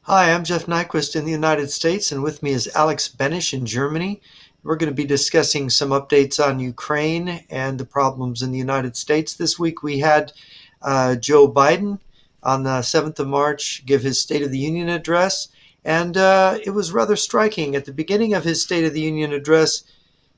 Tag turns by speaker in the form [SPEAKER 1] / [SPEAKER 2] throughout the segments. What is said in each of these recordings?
[SPEAKER 1] Hi, I'm Jeff Nyquist in the United States, and with me is Alex Benesch in Germany. We're going to be discussing some updates on Ukraine and the problems in the United States. This week we had Joe Biden on the 7th of March give his State of the Union address, and it was rather striking. At the beginning of his State of the Union address,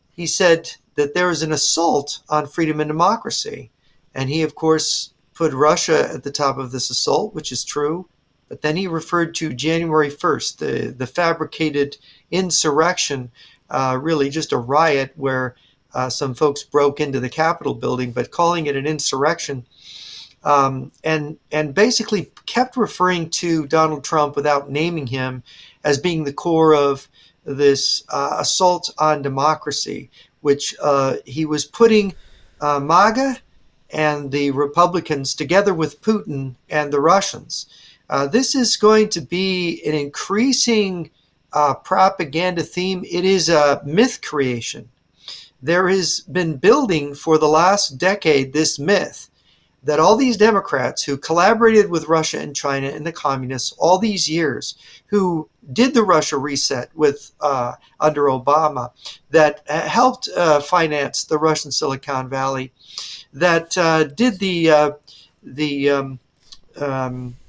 [SPEAKER 1] he said that there is an assault on freedom and democracy. And he, of course, put Russia at the top of this assault, which is true. But then he referred to January 1st, the fabricated insurrection, really just a riot where some folks broke into the Capitol building, but calling it an insurrection, and basically kept referring to Donald Trump without naming him as being the core of this assault on democracy, which he was putting MAGA and the Republicans together with Putin and the Russians. This is going to be an increasing propaganda theme. It is a myth creation. There has been building for the last decade this myth that all these Democrats who collaborated with Russia and China and the communists all these years, who did the Russia reset with under Obama, that helped finance the Russian Silicon Valley, that did the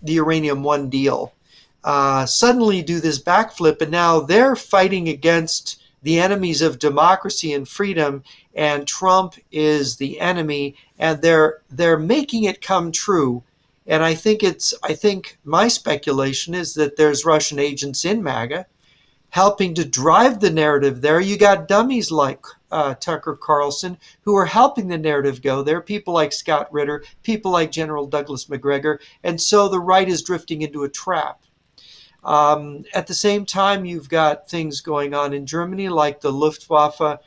[SPEAKER 1] the Uranium One deal, suddenly do this backflip, and now they're fighting against the enemies of democracy and freedom, and Trump is the enemy, and they're making it come true. And I think my speculation is that there's Russian agents in MAGA helping to drive the narrative there. You got dummies like Tucker Carlson who are helping the narrative go there, people like Scott Ritter, people like General Douglas McGregor, and so the right is drifting into a trap. At the same time, you've got things going on in Germany like the Luftwaffe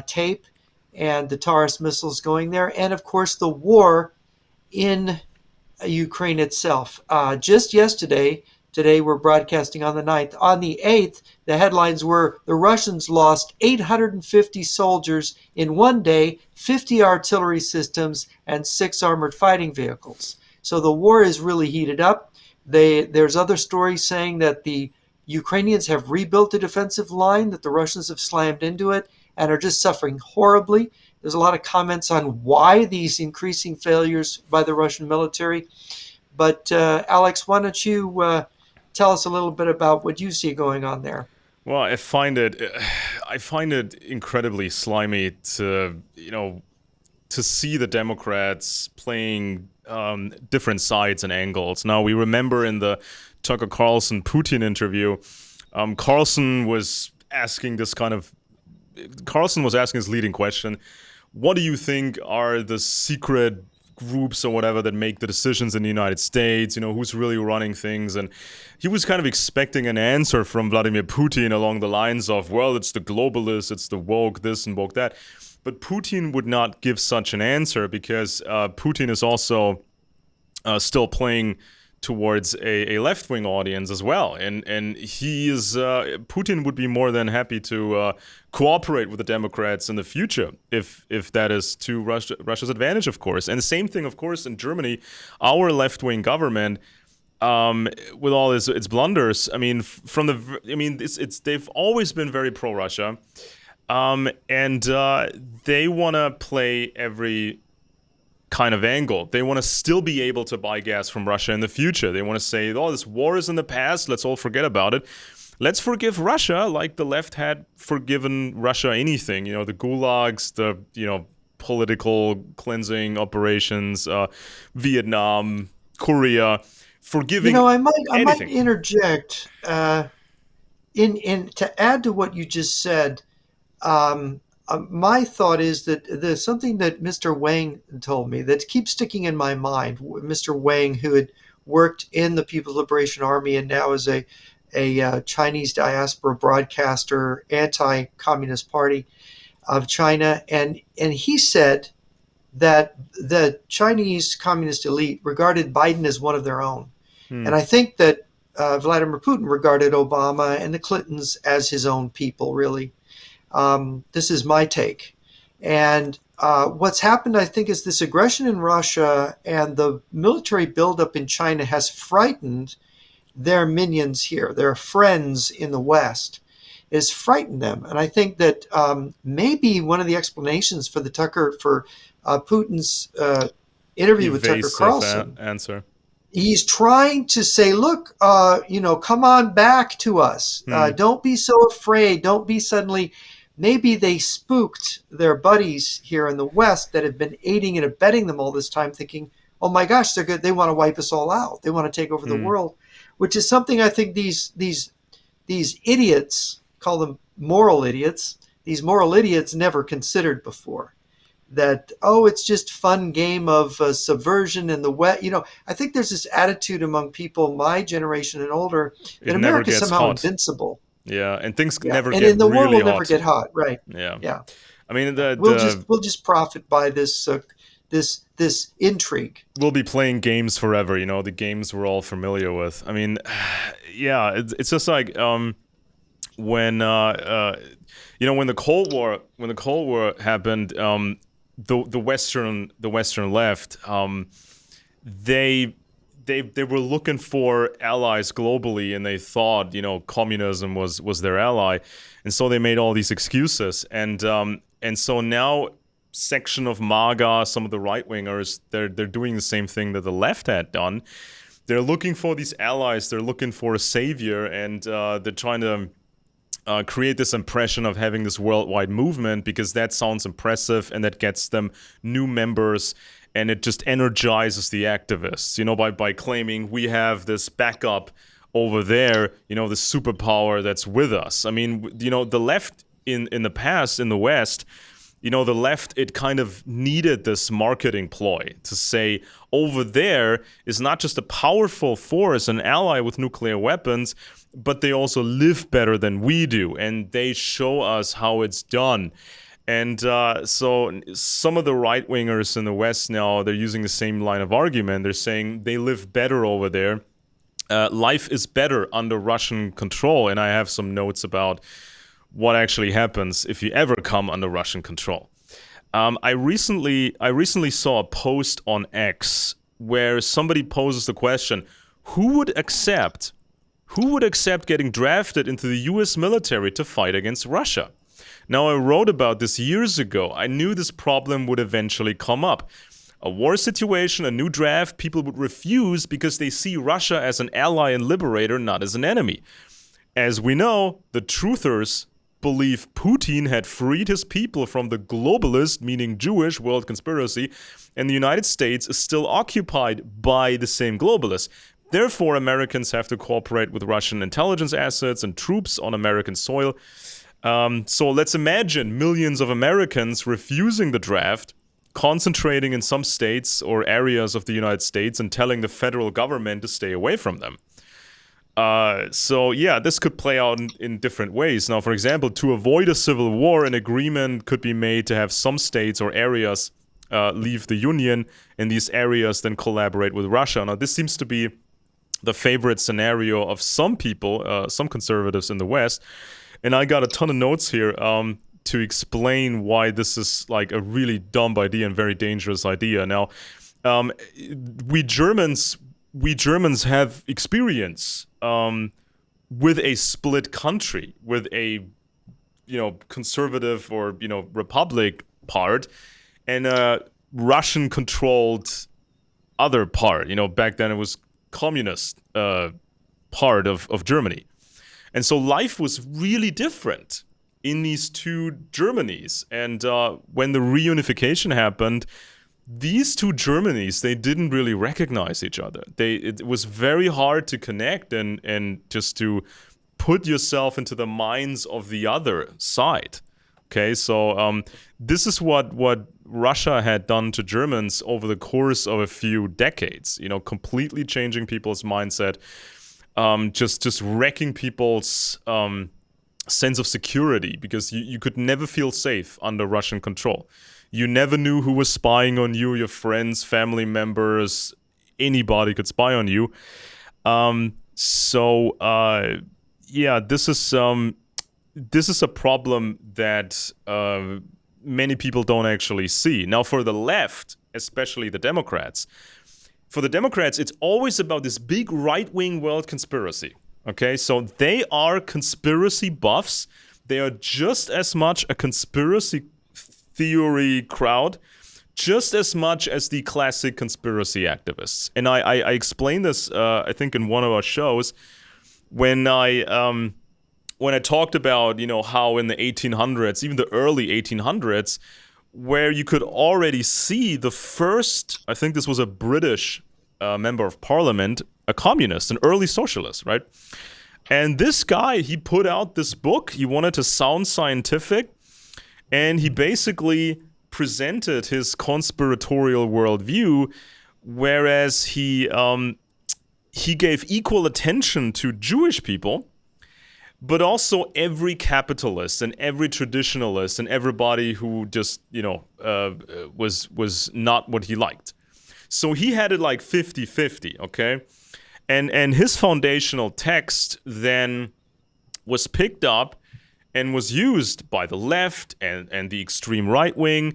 [SPEAKER 1] tape and the Taurus missiles going there, and of course the war in Ukraine itself. Just yesterday, today we're broadcasting on the 9th. On the 8th, the headlines were the Russians lost 850 soldiers in one day, 50 artillery systems, and 6 armored fighting vehicles. So the war is really heated up. There's other stories saying that the Ukrainians have rebuilt a defensive line, that the Russians have slammed into it and are just suffering horribly. There's a lot of comments on why these increasing failures by the Russian military. But Alex, why don't you tell us a little bit about what you see going on there?
[SPEAKER 2] Well, I find it incredibly slimy to see the Democrats playing different sides and angles. Now we remember in the Tucker Carlson Putin interview, Carlson was asking this kind of Carlson was asking his leading question: what do you think are the secret groups or whatever that make the decisions in the United States? Who's really running things? And he was kind of expecting an answer from Vladimir Putin along the lines of, well, it's the globalists, it's the woke this and woke that. But Putin would not give such an answer because Putin is also still playing towards a left-wing audience as well, and he is Putin would be more than happy to cooperate with the Democrats in the future if that is to Russia's advantage, of course. And the same thing, of course, in Germany, our left-wing government, with all its blunders. I mean, it's they've always been very pro-Russia, and they want to play every kind of angle. They want to still be able to buy gas from Russia in the future. They want to say, oh, this war is in the past. Let's all forget about it. Let's forgive Russia like the left had forgiven Russia anything. The gulags, the, political cleansing operations, Vietnam, Korea, forgiving
[SPEAKER 1] I might
[SPEAKER 2] anything.
[SPEAKER 1] interject in to add to what you just said. My thought is that there's something that Mr. Wang told me that keeps sticking in my mind. Mr. Wang, who had worked in the People's Liberation Army and now is a Chinese diaspora broadcaster, anti-communist party of China, and he said that the Chinese communist elite regarded Biden as one of their own,
[SPEAKER 2] Hmm.
[SPEAKER 1] and I think that Vladimir Putin regarded Obama and the Clintons as his own people, really. This is my take. And what's happened, I think, is this aggression in Russia and the military buildup in China has frightened their minions here, their friends in the West, is frightened them. And I think that maybe one of the explanations for Putin's interview with Tucker
[SPEAKER 2] Evasive
[SPEAKER 1] Carlson,
[SPEAKER 2] answer.
[SPEAKER 1] he's trying to say, look, come on back to us.
[SPEAKER 2] Hmm.
[SPEAKER 1] Don't be so afraid. Don't be suddenly. Maybe they spooked their buddies here in the West that have been aiding and abetting them all this time, thinking, oh my gosh, they're good. They want to wipe us all out. They want to take over the
[SPEAKER 2] Hmm.
[SPEAKER 1] world, which is something I think these idiots, call them moral idiots, these moral idiots never considered before. That, oh, it's just fun game of subversion in the West. I think there's this attitude among people my generation and older
[SPEAKER 2] It
[SPEAKER 1] that
[SPEAKER 2] never
[SPEAKER 1] America's
[SPEAKER 2] gets
[SPEAKER 1] somehow
[SPEAKER 2] hot.
[SPEAKER 1] invincible.
[SPEAKER 2] Yeah, and things
[SPEAKER 1] Yeah,
[SPEAKER 2] never
[SPEAKER 1] and
[SPEAKER 2] get
[SPEAKER 1] in the world
[SPEAKER 2] really
[SPEAKER 1] will never
[SPEAKER 2] hot.
[SPEAKER 1] get hot. Right?
[SPEAKER 2] Yeah.
[SPEAKER 1] Yeah,
[SPEAKER 2] I mean,
[SPEAKER 1] yeah.
[SPEAKER 2] the
[SPEAKER 1] We'll just profit by this intrigue.
[SPEAKER 2] we'll be playing games forever. The games we're all familiar with. I mean, yeah, it's just like when when the Cold War happened, the Western left, they they were looking for allies globally, and they thought communism was their ally, and so they made all these excuses, and so now section of MAGA, some of the right wingers, they're doing the same thing that the left had done. They're looking for these allies. They're looking for a savior, and they're trying to create this impression of having this worldwide movement because that sounds impressive and that gets them new members, and it just energizes the activists, by claiming we have this backup over there, the superpower that's with us. I mean, the left in the past in the West, the left, it kind of needed this marketing ploy to say over there is not just a powerful force, an ally with nuclear weapons, but they also live better than we do, and they show us how it's done. And so some of the right-wingers in the West now, they're using the same line of argument. They're saying they live better over there. Life is better under Russian control, and I have some notes about what actually happens if you ever come under Russian control. I recently saw a post on X where somebody poses the question: who would accept getting drafted into the U.S. military to fight against Russia? Now, I wrote about this years ago. I knew this problem would eventually come up. A war situation, a new draft, people would refuse because they see Russia as an ally and liberator, not as an enemy. As we know, the truthers believe Putin had freed his people from the globalist, meaning Jewish, world conspiracy, and the United States is still occupied by the same globalists. Therefore, Americans have to cooperate with Russian intelligence assets and troops on American soil. So let's imagine millions of Americans refusing the draft, concentrating in some states or areas of the United States and telling the federal government to stay away from them. So yeah, this could play out in different ways. Now, for example, to avoid a civil war, an agreement could be made to have some states or areas leave the Union, and these areas then collaborate with Russia. Now, this seems to be the favorite scenario of some people, some conservatives in the West. And I got a ton of notes here to explain why this is like a really dumb idea and very dangerous idea. Now, we Germans have experience with a split country, with a conservative or republic part, and a Russian-controlled other part. Back then it was communist part of Germany. And so life was really different in these two Germanys. And when the reunification happened, these two Germanys, they didn't really recognize each other. It was very hard to connect and just to put yourself into the minds of the other side. Okay, so this is what Russia had done to Germans over the course of a few decades. Completely changing people's mindset. Just wrecking people's sense of security, because you could never feel safe under Russian control. You never knew who was spying on you, your friends, family members, anybody could spy on you. Yeah, this is a problem that many people don't actually see. Now, for the left, especially the Democrats, for the Democrats, it's always about this big right-wing world conspiracy. Okay, so they are conspiracy buffs. They are just as much a conspiracy theory crowd, just as much as the classic conspiracy activists. And I explained this, I think, in one of our shows when I talked about, how in the 1800s, even the early 1800s, where you could already see the first, I think this was a British member of parliament, a communist, an early socialist, right? And this guy, he put out this book. He wanted to sound scientific, and he basically presented his conspiratorial worldview, whereas he gave equal attention to Jewish people, but also every capitalist and every traditionalist and everybody who just was not what he liked. So he had it like 50-50, okay? And his foundational text then was picked up and was used by the left and the extreme right wing.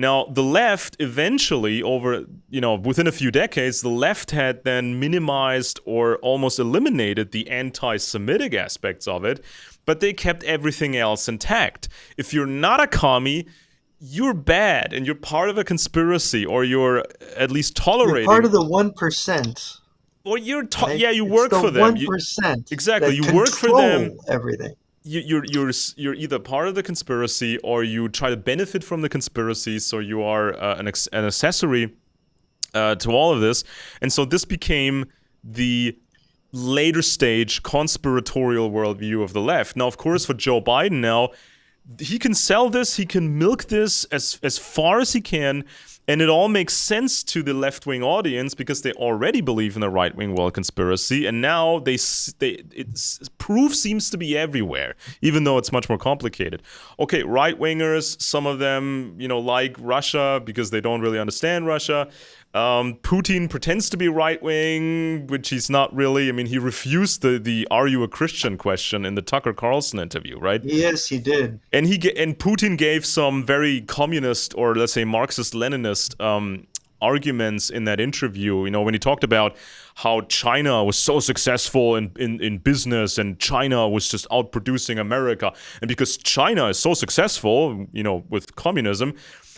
[SPEAKER 2] Now, the left eventually, within a few decades, the left had then minimized or almost eliminated the anti-Semitic aspects of it, but they kept everything else intact. If you're not a commie, you're bad and you're part of a conspiracy, or you're at least tolerating.
[SPEAKER 1] You're part of the 1%.
[SPEAKER 2] Or
[SPEAKER 1] Right?
[SPEAKER 2] you
[SPEAKER 1] It's
[SPEAKER 2] work
[SPEAKER 1] the
[SPEAKER 2] for them.
[SPEAKER 1] 1%
[SPEAKER 2] Exactly,
[SPEAKER 1] that
[SPEAKER 2] you work for them.
[SPEAKER 1] control everything.
[SPEAKER 2] You're either part of the conspiracy or you try to benefit from the conspiracy, so you are an accessory to all of this. And so this became the later stage conspiratorial worldview of the left. Now, of course, for Joe Biden now, he can sell this, he can milk this as far as he can, and it all makes sense to the left-wing audience because they already believe in the right-wing world conspiracy, and now proof seems to be everywhere, even though it's much more complicated. Okay, right-wingers, some of them, like Russia because they don't really understand Russia. Putin pretends to be right-wing, which he's not really. I mean, he refused the "Are you a Christian?" question in the Tucker Carlson interview, right?
[SPEAKER 1] Yes, he did.
[SPEAKER 2] And Putin gave some very communist, or let's say Marxist-Leninist arguments in that interview. When he talked about how China was so successful in business and China was just outproducing America, and because China is so successful, with communism,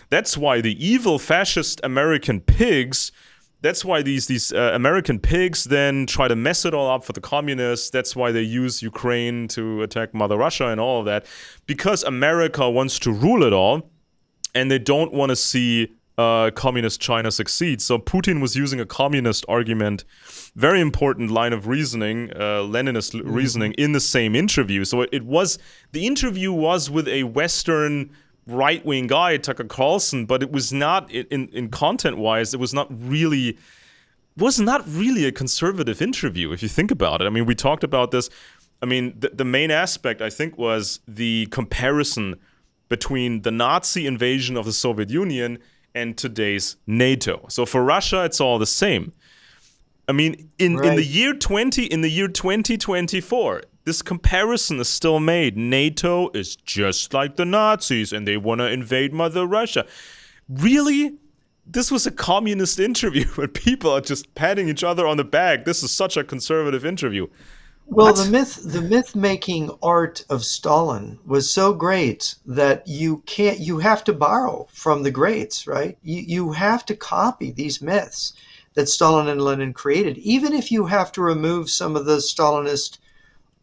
[SPEAKER 2] that's why the evil fascist American pigs. That's why these American pigs then try to mess it all up for the communists. That's why they use Ukraine to attack Mother Russia and all of that. Because America wants to rule it all, and they don't want to see communist China succeed. So Putin was using a communist argument, very important line of reasoning, Leninist reasoning, in the same interview. So the interview was with a Western right-wing guy, Tucker Carlson, but it was not, in content-wise, it was not really a conservative interview, if you think about it. I mean, we talked about this. I mean, the main aspect, I think, was the comparison between the Nazi invasion of the Soviet Union and today's NATO. So for Russia, it's all the same. I mean, in the year 2024, this comparison is still made. NATO is just like the Nazis, and they want to invade Mother Russia. Really? This was a communist interview, and people are just patting each other on the back. This is such a conservative interview.
[SPEAKER 1] Well, the myth-making art of Stalin was so great that you have to borrow from the greats, right? You have to copy these myths that Stalin and Lenin created, even if you have to remove some of the Stalinist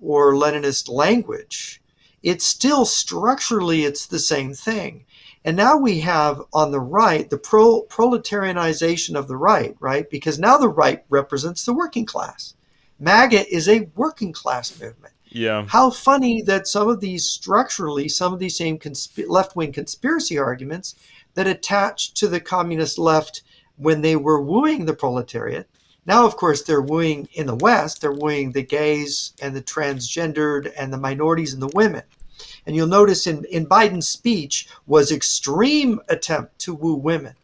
[SPEAKER 1] or Leninist language. It's still structurally, it's the same thing. And now we have on the right the proletarianization of the right? Because now the right represents the working class. MAGA is a working class movement.
[SPEAKER 2] Yeah.
[SPEAKER 1] How funny that some of these same left-wing conspiracy arguments that attached to the communist left when they were wooing the proletariat. Now, of course, they're wooing in the West, they're wooing the gays and the transgendered and the minorities and the women. And you'll notice in Biden's speech was extreme attempt to woo women.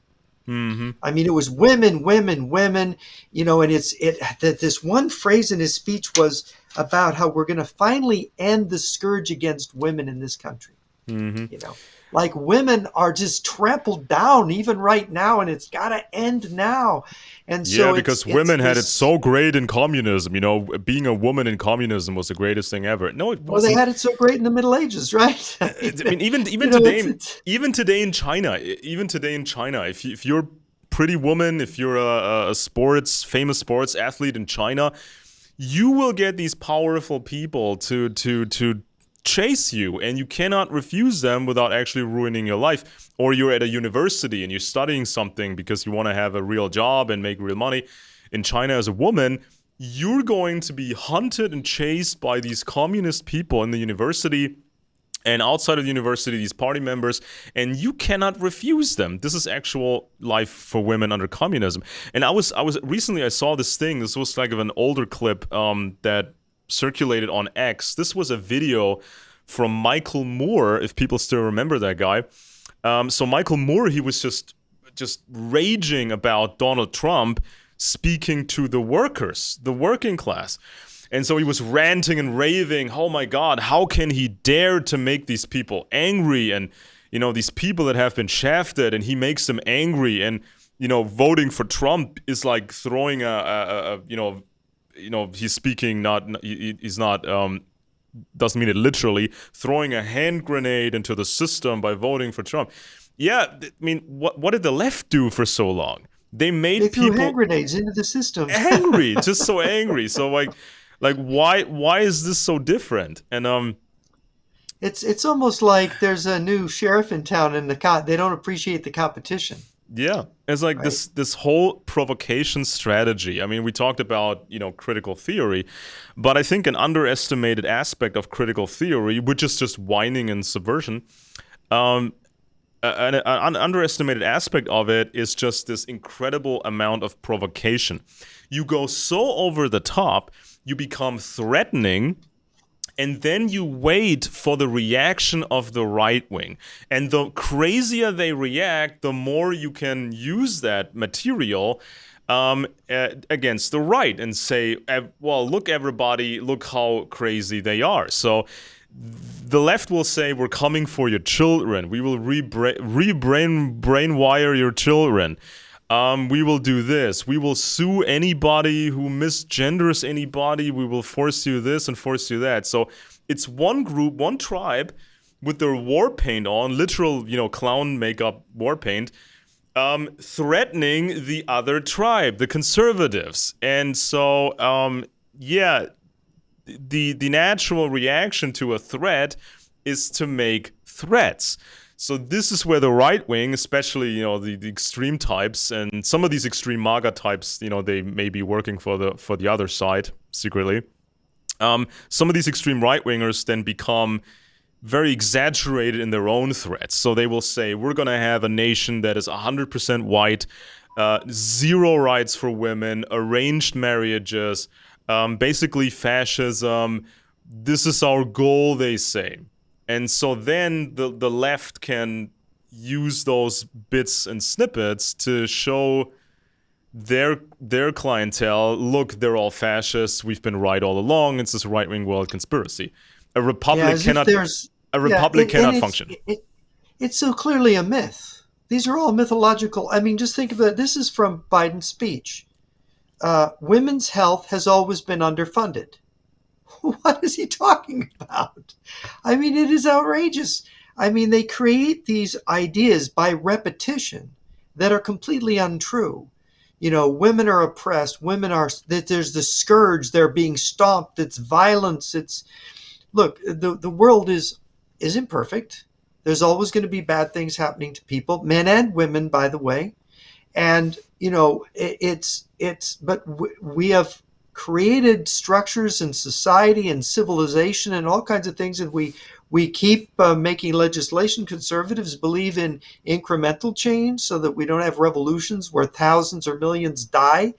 [SPEAKER 2] Mm-hmm.
[SPEAKER 1] I mean, it was women, women, women, and this one phrase in his speech was about how we're going to finally end the scourge against women in this country.
[SPEAKER 2] Hmm.
[SPEAKER 1] You know, like women are just trampled down even right now, and it's got to end now. And
[SPEAKER 2] Yeah,
[SPEAKER 1] so
[SPEAKER 2] because
[SPEAKER 1] it's
[SPEAKER 2] women had it
[SPEAKER 1] this.
[SPEAKER 2] so great in communism. You know, being a woman in communism was the greatest thing ever. No, it
[SPEAKER 1] Well, they
[SPEAKER 2] wasn't.
[SPEAKER 1] had it so great in the Middle Ages, right?
[SPEAKER 2] I mean, even
[SPEAKER 1] You know,
[SPEAKER 2] today,
[SPEAKER 1] it's
[SPEAKER 2] even today in China, if you're a pretty woman, if you're a sports famous sports athlete in China, you will get these powerful people to chase you, and you cannot refuse them without actually ruining your life. Or you're at a university and you're studying something because you want to have a real job and make real money. In China, as a woman, you're going to be hunted and chased by these communist people in the university and outside of the university, these party members, and you cannot refuse them. This is actual life for women under communism. And I was recently I saw this thing. This was like of an older clip that circulated on X. This was a video from Michael Moore, if people still remember that guy. So Michael Moore, he was just raging about Donald Trump speaking to the workers, the working class. And so he was ranting and raving, oh my God, how can he dare to make these people angry? And, you know, these people that have been shafted, and he makes them angry. And, you know, voting for Trump is like throwing he's speaking he's not, doesn't mean it literally, throwing a hand grenade into the system by voting for Trump. Yeah, I mean, what did the left do for so long? They
[SPEAKER 1] they
[SPEAKER 2] made
[SPEAKER 1] threw hand
[SPEAKER 2] people
[SPEAKER 1] grenades into the system.
[SPEAKER 2] angry, just so angry. So like why is this so different? And
[SPEAKER 1] It's almost like there's a new sheriff in town, and they don't appreciate the competition,
[SPEAKER 2] yeah, it's like
[SPEAKER 1] right?
[SPEAKER 2] this whole provocation strategy. I mean, we talked about, you know, critical theory, but I think an underestimated aspect of critical theory, which is just whining and subversion, um an underestimated aspect of it is just this incredible amount of provocation. You go so over the top, you become threatening, and then you wait for the reaction of the right wing. And the crazier they react, the more you can use that material against the right and say, well, look, everybody, look how crazy they are. So the left will say, we're coming for your children. We will brainwire your children. We will do this. We will sue anybody who misgenders anybody. We will force you this and force you that. So it's one group, one tribe with their war paint on, literal, you know, clown makeup war paint, threatening the other tribe, the conservatives. And so, yeah, the natural reaction to a threat is to make threats. So this is where the right wing, especially, you know, the extreme types, and some of these extreme MAGA types, you know, they may be working for the other side secretly. Some of these extreme right wingers then become very exaggerated in their own threats. So they will say, we're going to have a nation that is 100% white, zero rights for women, arranged marriages, basically fascism. This is our goal, they say. And so then the left can use those bits and snippets to show their clientele, look, they're all fascists. We've been right all along. It's this right-wing world conspiracy. A
[SPEAKER 1] Yeah,
[SPEAKER 2] republic
[SPEAKER 1] as if
[SPEAKER 2] cannot
[SPEAKER 1] there's
[SPEAKER 2] a
[SPEAKER 1] yeah,
[SPEAKER 2] republic
[SPEAKER 1] and
[SPEAKER 2] cannot function.
[SPEAKER 1] it's so clearly a myth. These are all mythological. I mean, just think of it. This is from Biden's speech. Women's health has always been underfunded. What is he talking about? I mean, it is outrageous. I mean, they create these ideas by repetition that are completely untrue. You know, women are oppressed. Women are that there's the scourge. They're being stomped. It's violence. It's look. The world is imperfect. There's always going to be bad things happening to people, men and women, by the way. And you know, it's but we have created structures in society and civilization and all kinds of things, and we keep making legislation. Conservatives believe in incremental change so that we don't have revolutions where thousands or millions die.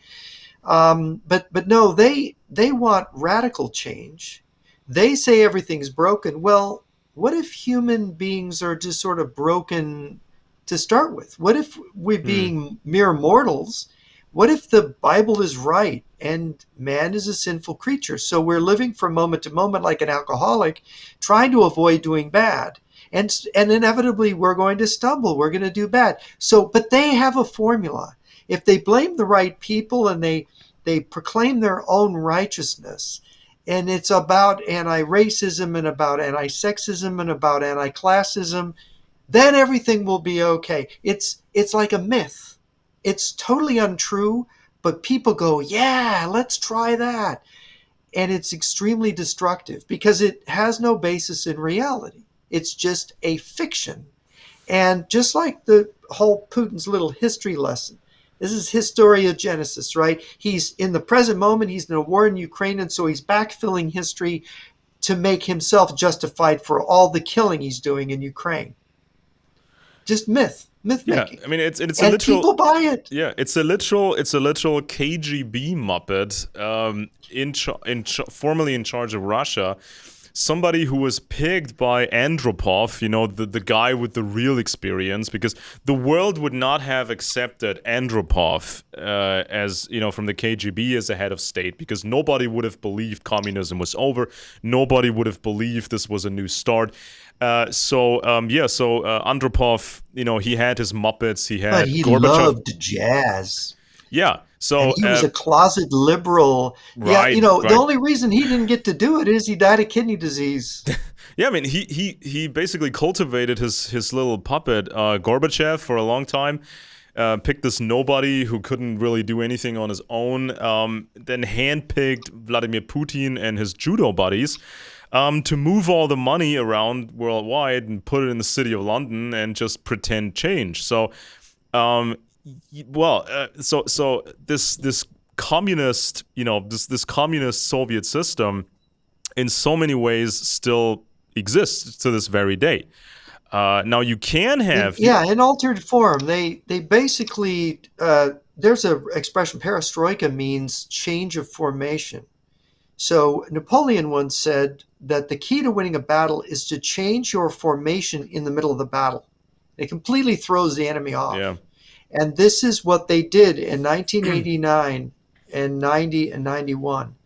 [SPEAKER 1] But no, they want radical change. They say everything's broken. Well, what if human beings are just sort of broken to start with? What if we
[SPEAKER 2] Hmm.
[SPEAKER 1] being mere mortals, What if the Bible is right and man is a sinful creature? So we're living from moment to moment like an alcoholic, trying to avoid doing bad. And inevitably we're going to stumble. We're going to do bad. So, but they have a formula. If they blame the right people and they proclaim their own righteousness, and it's about anti-racism and about anti-sexism and about anti-classism, then everything will be okay. It's like a myth. It's totally untrue, but people go, "Yeah, let's try that." And it's extremely destructive because it has no basis in reality. It's just a fiction. And just like the whole Putin's little history lesson, this is historiogenesis, right? He's in the present moment, he's in a war in Ukraine, and so he's backfilling history to make himself justified for all the killing he's doing in Ukraine. Just myth
[SPEAKER 2] Yeah,
[SPEAKER 1] making.
[SPEAKER 2] I mean it's a
[SPEAKER 1] And
[SPEAKER 2] literal
[SPEAKER 1] people buy it.
[SPEAKER 2] yeah, it's a literal KGB Muppet formerly in charge of Russia. Somebody who was picked by Andropov, the guy with the real experience, because the world would not have accepted Andropov as, from the KGB as a head of state, because nobody would have believed communism was over. Nobody would have believed this was a new start. Andropov, he had his Muppets, he
[SPEAKER 1] But
[SPEAKER 2] had
[SPEAKER 1] he
[SPEAKER 2] Gorbachev.
[SPEAKER 1] loved jazz.
[SPEAKER 2] Yeah,
[SPEAKER 1] And
[SPEAKER 2] so,
[SPEAKER 1] he was a closet liberal. Yeah,
[SPEAKER 2] right,
[SPEAKER 1] the
[SPEAKER 2] right.
[SPEAKER 1] only reason he didn't get to do it is he died of kidney disease.
[SPEAKER 2] Yeah, I mean, he basically cultivated his little puppet, Gorbachev, for a long time. Picked this nobody who couldn't really do anything on his own. Then handpicked Vladimir Putin and his judo buddies to move all the money around worldwide and put it in the city of London and just pretend change. So, this communist, this communist Soviet system, in so many ways, still exists to this very day. Now you can have
[SPEAKER 1] In altered form. They basically there's a expression, perestroika means change of formation. So Napoleon once said that the key to winning a battle is to change your formation in the middle of the battle. It completely throws the enemy
[SPEAKER 2] yeah.
[SPEAKER 1] off. And this is what they did in 1989 and 90 and 91.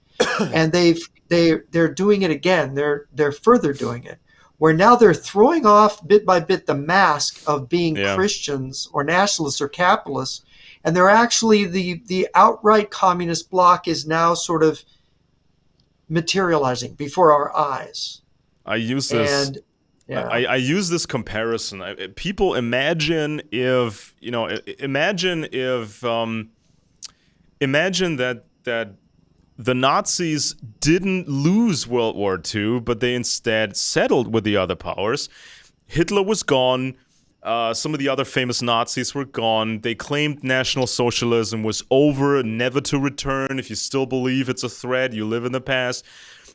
[SPEAKER 1] And they're doing it again. They're further doing it, where now they're throwing off bit by bit the mask of being
[SPEAKER 2] Yeah.
[SPEAKER 1] Christians or nationalists or capitalists, and they're actually the outright communist bloc is now sort of materializing before our eyes.
[SPEAKER 2] I use this.
[SPEAKER 1] And yeah,
[SPEAKER 2] I use this comparison. People imagine if imagine that the Nazis didn't lose World War II, but they instead settled with the other powers. Hitler was gone. Some of the other famous Nazis were gone. They claimed National Socialism was over, never to return. If you still believe it's a threat, you live in the past.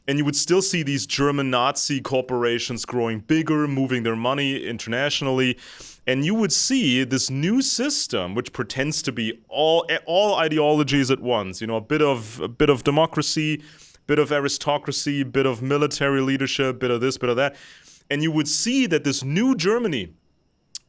[SPEAKER 2] And you would still see these German Nazi corporations growing bigger, moving their money internationally. And you would see this new system, which pretends to be all ideologies at once. A bit of democracy, bit of aristocracy, bit of military leadership, bit of this, bit of that. And you would see that this new Germany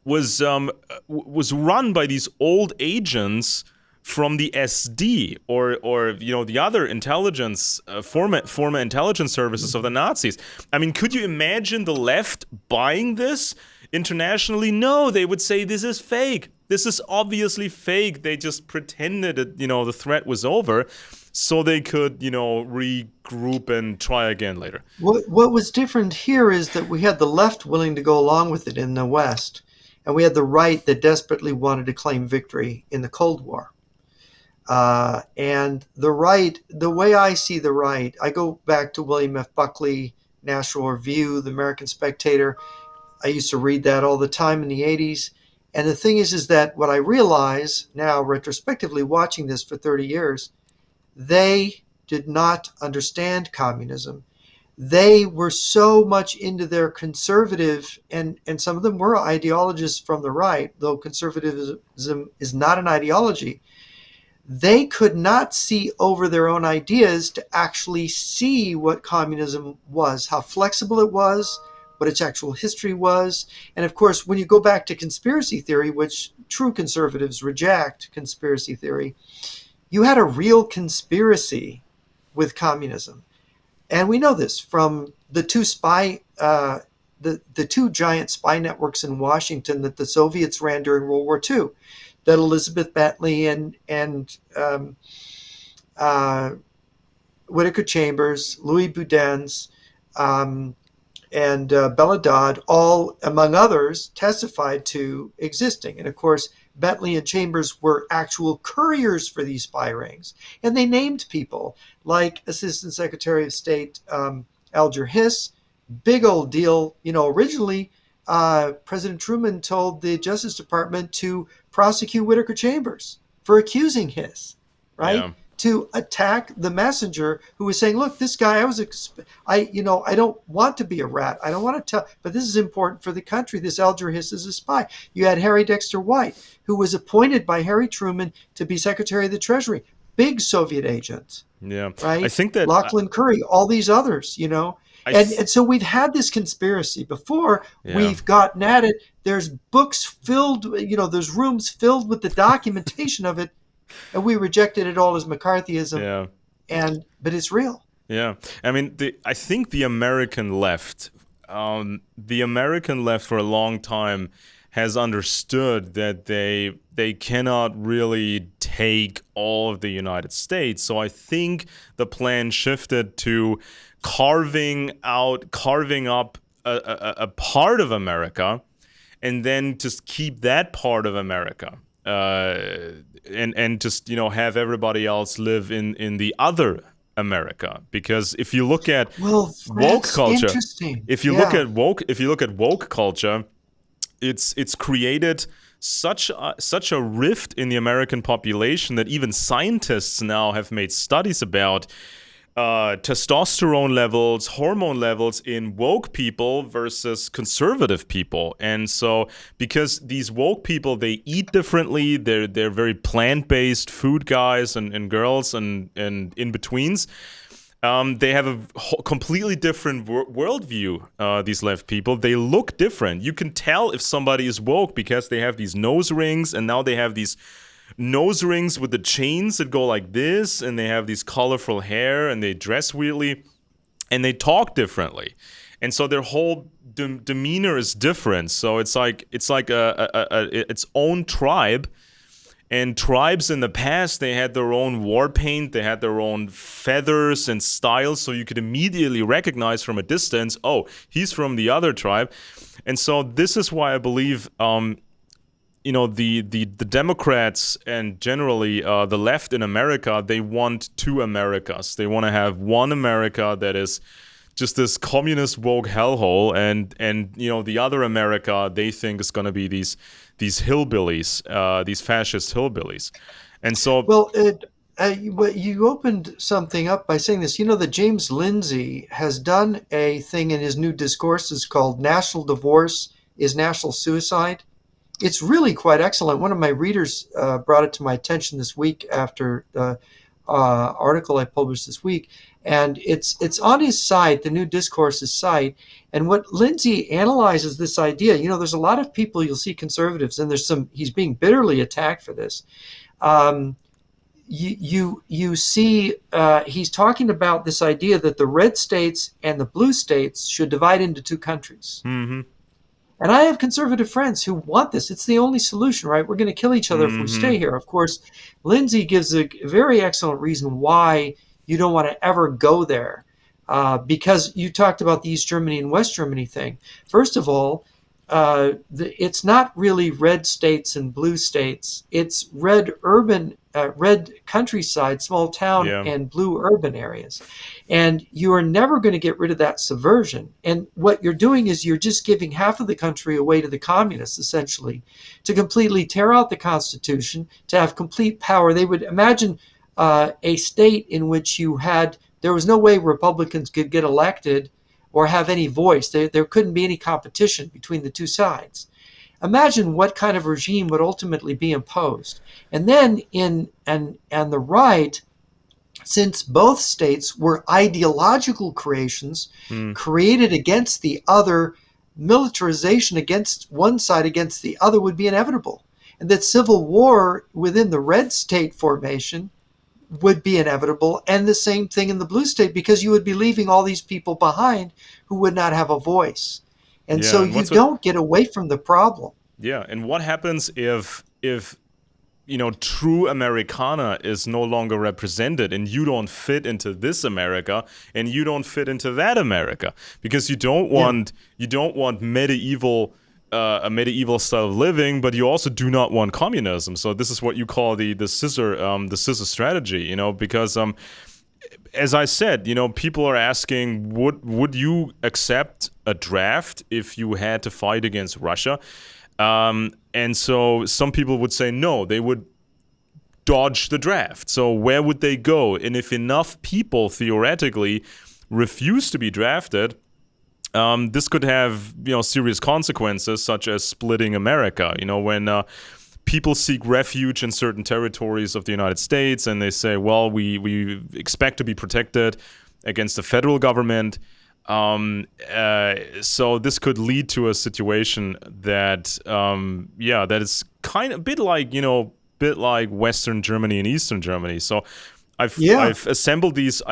[SPEAKER 2] was run by these old agents from the SD or the other intelligence former intelligence services of the Nazis. I mean, could you imagine the left buying this internationally? No, they would say this is fake. This is obviously fake. They just pretended that the threat was over, so they could regroup and try again later.
[SPEAKER 1] what was different here is that we had the left willing to go along with it in the West, and we had the right that desperately wanted to claim victory in the Cold War. And the right, the way I see the right, I go back to William F. Buckley, National Review, The American Spectator. I used to read that all the time in the 80s. And the thing is that what I realize now, retrospectively, watching this for 30 years, they did not understand communism. They were so much into their conservative, and some of them were ideologists from the right, though conservatism is not an ideology. They could not see over their own ideas to actually see what communism was, how flexible it was, what its actual history was. And of course, when you go back to conspiracy theory, which true conservatives reject conspiracy theory, you had a real conspiracy with communism. And we know this from the two giant spy networks in Washington that the Soviets ran during World War II, that Elizabeth Bentley and uh, Whittaker Chambers, Louis Boudin's, um, and Belladad, all, among others, testified to existing. And of course, Bentley and Chambers were actual couriers for these spy rings. And they named people like Assistant Secretary of State Alger Hiss. Big old deal. Originally, President Truman told the Justice Department to prosecute Whittaker Chambers for accusing Hiss, right?
[SPEAKER 2] Yeah.
[SPEAKER 1] To attack the messenger who was saying, "Look, this guy, I don't want to be a rat. I don't want to tell, but this is important for the country. This Alger Hiss is a spy." You had Harry Dexter White, who was appointed by Harry Truman to be Secretary of the Treasury, big Soviet agent,
[SPEAKER 2] Yeah. I
[SPEAKER 1] right?
[SPEAKER 2] think that
[SPEAKER 1] Lachlan Curry, all these others.
[SPEAKER 2] I
[SPEAKER 1] And,
[SPEAKER 2] th-
[SPEAKER 1] and so we've had this conspiracy before.
[SPEAKER 2] yeah.
[SPEAKER 1] We've gotten at it. There's books filled, there's rooms filled with the documentation of it, and we rejected it all as McCarthyism.
[SPEAKER 2] Yeah.
[SPEAKER 1] But it's real.
[SPEAKER 2] Yeah, I mean, I think the American left for a long time has understood that they cannot really take all of the United States. So I think the plan shifted to carving up a part of America, and then just keep that part of America. And just have everybody else live in the other America, because if you look at
[SPEAKER 1] Well,
[SPEAKER 2] woke
[SPEAKER 1] that's
[SPEAKER 2] culture,
[SPEAKER 1] interesting. Yeah.
[SPEAKER 2] if you look at woke culture, it's created such a rift in the American population that even scientists now have made studies about testosterone levels, hormone levels in woke people versus conservative people. And so, because these woke people, they eat differently, they're very plant-based food guys and girls and in betweens. They have a completely different worldview, these left people. They look different. You can tell if somebody is woke because they have these nose rings, and now they have these nose rings with the chains that go like this, and they have these colorful hair, and they dress weirdly, and they talk differently. And so their whole demeanor is different. So it's like its own tribe. And tribes in the past, they had their own war paint, they had their own feathers and styles, so you could immediately recognize from a distance, oh, he's from the other tribe. And so this is why I believe, the Democrats and generally the left in America, they want two Americas. They want to have one America that is just this communist woke hellhole, and the other America they think is going to be these hillbillies, these fascist hillbillies, and so
[SPEAKER 1] Well, you opened something up by saying this. You know that James Lindsay has done a thing in his new discourses called "National Divorce is National Suicide." It's really quite excellent. One of my readers brought it to my attention this week after the article I published this week, and it's on his site, the New Discourses site. And what Lindsay analyzes this idea, there's a lot of people you'll see conservatives, and he's being bitterly attacked for this. Um, you see he's talking about this idea that the red states and the blue states should divide into two countries.
[SPEAKER 2] mm-hmm,
[SPEAKER 1] And I have conservative friends who want this. It's the only solution, right? We're going to kill each other if we
[SPEAKER 2] mm-hmm,
[SPEAKER 1] stay here. Of course, Lindsay gives a very excellent reason why you don't want to ever go there. Because you talked about the East Germany and West Germany thing. First of all, it's not really red states and blue states. It's red countryside, small town,
[SPEAKER 2] yeah,
[SPEAKER 1] and blue urban areas. And you are never going to get rid of that subversion. And what you're doing is you're just giving half of the country away to the communists, essentially, to completely tear out the Constitution, to have complete power. They would imagine a state in which there was no way Republicans could get elected or have any voice. There couldn't be any competition between the two sides. Imagine what kind of regime would ultimately be imposed. And then and the right, since both states were ideological creations
[SPEAKER 2] mm,
[SPEAKER 1] created against the other militarization against one side against the other would be inevitable, and that civil war within the red state formation would be inevitable, and the same thing in the blue state, because you would be leaving all these people behind who would not have a voice. And
[SPEAKER 2] Yeah,
[SPEAKER 1] so
[SPEAKER 2] and
[SPEAKER 1] you
[SPEAKER 2] what's what?
[SPEAKER 1] don't get away from the problem.
[SPEAKER 2] Yeah, and what happens if true Americana is no longer represented and you don't fit into this America and you don't fit into that America because
[SPEAKER 1] Yeah.
[SPEAKER 2] you don't want medieval a medieval style of living, but you also do not want communism. So this is what you call the scissor strategy, because as I said, people are asking, would you accept a draft if you had to fight against Russia? And so some people would say no, they would dodge the draft. So where would they go? And if enough people theoretically refuse to be drafted, this could have serious consequences, such as splitting America. When people seek refuge in certain territories of the United States, and they say, well, we expect to be protected against the federal government. So this could lead to a situation that, that is kind of a bit like Western Germany and Eastern Germany. So
[SPEAKER 1] Yeah.
[SPEAKER 2] I've assembled these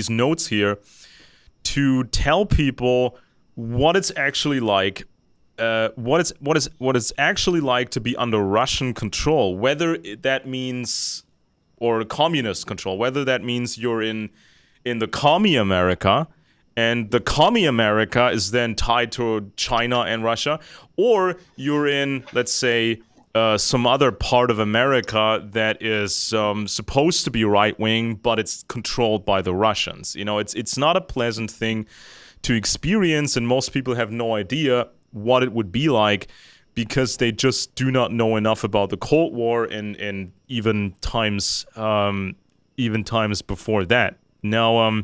[SPEAKER 2] notes here to tell people what it's actually like. What it's actually like to be under Russian control, whether that means or communist control, whether that means you're in the commie America, and the commie America is then tied to China and Russia, or you're in, let's say, some other part of America that is supposed to be right wing, but it's controlled by the Russians. It's not a pleasant thing to experience, and most people have no idea what it would be like because they just do not know enough about the Cold War and even times before that. Now,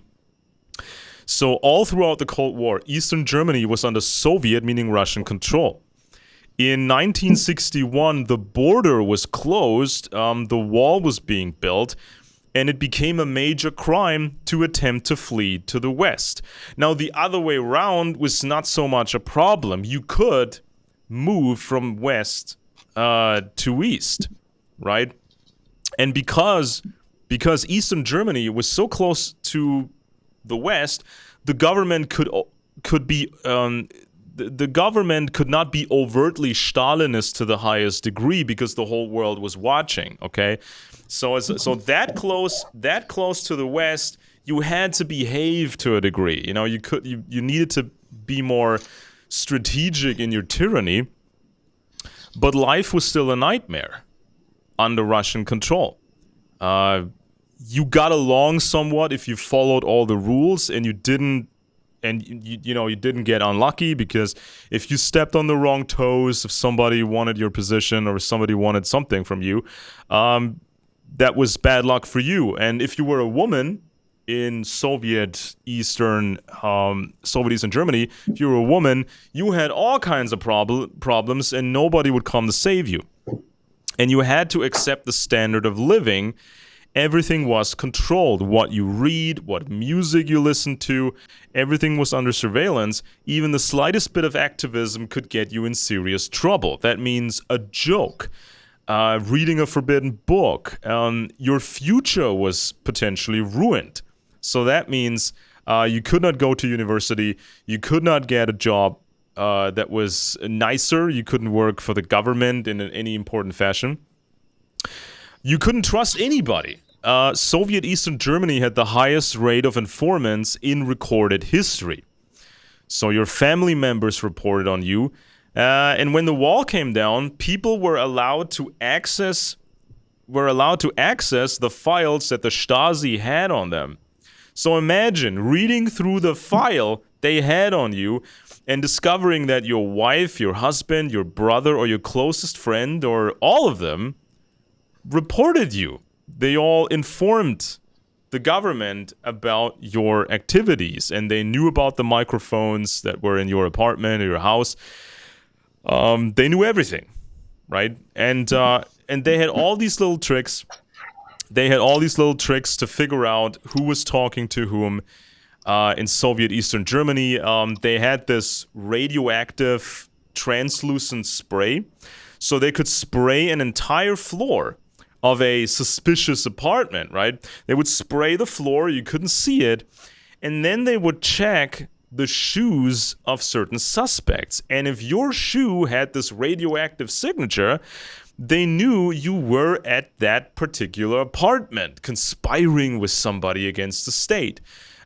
[SPEAKER 2] so all throughout the Cold War, Eastern Germany was under Soviet, meaning Russian, control. In 1961, the border was closed, the wall was being built, and it became a major crime to attempt to flee to the West. Now, the other way around was not so much a problem. You could move from West to East, right? And because Eastern Germany was so close to the West, the government the government could not be overtly Stalinist to the highest degree because the whole world was watching. Okay, so that close to the West, you had to behave to a degree. You needed to be more strategic in your tyranny, but life was still a nightmare under Russian control. You got along somewhat if you followed all the rules and you didn't get unlucky, because if you stepped on the wrong toes, if somebody wanted your position or somebody wanted something from you, that was bad luck for you. And if you were a woman in Soviet Eastern Germany, if you were a woman, you had all kinds of problems and nobody would come to save you. And you had to accept the standard of living. Everything was controlled. What you read, what music you listen to, everything was under surveillance. Even the slightest bit of activism could get you in serious trouble. That means a joke, reading a forbidden book. Your future was potentially ruined. So that means you could not go to university. You could not get a job that was nicer. You couldn't work for the government in any important fashion. You couldn't trust anybody. Soviet Eastern Germany had the highest rate of informants in recorded history. So your family members reported on you. And when the wall came down, people were allowed to access the files that the Stasi had on them. So imagine reading through the file they had on you and discovering that your wife, your husband, your brother, or your closest friend, or all of them reported you. They all informed the government about your activities, and they knew about the microphones that were in your apartment or your house. They knew everything, right? And they had all these little tricks. They had all these little tricks to figure out who was talking to whom. in Soviet Eastern Germany. They had this radioactive translucent spray, so they could spray an entire floor of a suspicious apartment, right? They would spray the floor, you couldn't see it, and then they would check the shoes of certain suspects. And if your shoe had this radioactive signature, they knew you were at that particular apartment, conspiring with somebody against the state.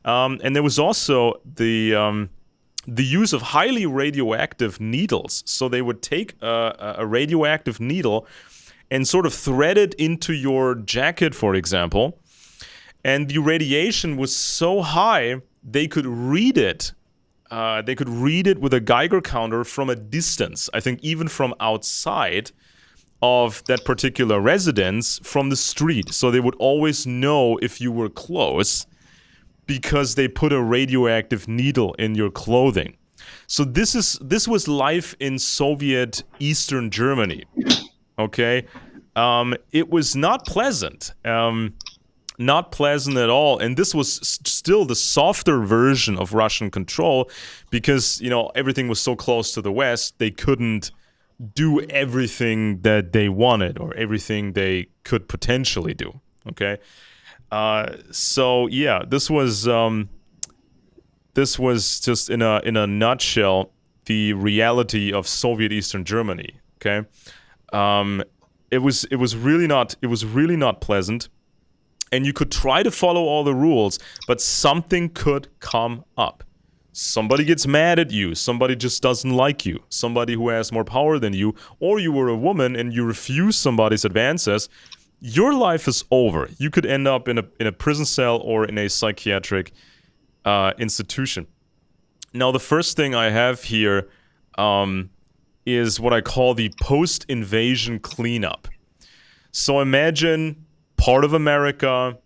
[SPEAKER 2] And there was also the use of highly radioactive needles. So they would take a radioactive needle and sort of thread it into your jacket, for example. And the radiation was so high, they could read it. They could read it with a Geiger counter from a distance, I think even from outside of that particular residence from the street. So they would always know if you were close because they put a radioactive needle in your clothing. So this was life in Soviet Eastern Germany. Okay, it was not pleasant, not pleasant at all. And this was still the softer version of Russian control, because everything was so close to the West, they couldn't do everything that they wanted or everything they could potentially do. Okay, so yeah, this was just in a nutshell the reality of Soviet Eastern Germany. Okay. It was really not pleasant, and you could try to follow all the rules, but something could come up. Somebody gets mad at you, somebody just doesn't like you, somebody who has more power than you, or you were a woman and you refuse somebody's advances. Your life is over. You could end up in a prison cell or in a psychiatric institution. Now, the first thing I have here is what I call the post-invasion cleanup. So imagine part of America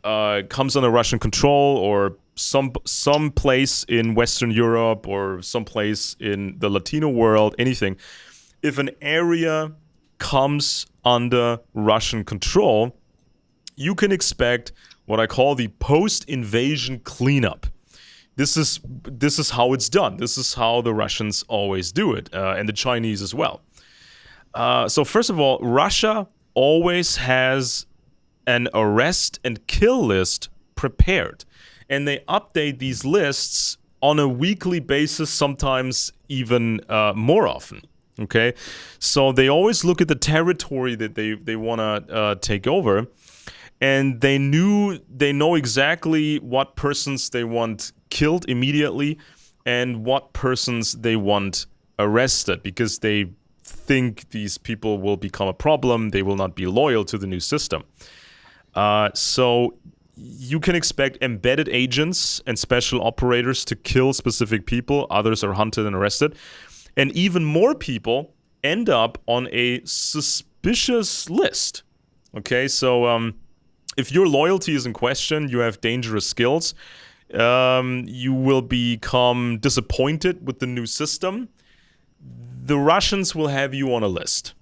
[SPEAKER 2] comes under Russian control, or some place in Western Europe, or some place in the Latino world, anything. If an area comes under Russian control, you can expect what I call the post-invasion cleanup. This is how it's done. This is how the Russians always do it, and the Chinese as well. So first of all, Russia always has an arrest and kill list prepared, and they update these lists on a weekly basis, sometimes even more often. Okay, so they always look at the territory that they want to take over, and they know exactly what persons they want killed immediately and what persons they want arrested, because they think these people will become a problem. They will not be loyal to the new system. So you can expect embedded agents and special operators to kill specific people. Others are hunted and arrested. And even more people end up on a suspicious list. Okay, so if your loyalty is in question, you have dangerous skills, you will become disappointed with the new system, the Russians will have you on a list.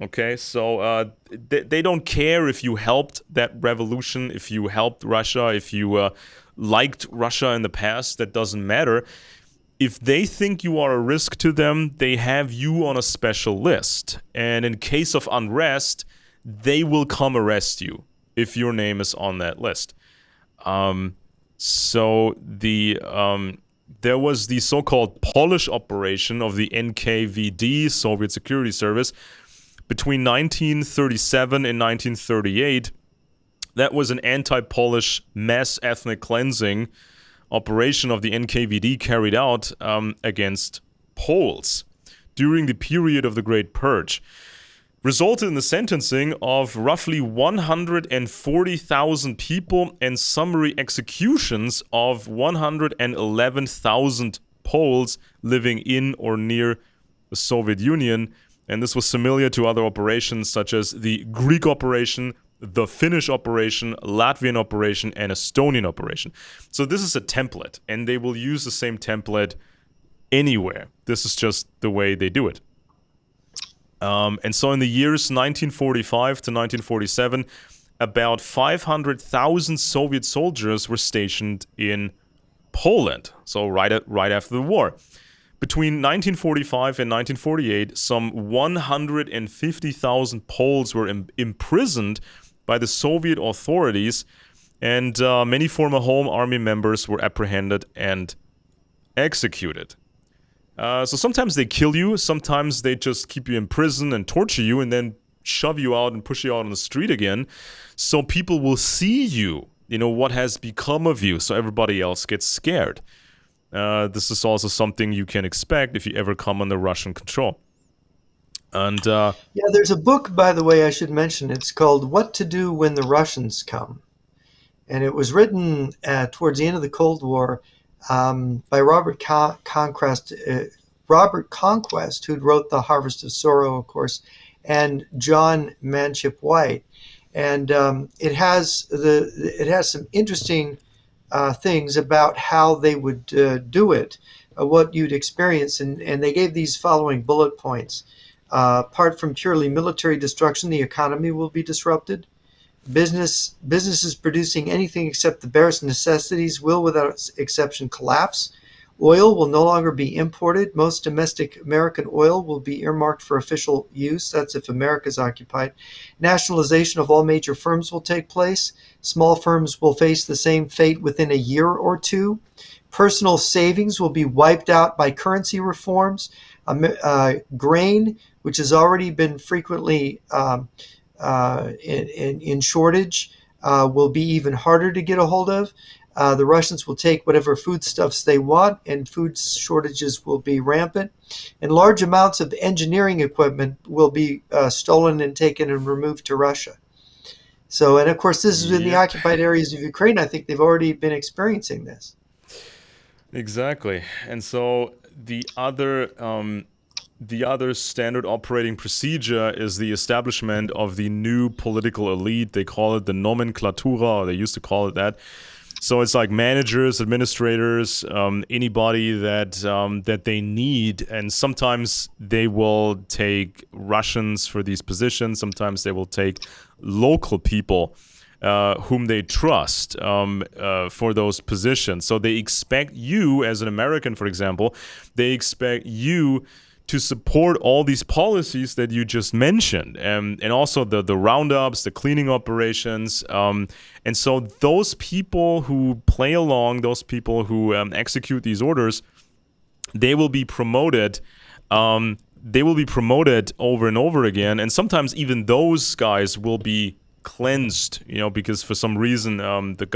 [SPEAKER 2] Okay, so they don't care if you helped that revolution, if you helped Russia, if you liked Russia in the past. That doesn't matter. If they think you are a risk to them, they have you on a special list. And in case of unrest, they will come arrest you if your name is on that list. So there was the so-called Polish operation of the NKVD, Soviet Security Service, between 1937 and 1938. That was an anti-Polish mass ethnic cleansing operation of the NKVD carried out against Poles during the period of the Great Purge. Resulted in the sentencing of roughly 140,000 people and summary executions of 111,000 Poles living in or near the Soviet Union. And this was similar to other operations such as the Greek operation, the Finnish operation, Latvian operation, and Estonian operation. So this is a template, and they will use the same template anywhere. This is just the way they do it. And so in the years 1945 to 1947, about 500,000 Soviet soldiers were stationed in Poland. So right after the war. Between 1945 and 1948, some 150,000 Poles were imprisoned by the Soviet authorities, and many former Home Army members were apprehended and executed. So sometimes they kill you, sometimes they just keep you in prison and torture you and then shove you out and push you out on the street again. So people will see you, what has become of you, so everybody else gets scared. This is also something you can expect if you ever come under Russian control. And
[SPEAKER 1] Yeah, there's a book, by the way, I should mention. It's called What to Do When the Russians Come. And it was written towards the end of the Cold War by Robert Conquest, who wrote The Harvest of Sorrow, of course, and John Manship White. And it has some interesting things about how they would do it, what you'd experience, and they gave these following bullet points. Apart from purely military destruction, the economy will be disrupted. Businesses producing anything except the barest necessities will, without exception, collapse. Oil will no longer be imported. Most domestic American oil will be earmarked for official use. That's if America is occupied. Nationalization of all major firms will take place. Small firms will face the same fate within a year or two. Personal savings will be wiped out by currency reforms. Grain, which has already been frequently in shortage, will be even harder to get a hold of. The Russians will take whatever foodstuffs they want, and food shortages will be rampant. And large amounts of engineering equipment will be stolen and taken and removed to Russia. So, and of course, this is in the
[SPEAKER 2] yep,
[SPEAKER 1] occupied areas of Ukraine. I think they've already been experiencing this.
[SPEAKER 2] exactly. And so the other standard operating procedure is the establishment of the new political elite. They call it the nomenklatura, or they used to call it that. So it's like managers, administrators, anybody that they need, and sometimes they will take Russians for these positions. Sometimes they will take local people whom they trust for those positions. So they expect you, as an American, for example, they expect you to support all these policies that you just mentioned, and also the roundups, the cleaning operations. And so those people who play along, those people who execute these orders, they will be promoted. They will be promoted over and over again, and sometimes even those guys will be cleansed, because for some reason the new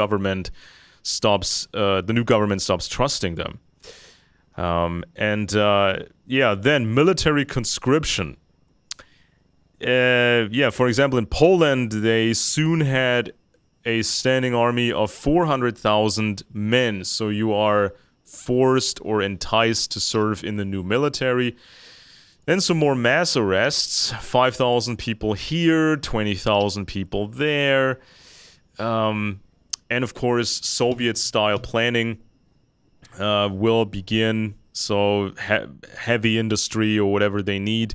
[SPEAKER 2] government stops trusting them. Then military conscription. For example, in Poland, they soon had a standing army of 400,000 men. So you are forced or enticed to serve in the new military. Then some more mass arrests, 5,000 people here, 20,000 people there. And of course, Soviet-style planning will begin. So heavy industry or whatever they need,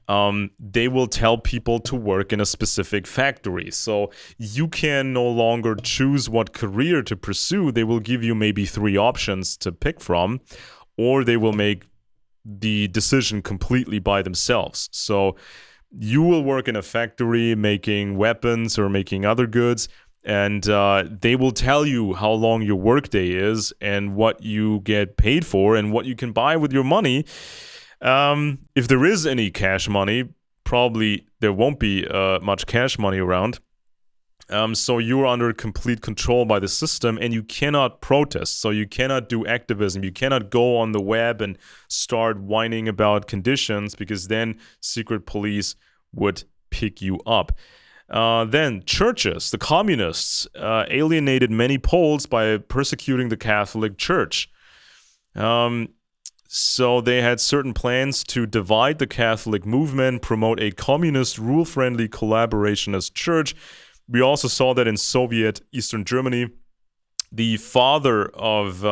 [SPEAKER 2] they will tell people to work in a specific factory. So you can no longer choose what career to pursue. They will give you maybe 3 options to pick from, or they will make the decision completely by themselves. So you will work in a factory making weapons or making other goods, and they will tell you how long your workday is and what you get paid for and what you can buy with your money. If there is any cash money, probably there won't be much cash money around. So you're under complete control by the system, and you cannot protest. So you cannot do activism. You cannot go on the web and start whining about conditions, because then secret police would pick you up. Then churches, the communists alienated many Poles by persecuting the Catholic Church. So they had certain plans to divide the Catholic movement, promote a communist, rule-friendly collaborationist church. We also saw that in Soviet Eastern Germany, the father of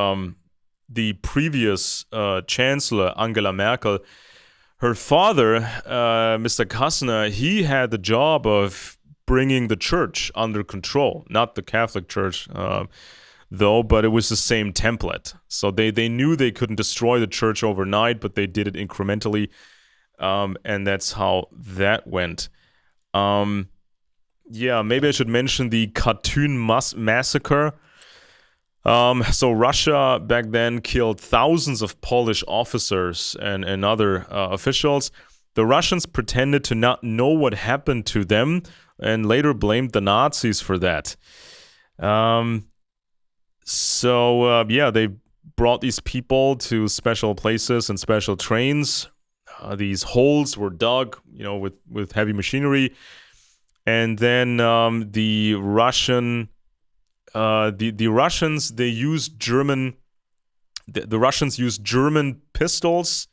[SPEAKER 2] the previous chancellor, Angela Merkel, her father, Mr. Kastner, he had the job of bringing the church under control, not the Catholic Church, though, but it was the same template. So they knew they couldn't destroy the church overnight, but they did it incrementally, and that's how that went. Um, yeah, maybe I should mention the Katyn massacre. So Russia back then killed thousands of Polish officers and other officials. The Russians pretended to not know what happened to them and later blamed the Nazis for that. They brought these people to special places and special trains. These holes were dug, with heavy machinery, and then the Russians they used German. The Russians used German pistols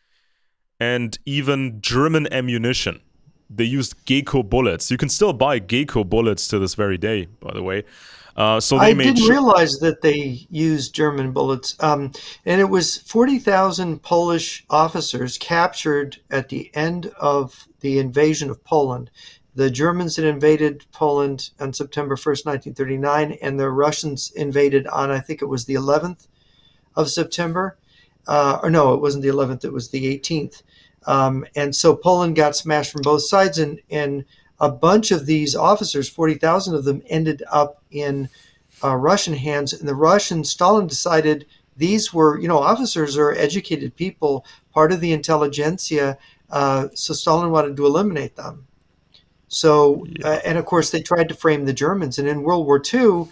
[SPEAKER 2] and even German ammunition. They used Gecko bullets. You can still buy Gecko bullets to this very day, by the way. So they
[SPEAKER 1] I
[SPEAKER 2] made
[SPEAKER 1] didn't realize that they used German bullets. And it was 40,000 Polish officers captured at the end of the invasion of Poland. The Germans had invaded Poland on September 1st, 1939, and the Russians invaded on, I think it was the 11th of September. Or no, it wasn't the 11th, it was the 18th. And so Poland got smashed from both sides, and a bunch of these officers, 40,000 of them, ended up in Russian hands. And the Russians, Stalin decided these were, officers are educated people, part of the intelligentsia. So Stalin wanted to eliminate them. So,
[SPEAKER 2] yeah.
[SPEAKER 1] and of course, they tried to frame the Germans. And in World War II,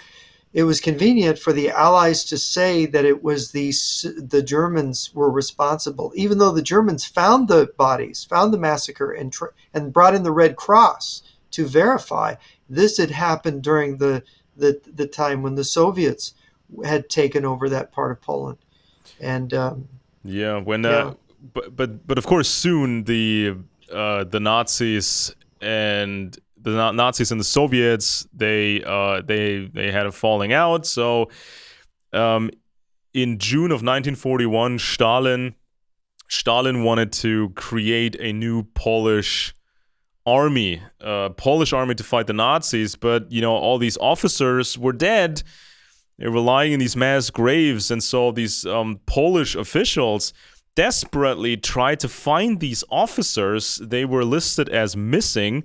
[SPEAKER 1] it was convenient for the Allies to say that it was the Germans were responsible, even though the Germans found the bodies, found the massacre, and brought in the Red Cross to verify. This had happened during the time when the Soviets had taken over that part of Poland, and
[SPEAKER 2] Yeah, when
[SPEAKER 1] yeah.
[SPEAKER 2] but of course soon the Nazis and the Soviets they had a falling out. So in June of 1941, Stalin wanted to create a new Polish army to fight the Nazis, but all these officers were dead. They were lying in these mass graves, and so these Polish officials desperately tried to find these officers. They were listed as missing,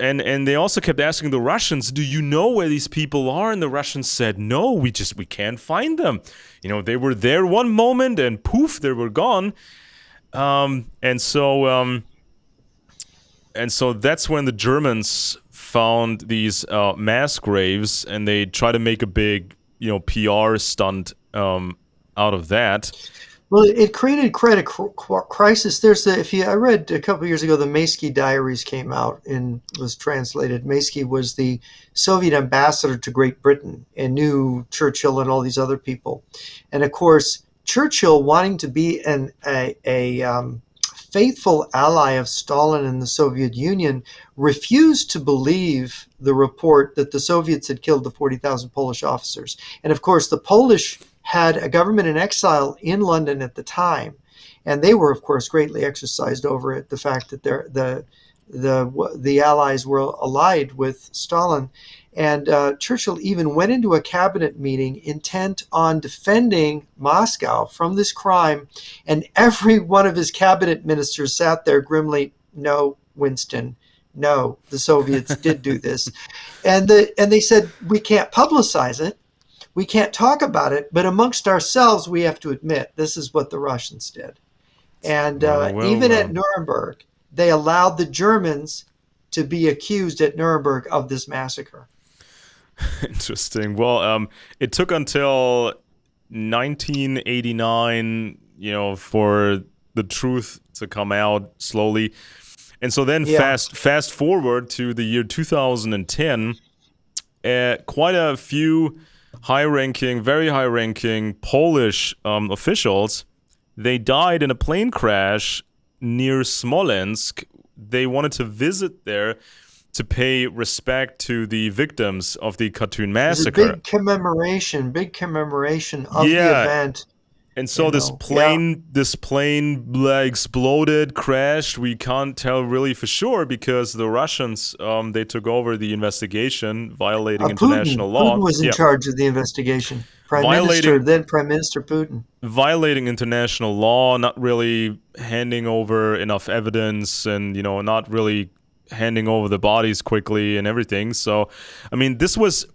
[SPEAKER 2] and they also kept asking the Russians, "Do you know where these people are?" And the Russians said, "No, we can't find them. They were there one moment, and poof, they were gone." And so that's when the Germans found these mass graves, and they try to make a big, PR stunt out of that.
[SPEAKER 1] Well, it created quite a crisis. I read a couple of years ago, the Maysky Diaries came out and was translated. Maysky was the Soviet ambassador to Great Britain and knew Churchill and all these other people. And of course, Churchill, wanting to be a faithful ally of Stalin and the Soviet Union, refused to believe the report that the Soviets had killed the 40,000 Polish officers. And of course, the Polish had a government in exile in London at the time, and they were, of course, greatly exercised over it. The fact that the Allies were allied with Stalin, and Churchill even went into a cabinet meeting intent on defending Moscow from this crime, and every one of his cabinet ministers sat there grimly. No, Winston. No, the Soviets did do this, and they said we can't publicize it. We can't talk about it, but amongst ourselves, we have to admit this is what the Russians did. And even at
[SPEAKER 2] Well,
[SPEAKER 1] Nuremberg, they allowed the Germans to be accused at Nuremberg of this massacre.
[SPEAKER 2] interesting. Well, it took until 1989, for the truth to come out slowly. And so then
[SPEAKER 1] Yeah.
[SPEAKER 2] fast forward to the year 2010, quite a few very high-ranking Polish officials, they died in a plane crash near Smolensk. They wanted to visit there to pay respect to the victims of the Katyn
[SPEAKER 1] There's a
[SPEAKER 2] massacre.
[SPEAKER 1] big commemoration of the
[SPEAKER 2] Yeah,
[SPEAKER 1] event.
[SPEAKER 2] And so
[SPEAKER 1] Yeah.
[SPEAKER 2] this plane exploded, crashed. We can't tell really for sure because the Russians they took over the investigation, violating
[SPEAKER 1] Putin.
[SPEAKER 2] international
[SPEAKER 1] Putin
[SPEAKER 2] law.
[SPEAKER 1] was in
[SPEAKER 2] Yeah,
[SPEAKER 1] charge of the investigation.
[SPEAKER 2] violating
[SPEAKER 1] Prime Minister Putin.
[SPEAKER 2] violating international law, not really handing over enough evidence, and not really handing over the bodies quickly and everything. So, this was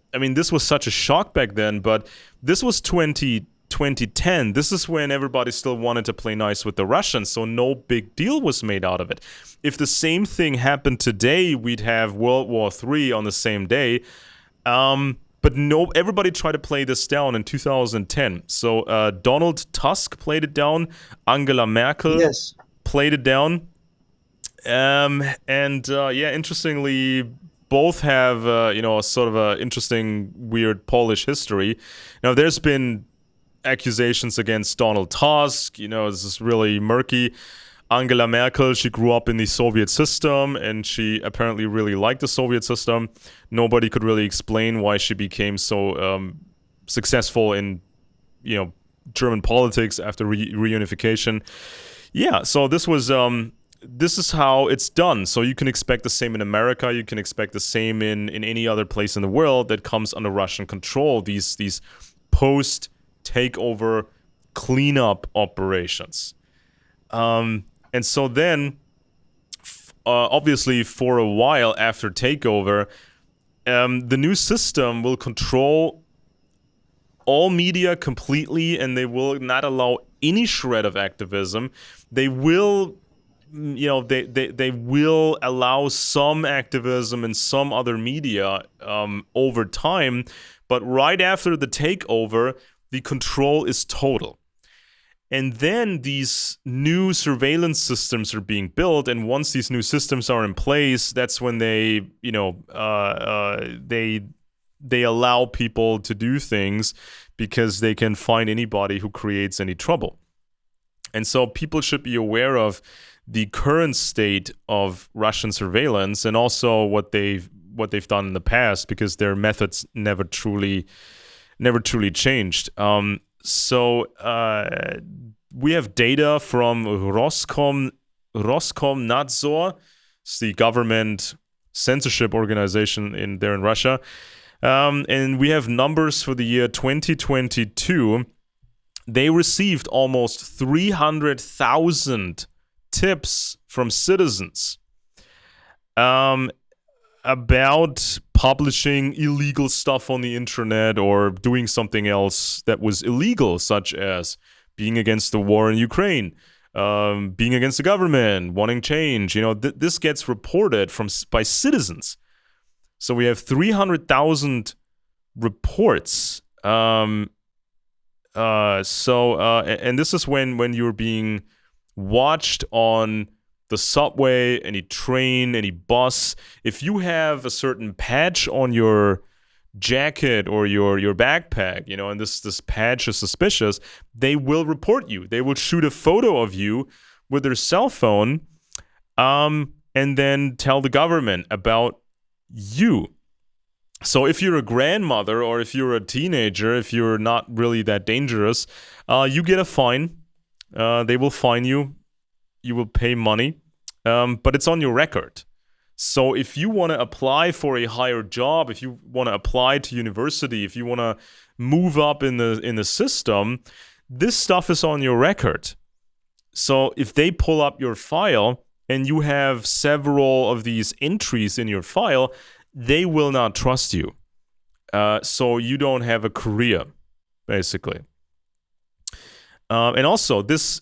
[SPEAKER 2] such a shock back then. But this was 2010. This is when everybody still wanted to play nice with the Russians, so no big deal was made out of it. If the same thing happened today, we'd have World War III on the same day. But no, everybody tried to play this down in 2010. So Donald Tusk played it down. Angela Merkel
[SPEAKER 1] Yes.
[SPEAKER 2] played it down. Interestingly, both have sort of a interesting, weird Polish history. Now, there's been accusations against Donald Tusk. This is really murky. Angela Merkel, she grew up in the Soviet system, and she apparently really liked the Soviet system. Nobody could really explain why she became so successful in, German politics after reunification. Yeah, so this is how it's done. So you can expect the same in America. You can expect the same in any other place in the world that comes under Russian control. These post takeover cleanup operations. And so then, obviously, for a while after takeover, the new system will control all media completely, and they will not allow any shred of activism. They will, they will allow some activism in some other media over time, but right after the takeover, the control is total. And then these new surveillance systems are being built, and once these new systems are in place, that's when they allow people to do things because they can find anybody who creates any trouble. And so people should be aware of the current state of Russian surveillance and also what they've done in the past, because their methods never truly changed. We have data from Roskomnadzor. It's the government censorship organization there in Russia. And we have numbers for the year 2022. They received almost 300,000 tips from citizens about publishing illegal stuff on the internet or doing something else that was illegal, such as being against the war in Ukraine, being against the government, wanting change. This gets reported by citizens. So we have 300,000 reports. And this is when you're being watched on the subway, any train, any bus. If you have a certain patch on your jacket or your backpack, and this patch is suspicious, they will report you. They will shoot a photo of you with their cell phone, and then tell the government about you. So if you're a grandmother or if you're a teenager, if you're not really that dangerous, you get a fine. They will fine you. You will pay money, but it's on your record. So if you want to apply for a higher job, if you want to apply to university, if you want to move up in the system, this stuff is on your record. So if they pull up your file and you have several of these entries in your file, they will not trust you. So you don't have a career, basically. And also, this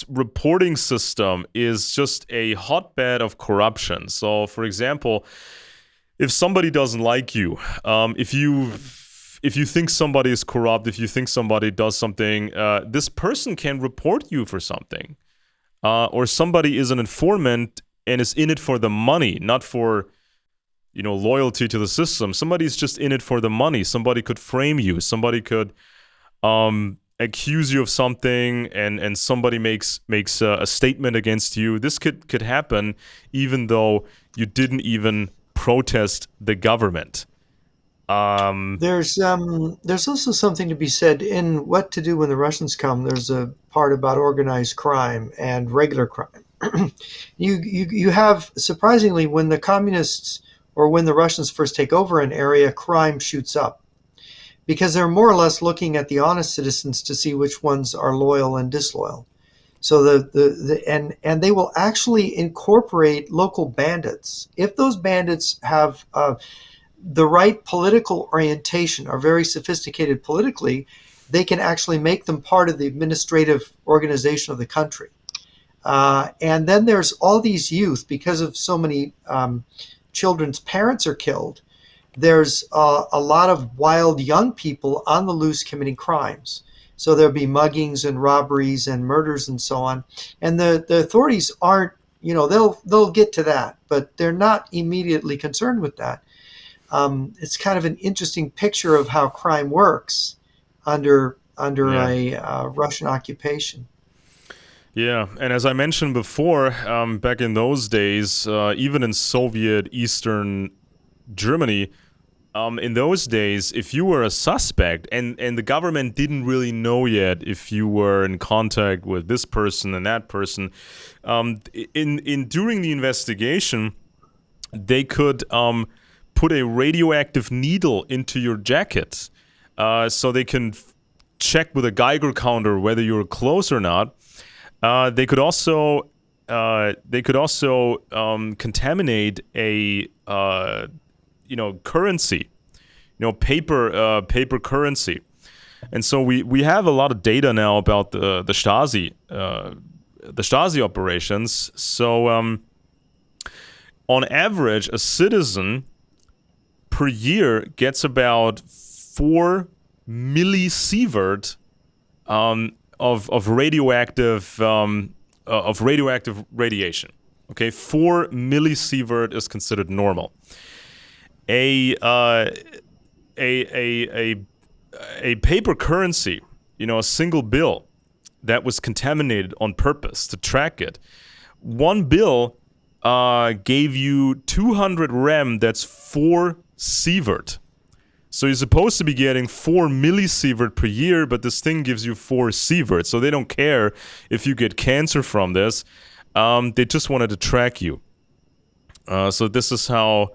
[SPEAKER 2] reporting system is just a hotbed of corruption. So, for example, if somebody doesn't like you, if you think somebody is corrupt, if you think somebody does something, this person can report you for something. Or somebody is an informant and is in it for the money, not for loyalty to the system. Somebody's just in it for the money. Somebody could frame you. Somebody could accuse you of something, and somebody makes a statement against you. This could happen even though you didn't even protest the government. Um,
[SPEAKER 1] There's also something to be said in What to Do When the Russians Come. There's a part about organized crime and regular crime. You have, surprisingly, when the communists or when the Russians first take over an area, crime shoots up because they're more or less looking at the honest citizens to see which ones are loyal and disloyal. So and they will actually incorporate local bandits if those bandits have the right political orientation, are very sophisticated politically. They can actually make them part of the administrative organization of the country. And then there's all these youth, because of so many children's parents are killed. There's a lot of wild young people on the loose committing crimes. So there'll be muggings and robberies and murders and so on. And the authorities aren't, they'll get to that, but they're not immediately concerned with that. It's kind of an interesting picture of how crime works under
[SPEAKER 2] yeah.
[SPEAKER 1] a Russian occupation.
[SPEAKER 2] Yeah, and as I mentioned before, back in those days, even in Soviet Eastern Germany, in those days, if you were a suspect and the government didn't really know yet if you were in contact with this person and that person, in during the investigation, they could put a radioactive needle into your jacket, so they can check with a Geiger counter whether you're close or not. They could also contaminate a currency, paper currency. And so we have a lot of data now about the Stasi operations. So on average, a citizen per year gets about 4 millisievert of radioactive radiation. Okay, 4 millisievert is considered normal. A a paper currency, a single bill that was contaminated on purpose to track it. One bill gave you 200 rem. That's 4 sievert. So you're supposed to be getting 4 millisievert per year, but this thing gives you 4 sievert. So they don't care if you get cancer from this. They just wanted to track you. So this is how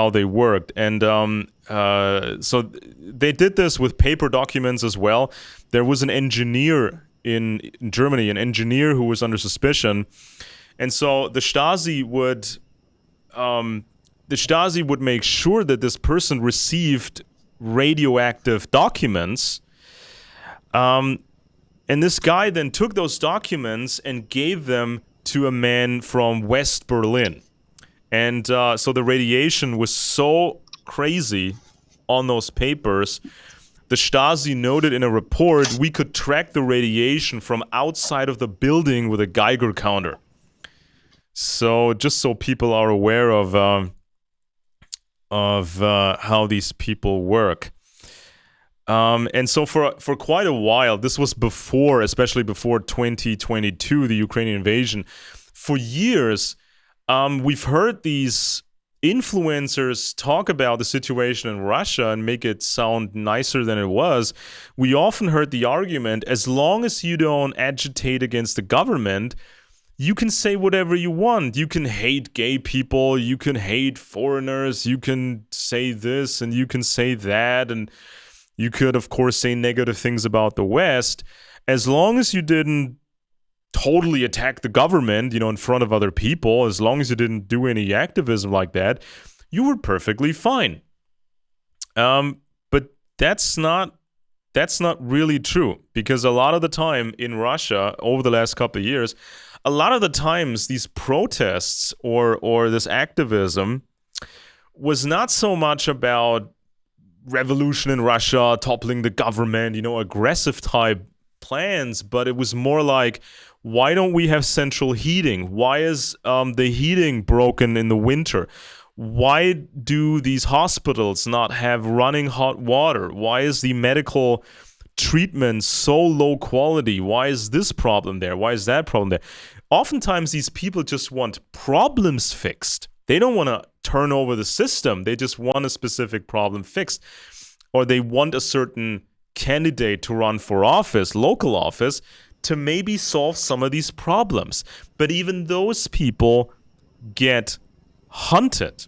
[SPEAKER 2] they worked. And so they did this with paper documents as well. There was an engineer in Germany, an engineer who was under suspicion. And so the Stasi would make sure that this person received radioactive documents. And this guy then took those documents and gave them to a man from West Berlin. And so the radiation was so crazy on those papers. The Stasi noted in a report we could track the radiation from outside of the building with a Geiger counter. So just so people are aware of how these people work. And so for quite a while, this was especially before 2022, the Ukrainian invasion, for years, we've heard these influencers talk about the situation in Russia and make it sound nicer than it was. We often heard the argument, as long as you don't agitate against the government, you can say whatever you want. You can hate gay people, you can hate foreigners, you can say this and you can say that, and you could, of course, say negative things about the West. As long as you didn't totally attack the government, in front of other people, as long as you didn't do any activism like that, you were perfectly fine. But that's not really true, because a lot of the time in Russia, over the last couple of years, a lot of the times these protests or this activism was not so much about revolution in Russia, toppling the government, aggressive type plans, but it was more like, why don't we have central heating? Why is the heating broken in the winter? Why do these hospitals not have running hot water? Why is the medical treatment so low quality? Why is this problem there? Why is that problem there? Oftentimes, these people just want problems fixed. They don't want to turn over the system. They just want a specific problem fixed, or they want a certain candidate to run for office, local office, to maybe solve some of these problems. But even those people get hunted.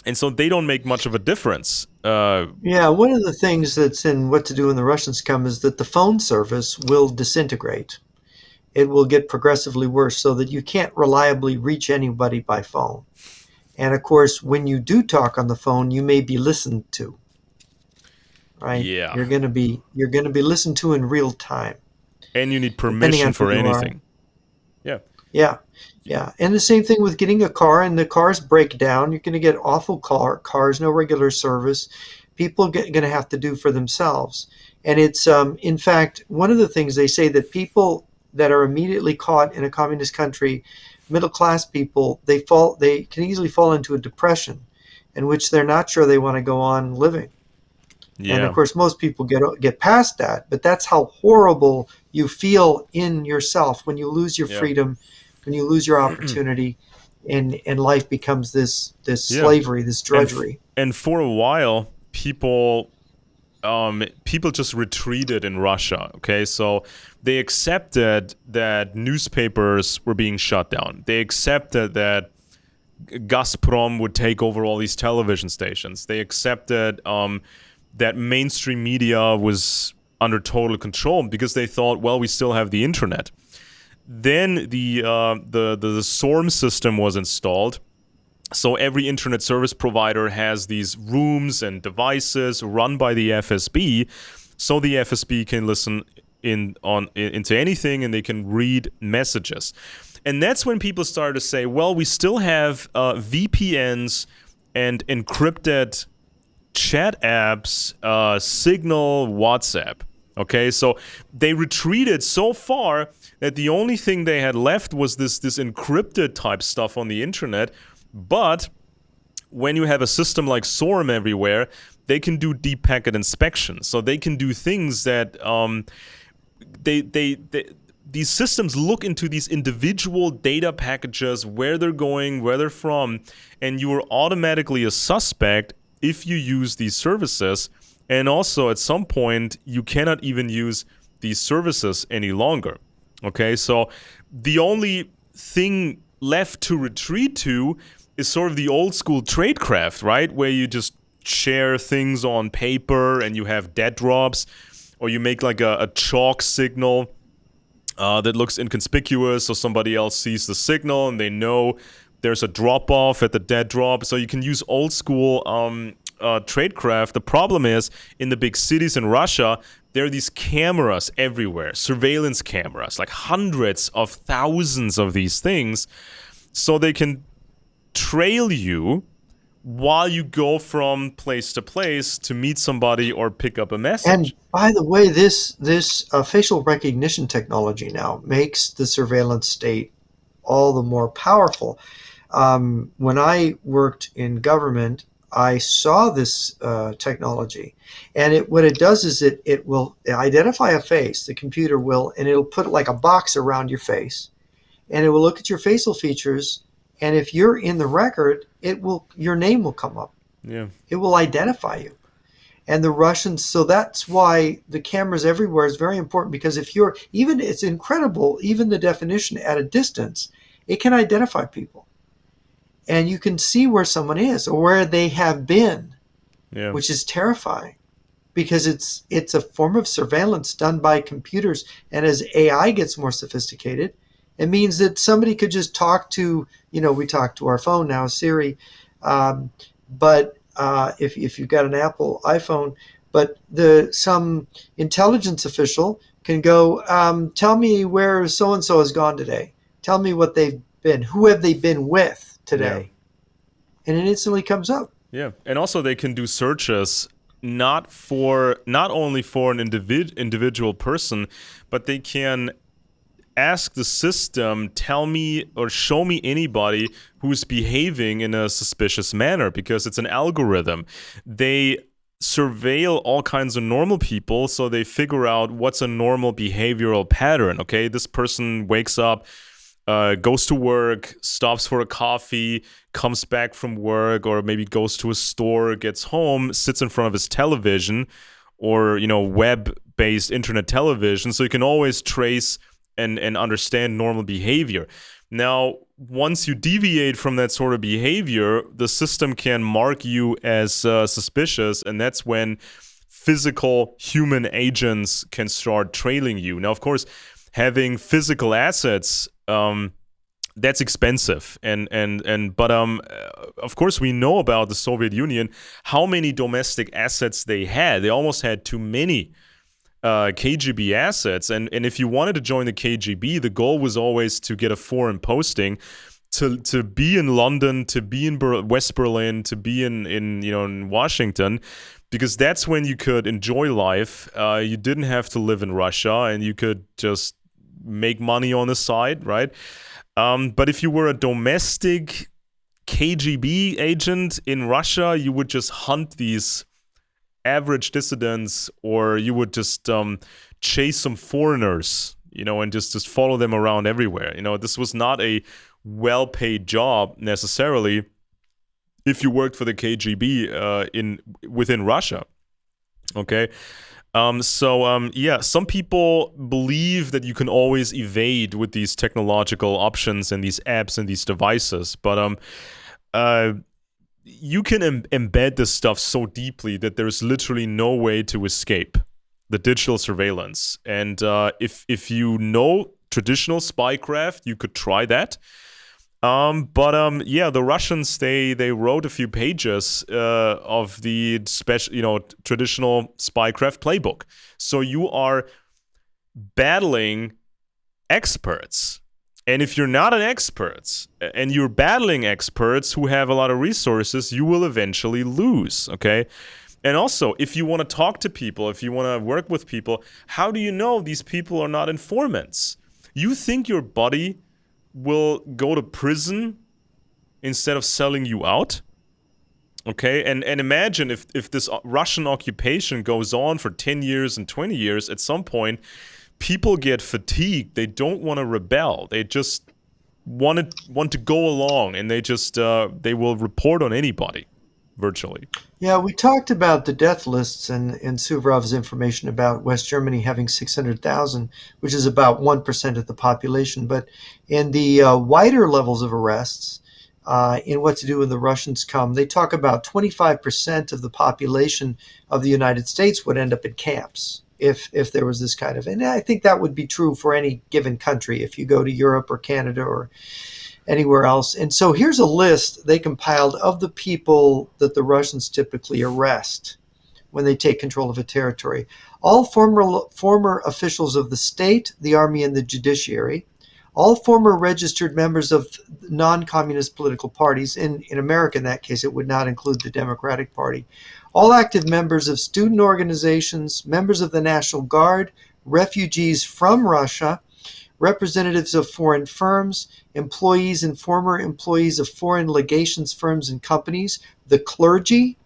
[SPEAKER 2] And so they don't make much of a difference.
[SPEAKER 1] Yeah, one of the things that's in What to Do When the Russians Come is that the phone service will disintegrate. It will get progressively worse so that you can't reliably reach anybody by phone. And of course, when you do talk on the phone, you may be listened to, right?
[SPEAKER 2] yeah.
[SPEAKER 1] You're going to be listened to in real time,
[SPEAKER 2] And you need
[SPEAKER 1] depending
[SPEAKER 2] permission
[SPEAKER 1] on who
[SPEAKER 2] for
[SPEAKER 1] you are.
[SPEAKER 2] anything. Yeah.
[SPEAKER 1] Yeah, yeah. And the same thing with getting a car, and the cars break down. You're going to get awful cars, no regular service. People going to have to do for themselves. And it's, in fact, one of the things they say that people that are immediately caught in a communist country, middle class people, they can easily fall into a depression in which they're not sure they want to go on living. And of
[SPEAKER 2] Yeah.
[SPEAKER 1] course, most people get past that, but that's how horrible you feel in yourself when you lose your
[SPEAKER 2] Yeah.
[SPEAKER 1] freedom, when you lose your opportunity, and life becomes this
[SPEAKER 2] Yeah.
[SPEAKER 1] slavery, this
[SPEAKER 2] And
[SPEAKER 1] drudgery.
[SPEAKER 2] and for a while, people just retreated in Russia. Okay, so they accepted that newspapers were being shut down. They accepted that Gazprom would take over all these television stations. They accepted that mainstream media was under total control because they thought, well, we still have the internet. Then the SORM system was installed. So every internet service provider has these rooms and devices run by the FSB, so the FSB can listen into anything and they can read messages. And that's when people started to say, well, we still have VPNs and encrypted chat apps, Signal, WhatsApp. Okay, so they retreated so far that the only thing they had left was this encrypted type stuff on the internet. But when you have a system like SORM everywhere, they can do deep packet inspection. So they can do things that they these systems look into these individual data packages, where they're going, where they're from, and you are automatically a suspect if you use these services. And also, at some point, you cannot even use these services any longer. Okay, so the only thing left to retreat to is sort of the old school tradecraft, right? Where you just share things on paper and you have dead drops, or you make like a chalk signal that looks inconspicuous, so somebody else sees the signal and they know there's a drop off at the dead drop. So you can use old school tradecraft. The problem is, in the big cities in Russia, there are these cameras everywhere, surveillance cameras, like hundreds of thousands of these things, so they can trail you while you go from place to place to meet somebody or pick up a
[SPEAKER 1] And
[SPEAKER 2] message.
[SPEAKER 1] by the way, this facial recognition technology now makes the surveillance state all the more powerful. When I worked in government, I saw this technology, and what it does is it will identify a face. The computer will, and it'll put like a box around your face, and it will look at your facial features. And if you're in the record, your name will come up.
[SPEAKER 2] Yeah.
[SPEAKER 1] It will identify you. And the Russians, so that's why the cameras everywhere is very important, because if you're even, it's incredible, even the definition at a distance, it can identify people. And you can see where someone is or where they have been,
[SPEAKER 2] Yeah.
[SPEAKER 1] which is terrifying because it's a form of surveillance done by computers. And as AI gets more sophisticated, it means that somebody could just talk to, we talk to our phone now, Siri, but if you've got an Apple iPhone, but some intelligence official can go, tell me where so and so has gone today. Tell me what they've been. Who have they been with
[SPEAKER 2] Yeah.
[SPEAKER 1] today? And it instantly comes up.
[SPEAKER 2] Yeah. And also they can do searches not only for an individual person, but they can ask the system, tell me or show me anybody who's behaving in a suspicious manner, because it's an algorithm. They surveil all kinds of normal people, so they figure out what's a normal behavioral pattern. Okay, this person wakes up goes to work, stops for a coffee, comes back from work, or maybe goes to a store, gets home, sits in front of his television, or web-based internet television, so you can always trace and understand normal behavior. Now, once you deviate from that sort of behavior, the system can mark you as suspicious, and that's when physical human agents can start trailing you. Now, of course, having physical assets, that's expensive, but of course we know about the Soviet Union, how many domestic assets they had. They almost had too many KGB assets, and if you wanted to join the KGB, the goal was always to get a foreign posting, to be in London, to be in West Berlin, to be in Washington, because that's when you could enjoy life. You didn't have to live in Russia, and you could just make money on the side, right? But if you were a domestic KGB agent in Russia, you would just hunt these average dissidents, or you would just chase some foreigners, and just follow them around everywhere. This was not a well-paid job necessarily if you worked for the KGB within Russia. Okay. Some people believe that you can always evade with these technological options and these apps and these devices, but you can embed this stuff so deeply that there's literally no way to escape the digital surveillance. And if you know traditional spycraft, you could try that. The Russians, they wrote a few pages of the traditional spycraft playbook. So you are battling experts. And if you're not an expert and you're battling experts who have a lot of resources, you will eventually lose, okay? And also, if you want to talk to people, if you want to work with people, how do you know these people are not informants? You think your buddy will go to prison instead of selling you out? Okay, and imagine if this Russian occupation goes on for 10 years and 20 years, at some point, people get fatigued. They don't want to rebel. They just want to go along, and they will report on anybody, virtually.
[SPEAKER 1] Yeah, we talked about the death lists and Suvorov's information about West Germany having 600,000, which is about 1% of the population. But in the wider levels of arrests, in What to Do When the Russians Come, they talk about 25% of the population of the United States would end up in camps if there was this kind of, and I think that would be true for any given country if you go to Europe or Canada or anywhere else. And so here's a list they compiled of the people that the Russians typically arrest when they take control of a territory. All former officials of the state, the army, and the judiciary. All former registered members of non-communist political parties. In America, in that case, it would not include the Democratic Party. All active members of student organizations, members of the National Guard, refugees from Russia, representatives of foreign firms, employees and former employees of foreign legations, firms, and companies, the clergy,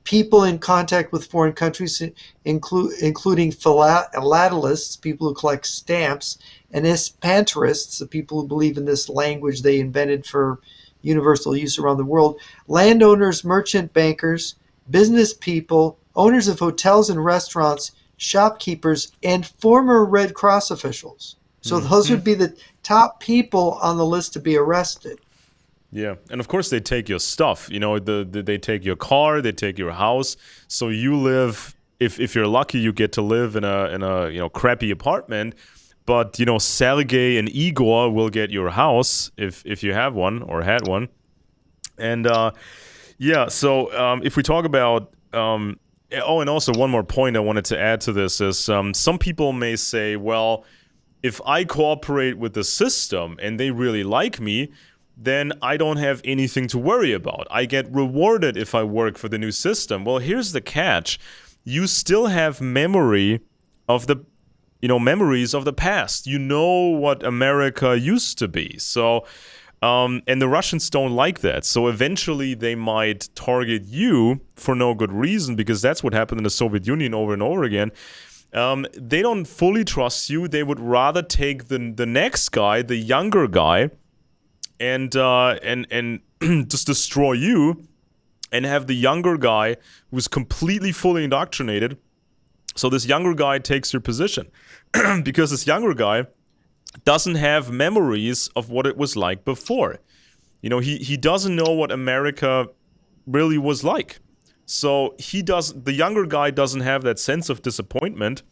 [SPEAKER 1] people in contact with foreign countries, including philatelists, people who collect stamps, and espanterists, the people who believe in this language they invented for universal use around the world, landowners, merchant bankers, business people, owners of hotels and restaurants, shopkeepers, and former Red Cross officials. So those would be the top people on the list to be arrested.
[SPEAKER 2] Yeah, and of course they take your stuff. They take your car, they take your house. So you live, if you're lucky, you get to live in a crappy apartment. But Sergey and Igor will get your house if you have one or had one. And so if we talk about and also one more point I wanted to add to this is some people may say, well, if I cooperate with the system and they really like me, then I don't have anything to worry about. I get rewarded if I work for the new system. Well, here's the catch. You still have memories of the past. You know what America used to be. So, and the Russians don't like that. So eventually they might target you for no good reason, because that's what happened in the Soviet Union over and over again. They don't fully trust you. They would rather take the next guy, the younger guy, and just destroy you, and have the younger guy who's completely fully indoctrinated. So this younger guy takes your position because this younger guy doesn't have memories of what it was like before. He doesn't know what America really was like. So the younger guy doesn't have that sense of disappointment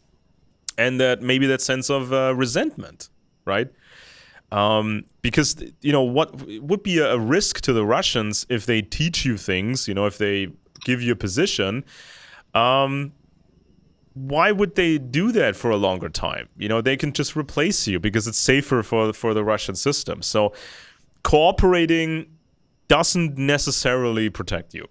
[SPEAKER 2] and that sense of resentment, right? Because what would be a risk to the Russians if they teach you things, if they give you a position. Why would they do that for a longer time? They can just replace you because it's safer for the Russian system. So cooperating doesn't necessarily protect you.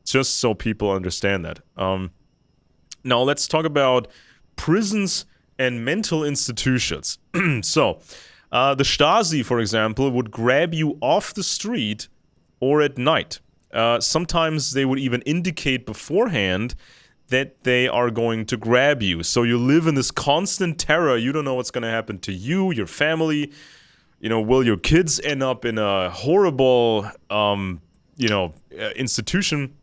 [SPEAKER 2] Just so people understand that. Now let's talk about prisons and mental institutions. So the Stasi, for example, would grab you off the street or at night. Sometimes they would even indicate beforehand that they are going to grab you. So you live in this constant terror. You don't know what's going to happen to you, your family. Will your kids end up in a horrible, institution?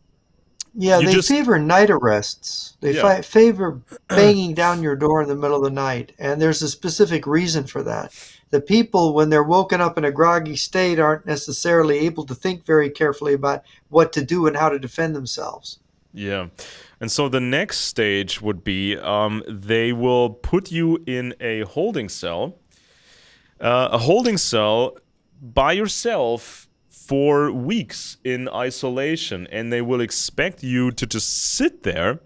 [SPEAKER 1] Yeah, they favor night arrests. They favor banging down your door in the middle of the night. And there's a specific reason for that. The people, when they're woken up in a groggy state, aren't necessarily able to think very carefully about what to do and how to defend themselves.
[SPEAKER 2] Yeah. And so the next stage would be they will put you in a holding cell. A holding cell by yourself for weeks in isolation, and they will expect you to just sit there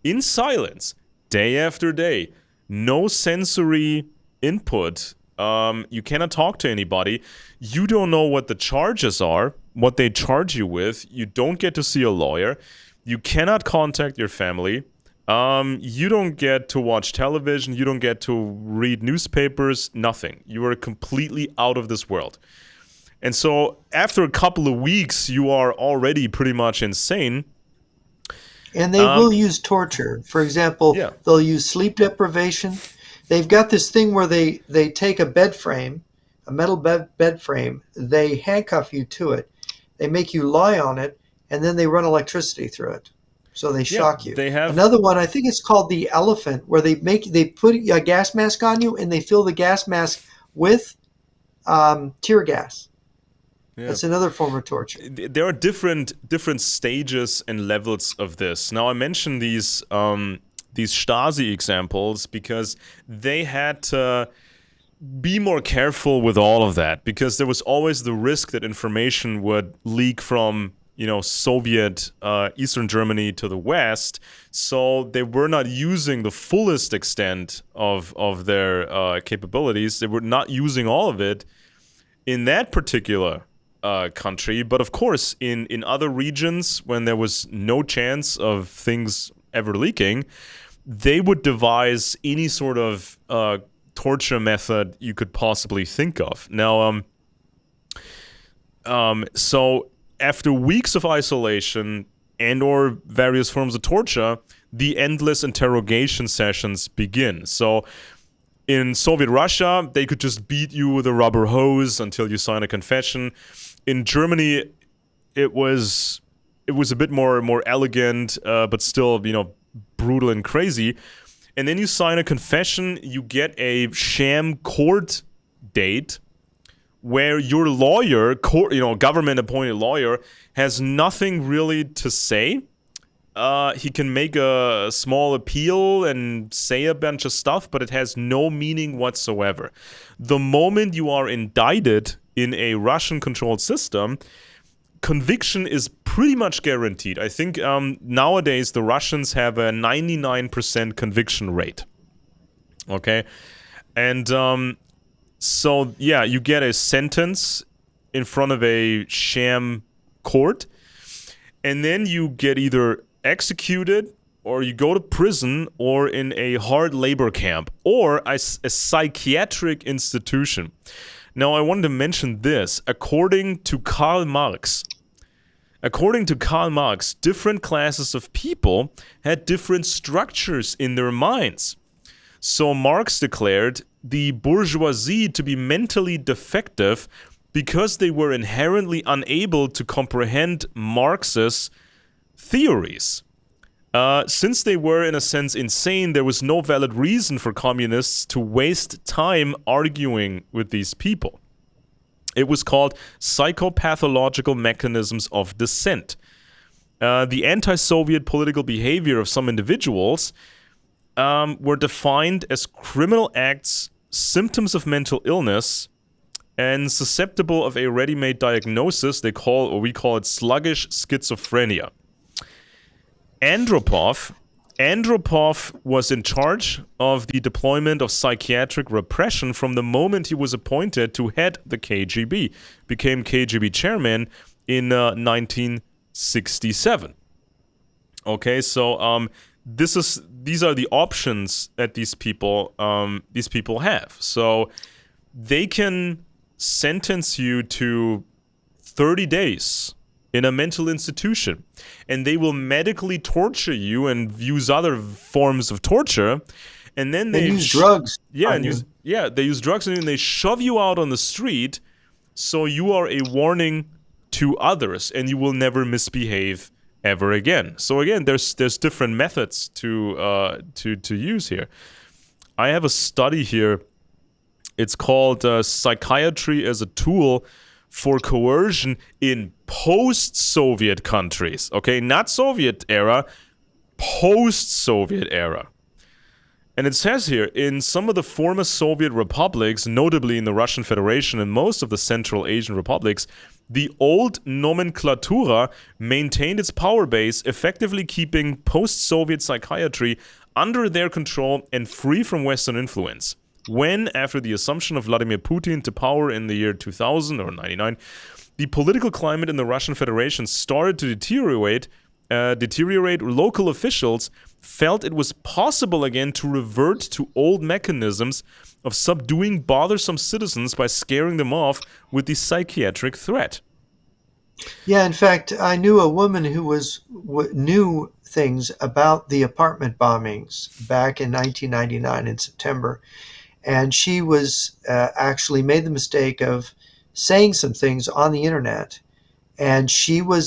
[SPEAKER 2] in silence day after day. No sensory input. You cannot talk to anybody. You don't know what the charges are, what they charge you with. You don't get to see a lawyer. You cannot contact your family. You don't get to watch television. You don't get to read newspapers. Nothing. You are completely out of this world. And so after a couple of weeks, you are already pretty much insane.
[SPEAKER 1] And they will use torture. For example, they'll use sleep deprivation. They've got this thing where they take a bed frame, a metal bed frame. They handcuff you to it. They make you lie on it, and then they run electricity through it. So they shock you.
[SPEAKER 2] They have
[SPEAKER 1] another one. I think it's called the elephant, where they put a gas mask on you, and they fill the gas mask with tear gas. Yeah. That's another form of torture.
[SPEAKER 2] There are different stages and levels of this. Now I mentioned these Stasi examples because they had to be more careful with all of that, because there was always the risk that information would leak from Soviet Eastern Germany to the West. So they were not using the fullest extent of their capabilities. They were not using all of it in that particular country. But of course, in other regions, when there was no chance of things ever leaking, they would devise any sort of torture method you could possibly think of. Now, so after weeks of isolation and or various forms of torture, the endless interrogation sessions begin. So in Soviet Russia, they could just beat you with a rubber hose until you sign a confession. In Germany, it was a bit more elegant, but still, brutal and crazy. And then you sign a confession, you get a sham court date where your lawyer, government-appointed lawyer, has nothing really to say. He can make a small appeal and say a bunch of stuff, but it has no meaning whatsoever. The moment you are indicted in a Russian-controlled system, conviction is pretty much guaranteed. I think nowadays the Russians have a 99% conviction rate. Okay? And so, yeah, you get a sentence in front of a sham court, and then you get either executed, or you go to prison, or in a hard labor camp, or a psychiatric institution. Now, I wanted to mention this. According to Karl Marx, According to Karl Marx, different classes of people had different structures in their minds. So Marx declared the bourgeoisie to be mentally defective because they were inherently unable to comprehend Marx's theories. Since they were, in a sense, insane, there was no valid reason for communists to waste time arguing with these people. It was called psychopathological mechanisms of dissent. The anti-Soviet political behavior of some individuals were defined as criminal acts, symptoms of mental illness, and susceptible of a ready-made diagnosis. We call it sluggish schizophrenia. Andropov was in charge of the deployment of psychiatric repression from the moment he was appointed to head the KGB, became KGB chairman in 1967. Okay, so these are the options that these people have. So they can sentence you to 30 days in a mental institution, and they will medically torture you and use other forms of torture, and then they
[SPEAKER 1] use drugs.
[SPEAKER 2] They use drugs on you, and they shove you out on the street, so you are a warning to others, and you will never misbehave ever again. So again, there's different methods to use here. I have a study here. It's called Psychiatry as a Tool for Coercion in Post-Soviet Countries. Okay, not Soviet era, post-Soviet era. And it says here, in some of the former Soviet republics, notably in the Russian Federation and most of the Central Asian republics, the old nomenklatura maintained its power base, effectively keeping post-Soviet psychiatry under their control and free from Western influence. When, after the assumption of Vladimir Putin to power in the year 2000 or 99, the political climate in the Russian Federation started to deteriorate, local officials felt it was possible again to revert to old mechanisms of subduing bothersome citizens by scaring them off with the psychiatric threat.
[SPEAKER 1] Yeah, in fact, I knew a woman who knew things about the apartment bombings back in 1999 in September. And she was actually made the mistake of saying some things on the internet. And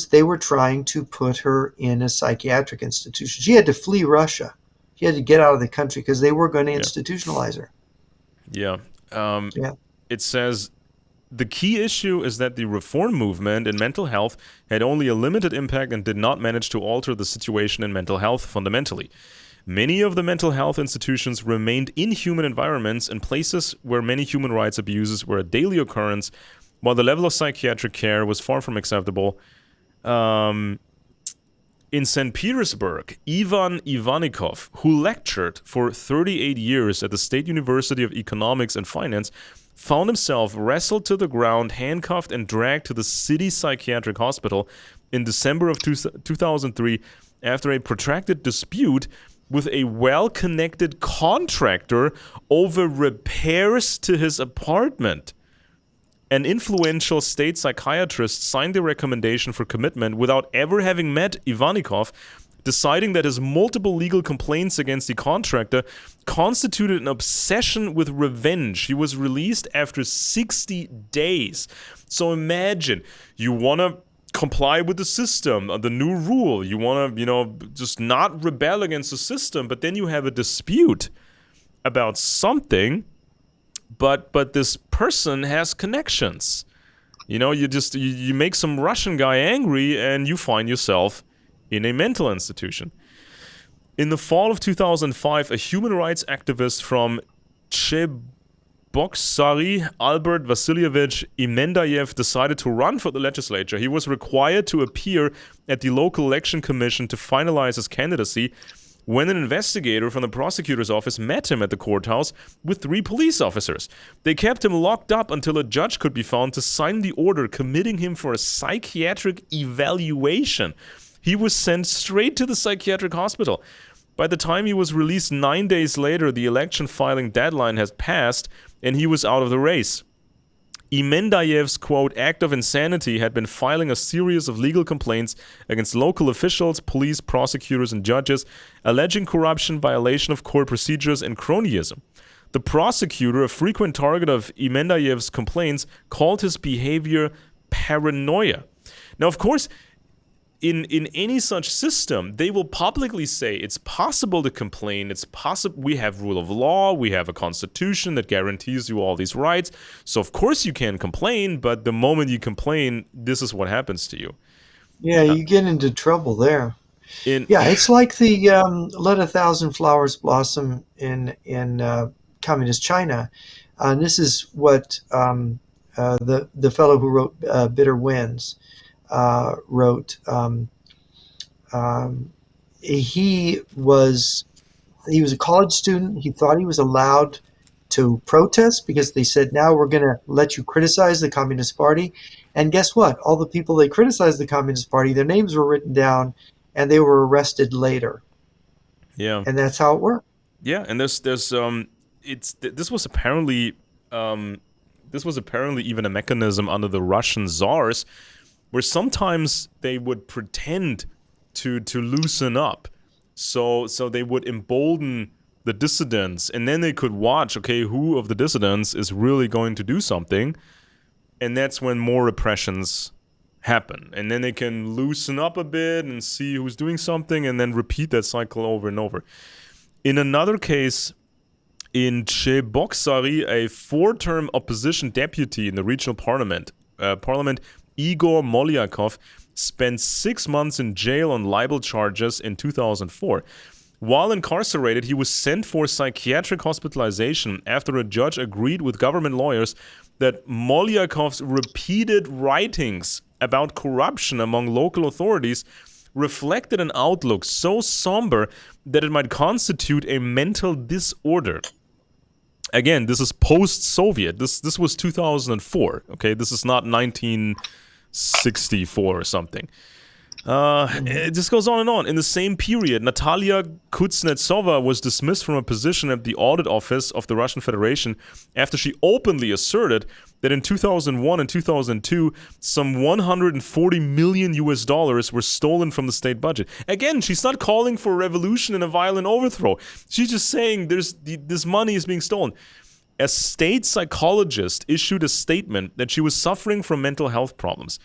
[SPEAKER 1] they were trying to put her in a psychiatric institution. She had to flee Russia. She had to get out of the country because they were going to institutionalize her.
[SPEAKER 2] Yeah. It says, the key issue is that the reform movement in mental health had only a limited impact and did not manage to alter the situation in mental health fundamentally. Many of the mental health institutions remained inhuman environments and places where many human rights abuses were a daily occurrence, while the level of psychiatric care was far from acceptable. In St. Petersburg, Ivan Ivanikov, who lectured for 38 years at the State University of Economics and Finance, found himself wrestled to the ground, handcuffed, and dragged to the city psychiatric hospital in December of 2003 after a protracted dispute with a well-connected contractor over repairs to his apartment. An influential state psychiatrist signed the recommendation for commitment without ever having met Ivanikov, deciding that his multiple legal complaints against the contractor constituted an obsession with revenge. He was released after 60 days. So imagine, you want to comply with the system, the new rule. You want to, just not rebel against the system, but then you have a dispute about something, but this person has connections. You make some Russian guy angry and you find yourself in a mental institution. In the fall of 2005, a human rights activist from Cheboksary, Albert Vasilyevich Imendayev, decided to run for the legislature. He was required to appear at the local election commission to finalize his candidacy when an investigator from the prosecutor's office met him at the courthouse with 3 police officers. They kept him locked up until a judge could be found to sign the order committing him for a psychiatric evaluation. He was sent straight to the psychiatric hospital. By the time he was released 9 days later, the election filing deadline had passed and he was out of the race. Imendayev's, quote, act of insanity had been filing a series of legal complaints against local officials, police, prosecutors, and judges, alleging corruption, violation of court procedures, and cronyism. The prosecutor, a frequent target of Imendayev's complaints, called his behavior paranoia. Now, of course, in any such system, they will publicly say it's possible to complain. It's possible. We have rule of law. We have a constitution that guarantees you all these rights. So of course you can complain, but the moment you complain, this is what happens to you.
[SPEAKER 1] Yeah, you get into trouble there.
[SPEAKER 2] In
[SPEAKER 1] Yeah, it's like the "Let a Thousand Flowers Blossom" in communist China. And this is what the fellow who wrote "Bitter Winds" wrote. Um, he was a college student. He thought he was allowed to protest because they said, now we're going to let you criticize the Communist Party. And guess what? All the people they criticized the Communist Party, their names were written down and they were arrested later.
[SPEAKER 2] yeah,
[SPEAKER 1] And that's how it worked.
[SPEAKER 2] yeah, and this was apparently even a mechanism under the Russian czars, where sometimes they would pretend to loosen up, so they would embolden the dissidents, and then they could watch, okay, who of the dissidents is really going to do something, and that's when more repressions happen, and then they can loosen up a bit and see who's doing something, and then repeat that cycle over and over. In another case, in Cheboksary, a 4-term opposition deputy in the regional parliament, Igor Molyakov, spent 6 months in jail on libel charges in 2004. While incarcerated, he was sent for psychiatric hospitalization after a judge agreed with government lawyers that Molyakov's repeated writings about corruption among local authorities reflected an outlook so somber that it might constitute a mental disorder. Again, this is post-Soviet. This was 2004. Okay, this is not 1964 or something. It just goes on and on. In the same period, Natalia Kuznetsova was dismissed from a position at the audit office of the Russian Federation after she openly asserted that in 2001 and 2002, some 140 million US dollars were stolen from the state budget. Again, she's not calling for a revolution and a violent overthrow. She's just saying this money is being stolen. A state psychologist issued a statement that she was suffering from mental health problems.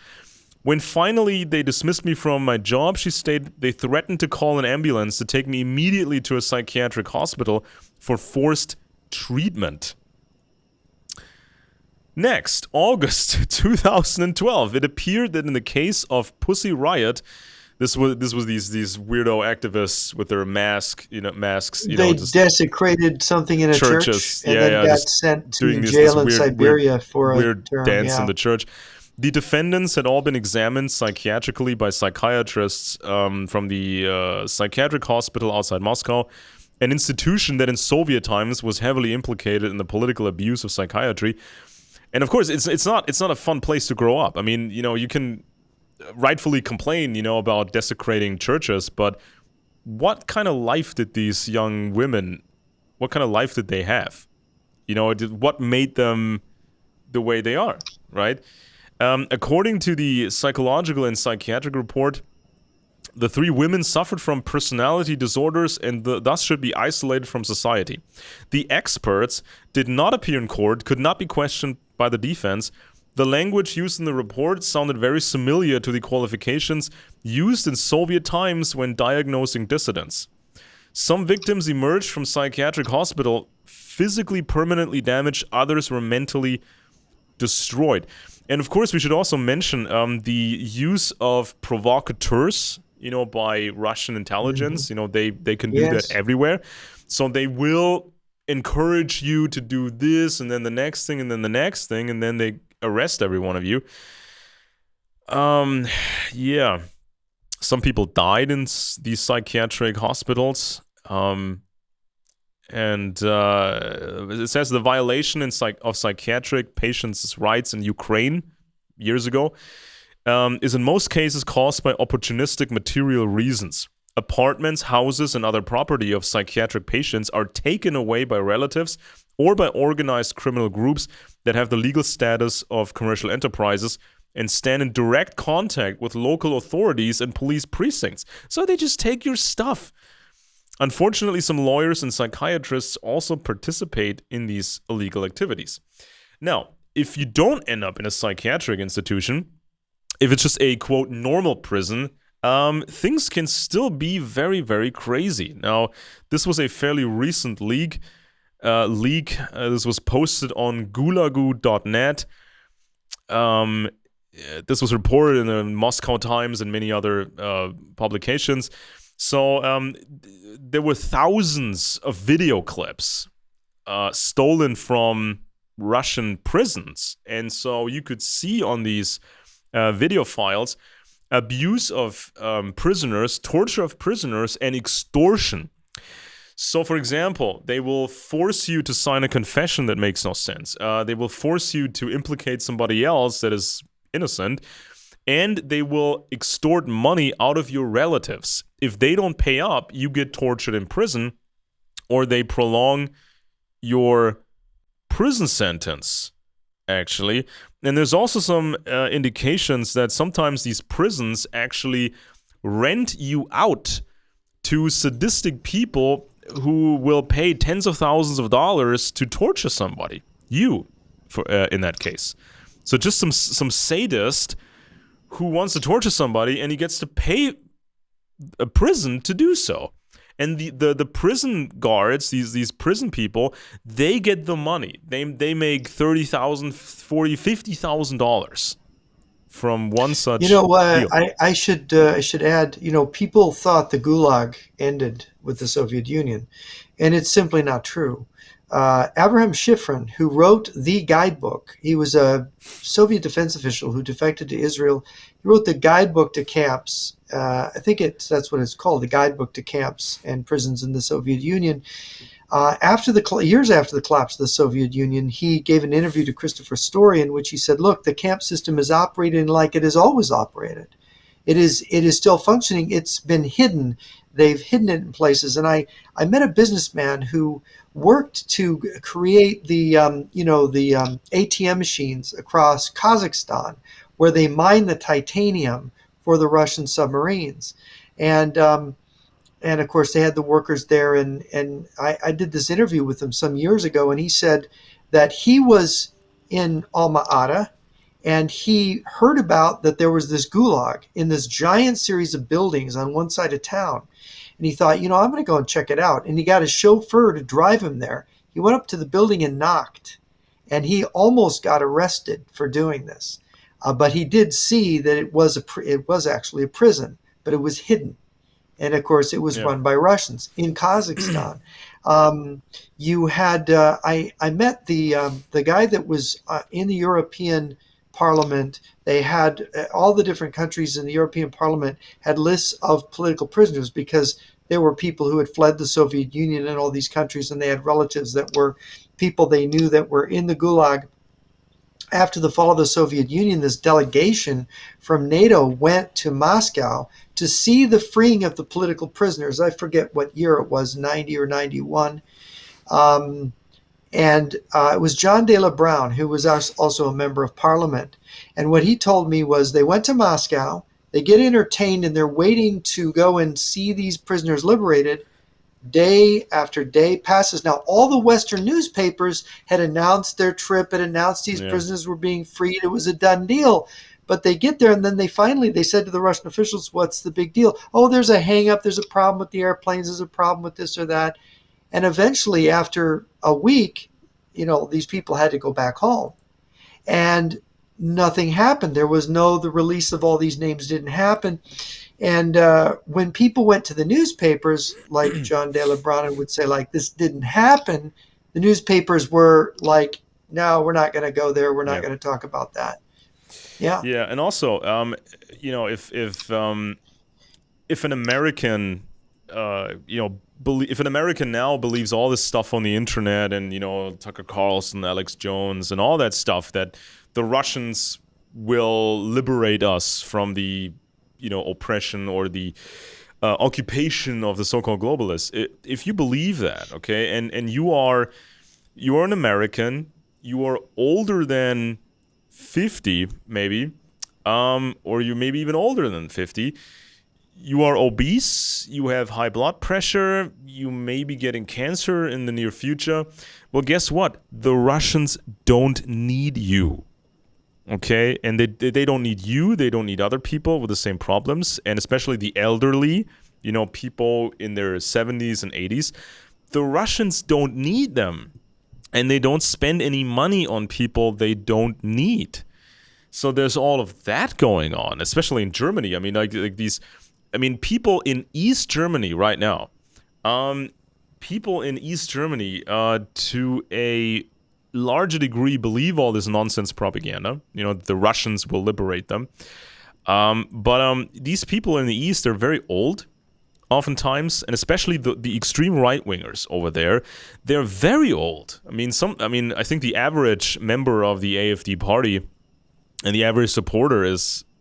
[SPEAKER 2] When finally they dismissed me from my job, she stated they threatened to call an ambulance to take me immediately to a psychiatric hospital for forced treatment. Next, August 2012, it appeared that in the case of Pussy Riot, this was these weirdo activists with their masks.
[SPEAKER 1] They desecrated something in a
[SPEAKER 2] churches,
[SPEAKER 1] church and then got sent to jail in Siberia for a
[SPEAKER 2] weird
[SPEAKER 1] term,
[SPEAKER 2] dance in the church. The defendants had all been examined psychiatrically by psychiatrists from the psychiatric hospital outside Moscow, an institution that in Soviet times was heavily implicated in the political abuse of psychiatry. And of course, it's not a fun place to grow up. I mean, you can rightfully complain, about desecrating churches, but what kind of life did these young women? What kind of life did they have? What made them the way they are, right? According to the psychological and psychiatric report, the 3 women suffered from personality disorders and thus should be isolated from society. The experts did not appear in court, could not be questioned by the defense. The language used in the report sounded very similar to the qualifications used in Soviet times when diagnosing dissidents. Some victims emerged from psychiatric hospital physically permanently damaged, others were mentally destroyed. And of course, we should also mention the use of provocateurs, by Russian intelligence.
[SPEAKER 1] Mm-hmm.
[SPEAKER 2] They can do that everywhere. So they will encourage you to do this, and then the next thing, and then the next thing, and then they arrest every one of you. Yeah. Some people died in these psychiatric hospitals. And it says the violation of psychiatric patients' rights in Ukraine years ago is in most cases caused by opportunistic material reasons. Apartments, houses, and other property of psychiatric patients are taken away by relatives or by organized criminal groups that have the legal status of commercial enterprises and stand in direct contact with local authorities and police precincts. So they just take your stuff. Unfortunately, some lawyers and psychiatrists also participate in these illegal activities. Now, if you don't end up in a psychiatric institution, if it's just a, quote, normal prison, things can still be very, very crazy. Now, this was a fairly recent leak. This was posted on gulagu.net. This was reported in the Moscow Times and many other publications. So there were thousands of video clips stolen from Russian prisons. And so you could see on these video files abuse of prisoners, torture of prisoners, and extortion. So, for example, they will force you to sign a confession that makes no sense. They will force you to implicate somebody else that is innocent, and they will extort money out of your relatives. If they don't pay up, you get tortured in prison, or they prolong your prison sentence, actually. And there's also some indications that sometimes these prisons actually rent you out to sadistic people who will pay tens of thousands of dollars to torture somebody. In that case. So just some sadist who wants to torture somebody, and he gets to pay a prison to do so. And the prison guards, these prison people, they get the money. They make $30,000, $40,000, $50,000 from one such deal.
[SPEAKER 1] I should add, people thought the Gulag ended with the Soviet Union, and it's simply not true. Abraham Shifrin, who wrote the guidebook, he was a Soviet defense official who defected to Israel. He wrote the guidebook to camps. I think that's what it's called, the guidebook to camps and prisons in the Soviet Union. Years after the collapse of the Soviet Union, he gave an interview to Christopher Story in which he said, "Look, the camp system is operating like it has always operated. It is still functioning. It's been hidden. They've hidden it in places." And I met a businessman who worked to create the ATM machines across Kazakhstan, where they mine the titanium for the Russian submarines, and of course they had the workers there. And I did this interview with him some years ago, and he said that he was in Alma-Ata, and he heard about that there was this gulag in this giant series of buildings on one side of town. And he thought, I'm going to go and check it out. And he got a chauffeur to drive him there. He went up to the building and knocked. And he almost got arrested for doing this. But he did see that it was actually a prison, but it was hidden. And of course, it was run by Russians in Kazakhstan. You had I met the guy that was in the European Parliament. They had all the different countries in the European Parliament had lists of political prisoners, because there were people who had fled the Soviet Union in all these countries, and they had relatives that were people they knew that were in the Gulag. After the fall of the Soviet Union, this delegation from NATO went to Moscow to see the freeing of the political prisoners. I forget what year it was, 90 or 91. And it was John de la Brown, who was also a member of parliament. And what he told me was they went to Moscow, they get entertained, and they're waiting to go and see these prisoners liberated. Day after day passes. Now, all the Western newspapers had announced their trip, had announced these prisoners were being freed. It was a done deal. But they get there, and then they said to the Russian officials, "What's the big deal?" "Oh, there's a hang-up. There's a problem with the airplanes. There's a problem with this or that." And eventually, after a week, these people had to go back home. And nothing happened. The release of all these names didn't happen. And when people went to the newspapers, like John de la Brown would say, like, "This didn't happen," the newspapers were like, "No, we're not going to go there. We're not going to talk about that." Yeah.
[SPEAKER 2] Yeah, and also, if an American, if an American now believes all this stuff on the internet, and Tucker Carlson, Alex Jones, and all that stuff, that the Russians will liberate us from the oppression or the occupation of the so-called globalists. If you believe that, okay, and you are an American, you are older than 50, maybe, or you maybe even older than 50. You are obese, you have high blood pressure, you may be getting cancer in the near future. Well, guess what? The Russians don't need you. Okay, and they don't need you. They don't need other people with the same problems, and especially the elderly. People in their 70s and 80s. The Russians don't need them, and they don't spend any money on people they don't need. So there's all of that going on, especially in Germany. I mean, like these. I mean, people in East Germany right now. People in East Germany, to a large degree, believe all this nonsense propaganda. The Russians will liberate them. But these people in the East are very old, oftentimes, and especially the extreme right wingers over there. They're very old. I mean, I think the average member of the AfD party and the average supporter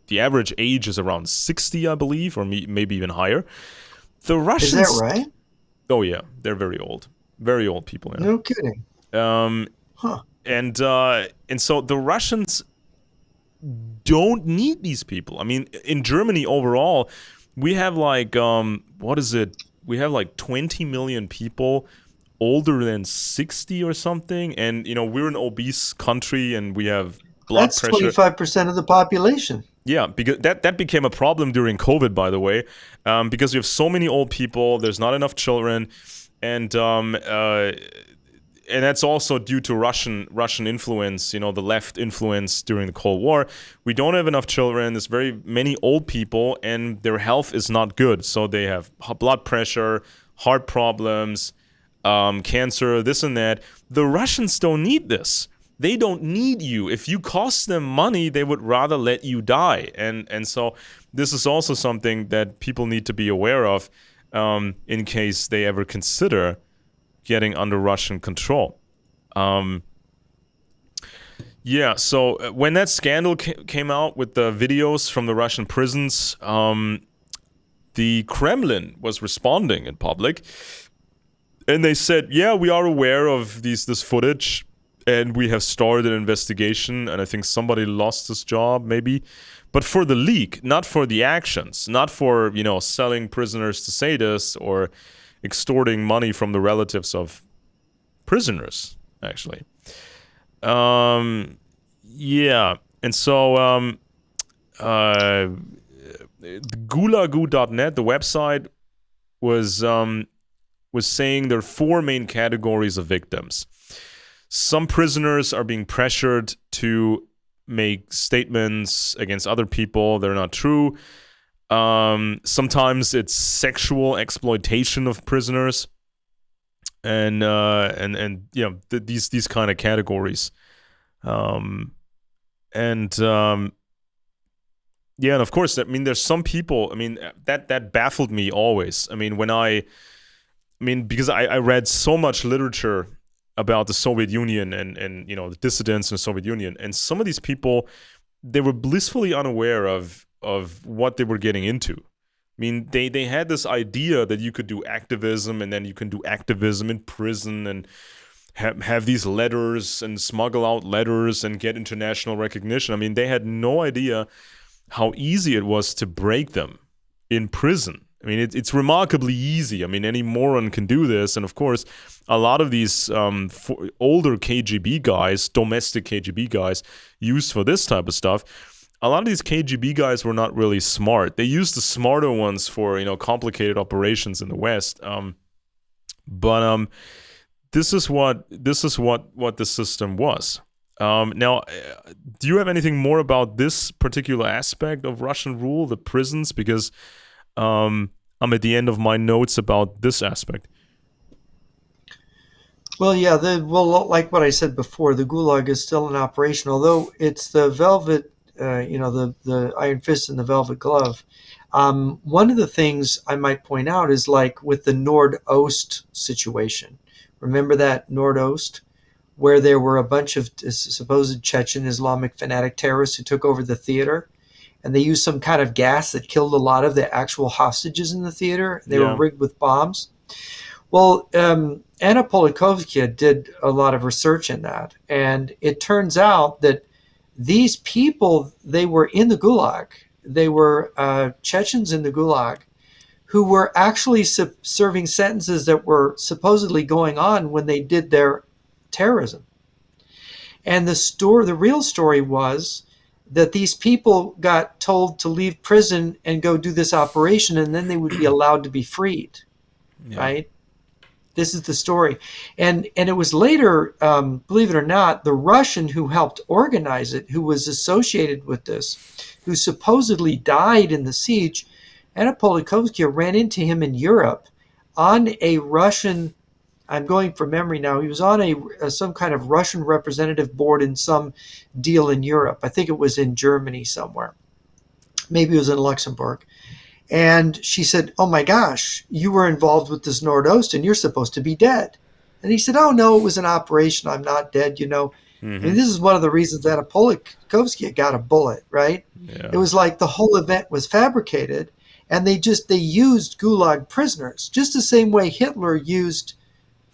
[SPEAKER 2] the average age is around 60, I believe, or maybe even higher. The
[SPEAKER 1] Is that
[SPEAKER 2] Russians.
[SPEAKER 1] right?
[SPEAKER 2] Oh yeah, they're very old people. Yeah.
[SPEAKER 1] No kidding.
[SPEAKER 2] Um,
[SPEAKER 1] Huh.
[SPEAKER 2] and so the Russians don't need these people. I mean, in Germany overall, we have like what is it? We have like 20 million people older than 60 or something, and we're an obese country, and we have blood
[SPEAKER 1] That's
[SPEAKER 2] pressure.
[SPEAKER 1] 25% of the population.
[SPEAKER 2] Yeah, because that became a problem during COVID, by the way, because we have so many old people. There's not enough children, and that's also due to Russian influence. The left influence during the Cold War. We don't have enough children. There's very many old people, and their health is not good. So they have blood pressure, heart problems, cancer, this and that. The Russians don't need this. They don't need you. If you cost them money, they would rather let you die. And so this is also something that people need to be aware of, in case they ever consider getting under Russian control. Yeah, so when that scandal came out with the videos from the Russian prisons, the Kremlin was responding in public. And they said, yeah, we are aware of this footage, and we have started an investigation, and I think somebody lost his job, maybe. But for the leak, not for the actions, not for, selling prisoners to sadists or extorting money from the relatives of prisoners, actually. Yeah. And so, gulagu.net, the website, was saying there are four main categories of victims. Some prisoners are being pressured to make statements against other people. They're not true. Sometimes it's sexual exploitation of prisoners, and these kind of categories. And of course, there's some people. That baffled me always. Because I read so much literature about the Soviet Union and the dissidents in the Soviet Union, and some of these people, they were blissfully unaware of what they were getting into. They had this idea that you could do activism, and then you can do activism in prison and have these letters and smuggle out letters and get international recognition. They had no idea how easy it was to break them in prison. It's remarkably easy. Any moron can do this. And of course, a lot of these older KGB guys, domestic KGB guys, used for this type of stuff, a lot of these KGB guys were not really smart. They used the smarter ones for, complicated operations in the West. But this is what the system was. Now, do you have anything more about this particular aspect of Russian rule, the prisons? Because I'm at the end of my notes about this aspect.
[SPEAKER 1] Well, yeah, like what I said before, the Gulag is still in operation, although it's the velvet, the iron fist and the velvet glove. One of the things I might point out is like with the Nordost situation. Remember that Nordost, where there were a bunch of supposed Chechen Islamic fanatic terrorists who took over the theater, and they used some kind of gas that killed a lot of the actual hostages in the theater. They were
[SPEAKER 2] Yeah.
[SPEAKER 1] rigged with bombs. Well, Anna Politkovskaya did a lot of research in that, and it turns out that these people, they were in the Gulag. They were Chechens in the Gulag who were actually serving sentences that were supposedly going on when they did their terrorism. And the real story was that these people got told to leave prison and go do this operation, and then they would be allowed to be freed.
[SPEAKER 2] Yeah.
[SPEAKER 1] Right? This is the story, and it was later, believe it or not, the Russian who helped organize it, who was associated with this, who supposedly died in the siege. Anna Politkovskaya ran into him in Europe on a Russian. I'm going from memory now. He was on a some kind of Russian representative board in some deal in Europe. I think it was in Germany somewhere. Maybe it was in Luxembourg. And she said, "Oh my gosh, you were involved with this Nordost and you're supposed to be dead." And he said, "Oh no, it was an operation. I'm not dead, you know." I mean,
[SPEAKER 2] Mm-hmm.
[SPEAKER 1] this is one of the reasons that Polikovsky got a bullet, right? It
[SPEAKER 2] Yeah.
[SPEAKER 1] was like the whole event was fabricated, and they used Gulag prisoners, just the same way Hitler used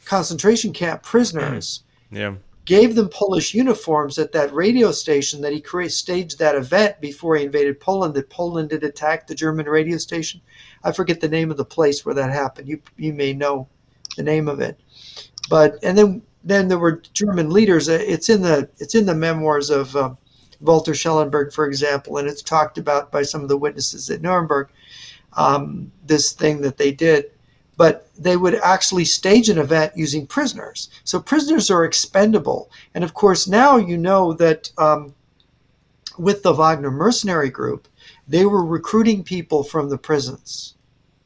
[SPEAKER 1] concentration camp prisoners,
[SPEAKER 2] Yeah.
[SPEAKER 1] gave them Polish uniforms at that radio station that he staged that event before he invaded Poland, that Poland had attacked the German radio station. I forget the name of the place where that happened. You may know the name of it. But and then there were German leaders. It's in the memoirs of Walter Schellenberg, for example, and it's talked about by some of the witnesses at Nuremberg, this thing that they did. But they would actually stage an event using prisoners. So prisoners are expendable. And of course, now you know that with the Wagner mercenary group, they were recruiting people from the prisons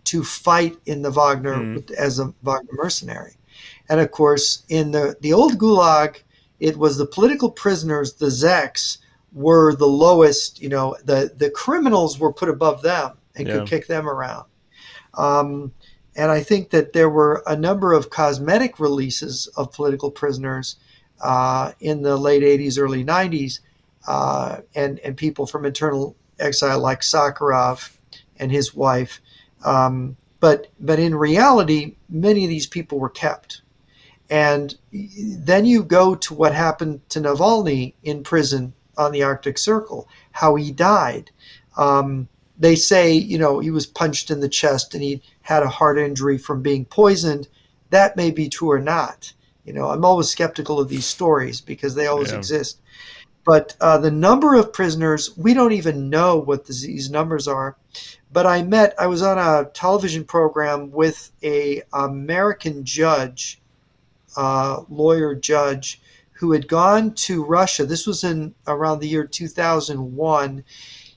[SPEAKER 1] to fight in the Wagner
[SPEAKER 2] Mm.
[SPEAKER 1] as a Wagner mercenary. And of course, in the old Gulag, it was the political prisoners, the Zeks, were the lowest. The criminals were put above them and could
[SPEAKER 2] Yeah.
[SPEAKER 1] kick them around. Um, and I think that there were a number of cosmetic releases of political prisoners in the late 80s, early 90s, and people from internal exile like Sakharov and his wife. But in reality, many of these people were kept. And then you go to what happened to Navalny in prison on the Arctic Circle, how he died. They say, he was punched in the chest and he had a heart injury from being poisoned. That may be true or not. I'm always skeptical of these stories because they always
[SPEAKER 2] Yeah.
[SPEAKER 1] exist. But the number of prisoners, we don't even know what these numbers are. But I was on a television program with a American judge, lawyer judge, who had gone to Russia. This was in around the year 2001.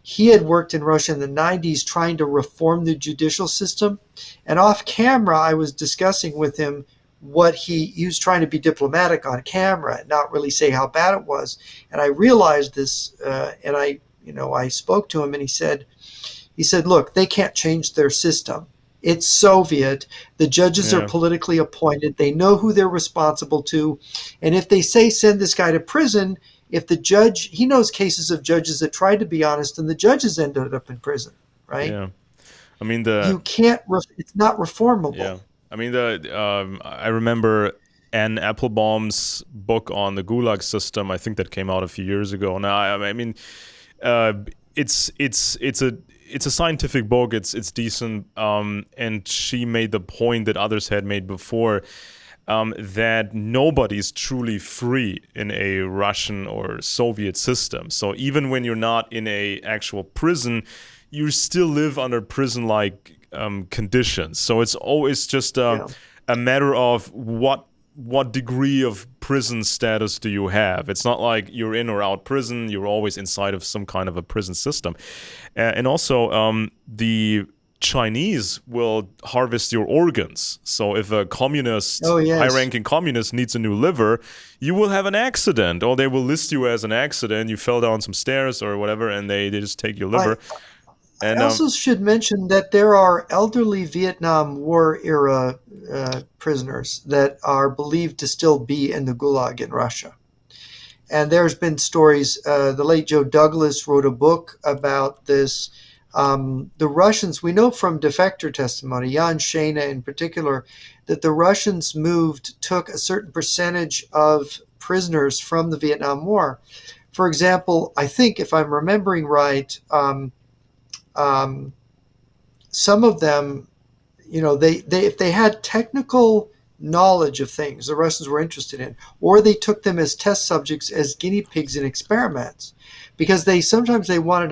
[SPEAKER 1] He had worked in Russia in the 90s trying to reform the judicial system. And off camera, I was discussing with him what he was trying to be diplomatic on camera and not really say how bad it was. And I realized this, and I spoke to him, and he said, look, they can't change their system. It's Soviet. The judges are
[SPEAKER 2] Yeah.
[SPEAKER 1] politically appointed. They know who they're responsible to. And if they say send this guy to prison, if the judge, he knows cases of judges that tried to be honest and the judges ended up in prison, right?
[SPEAKER 2] Yeah. I mean the
[SPEAKER 1] You can't, it's not reformable.
[SPEAKER 2] Yeah. I mean the I remember Anne Applebaum's book on the Gulag system. I think that came out a few years ago. Now I mean uh, it's a scientific book. It's decent. And she made the point that others had made before, that nobody's truly free in a Russian or Soviet system. So even when you're not in a actual prison, you still live under prison-like conditions. So it's always just
[SPEAKER 1] Yeah.
[SPEAKER 2] a matter of what degree of prison status do you have. It's not like you're in or out prison. You're always inside of some kind of a prison system. And also, the Chinese will harvest your organs. So if a communist,
[SPEAKER 1] Oh, yes.
[SPEAKER 2] high-ranking communist needs a new liver, you will have an accident, or they will list you as an accident. You fell down some stairs or whatever, and they just take your
[SPEAKER 1] I,
[SPEAKER 2] liver. And
[SPEAKER 1] I also should mention that there are elderly Vietnam War era prisoners that are believed to still be in the Gulag in Russia. And there's been stories. The late Joe Douglas wrote a book about this. The Russians, we know from defector testimony, Jan Shana in particular, that the Russians took a certain percentage of prisoners from the Vietnam War. For example, I think if I'm remembering right, um, some of them, they if they had technical knowledge of things the Russians were interested in, or they took them as test subjects as guinea pigs in experiments, because they wanted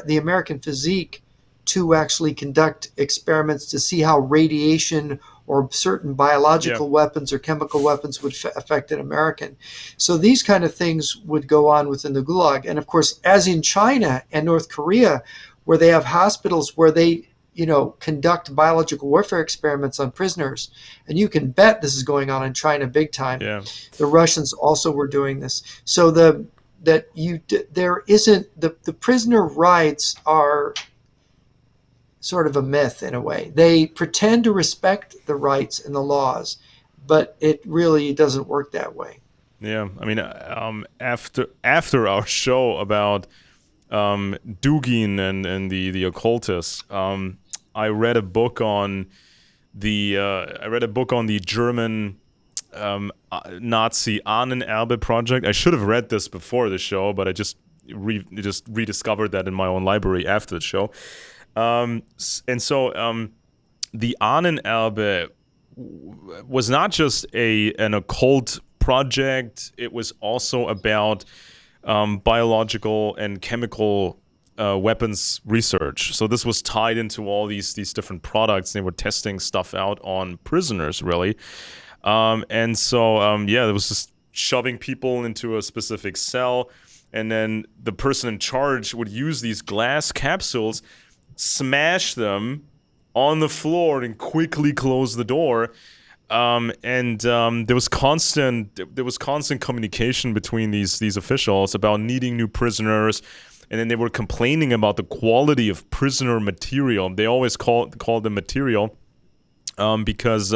[SPEAKER 1] the American physique to actually conduct experiments to see how radiation or certain
[SPEAKER 2] Yeah.
[SPEAKER 1] biological weapons or chemical weapons would affect an American. So these kind of things would go on within the Gulag. And of course, as in China and North Korea, where they have hospitals where they conduct biological warfare experiments on prisoners. And you can bet this is going on in China big time.
[SPEAKER 2] Yeah.
[SPEAKER 1] The Russians also were doing this. So there isn't the prisoner rights are sort of a myth in a way. They pretend to respect the rights and the laws, but it really doesn't work that way.
[SPEAKER 2] Yeah. I mean, after our show about Dugin and the occultists, I read a book on the German Nazi Ahnenerbe project. I should have read this before the show, but I just rediscovered that in my own library after the show. And so the Ahnenerbe was not just an occult project. It was also about biological and chemical weapons research. So this was tied into all these different products. They were testing stuff out on prisoners, really. And so, there was just shoving people into a specific cell. And then the person in charge would use these glass capsules, smash them on the floor, and quickly close the door. There was constant communication between these officials about needing new prisoners, and then they were complaining about the quality of prisoner material. They always called them material, because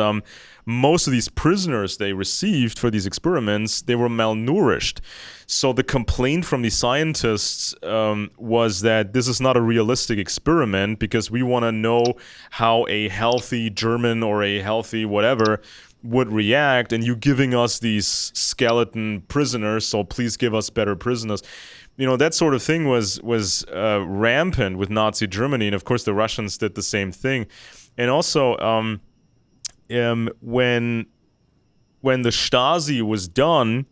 [SPEAKER 2] most of these prisoners they received for these experiments, they were malnourished. So the complaint from the scientists was that this is not a realistic experiment, because we want to know how a healthy German or a healthy whatever would react, and you giving us these skeleton prisoners, so please give us better prisoners. That sort of thing was rampant with Nazi Germany, and of course the Russians did the same thing. And also, when the Stasi was done,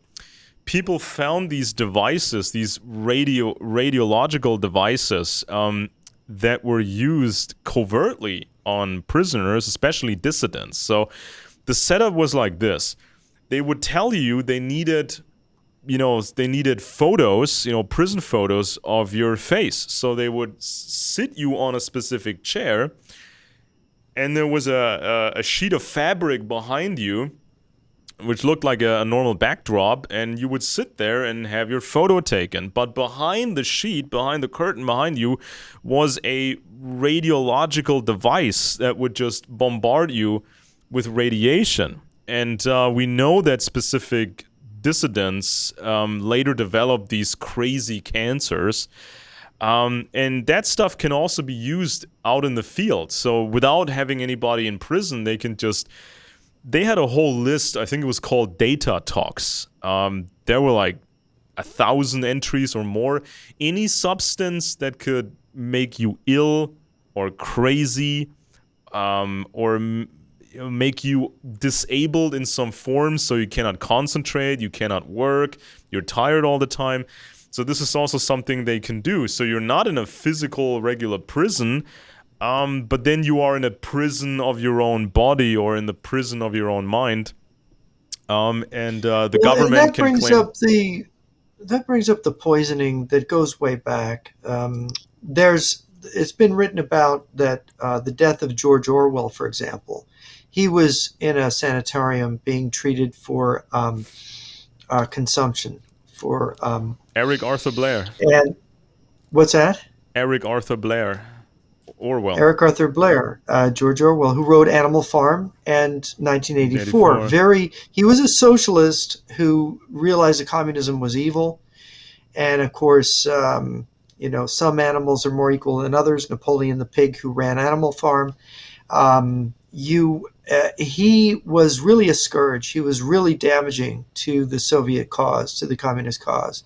[SPEAKER 2] people found these devices, these radiological devices, that were used covertly on prisoners, especially dissidents. So the setup was like this: they would tell you they needed photos, prison photos of your face. So they would sit you on a specific chair, and there was a sheet of fabric behind you, which looked like a normal backdrop, and you would sit there and have your photo taken. But behind the sheet, behind the curtain behind you, was a radiological device that would just bombard you with radiation. And we know that specific dissidents later developed these crazy cancers. And that stuff can also be used out in the field. So without having anybody in prison, they had a whole list. I think it was called data talks. There were like 1,000 entries or more. Any substance that could make you ill or crazy, or make you disabled in some form, so you cannot concentrate, you cannot work, you're tired all the time. So this is also something they can do. So you're not in a physical, regular prison, but then you are in a prison of your own body, or in the prison of your own mind. The government can claim.
[SPEAKER 1] That brings up the poisoning that goes way back. It's been written about that the death of George Orwell, for example. He was in a sanatorium being treated for consumption. For
[SPEAKER 2] Eric Arthur Blair.
[SPEAKER 1] And what's that?
[SPEAKER 2] Eric Arthur Blair. Orwell,
[SPEAKER 1] Eric Arthur Blair, George Orwell, who wrote Animal Farm and 1984.
[SPEAKER 2] 1984.
[SPEAKER 1] He was a socialist who realized that communism was evil. And of course, some animals are more equal than others. Napoleon the pig, who ran Animal Farm, he was really a scourge. He was really damaging to the Soviet cause, to the communist cause.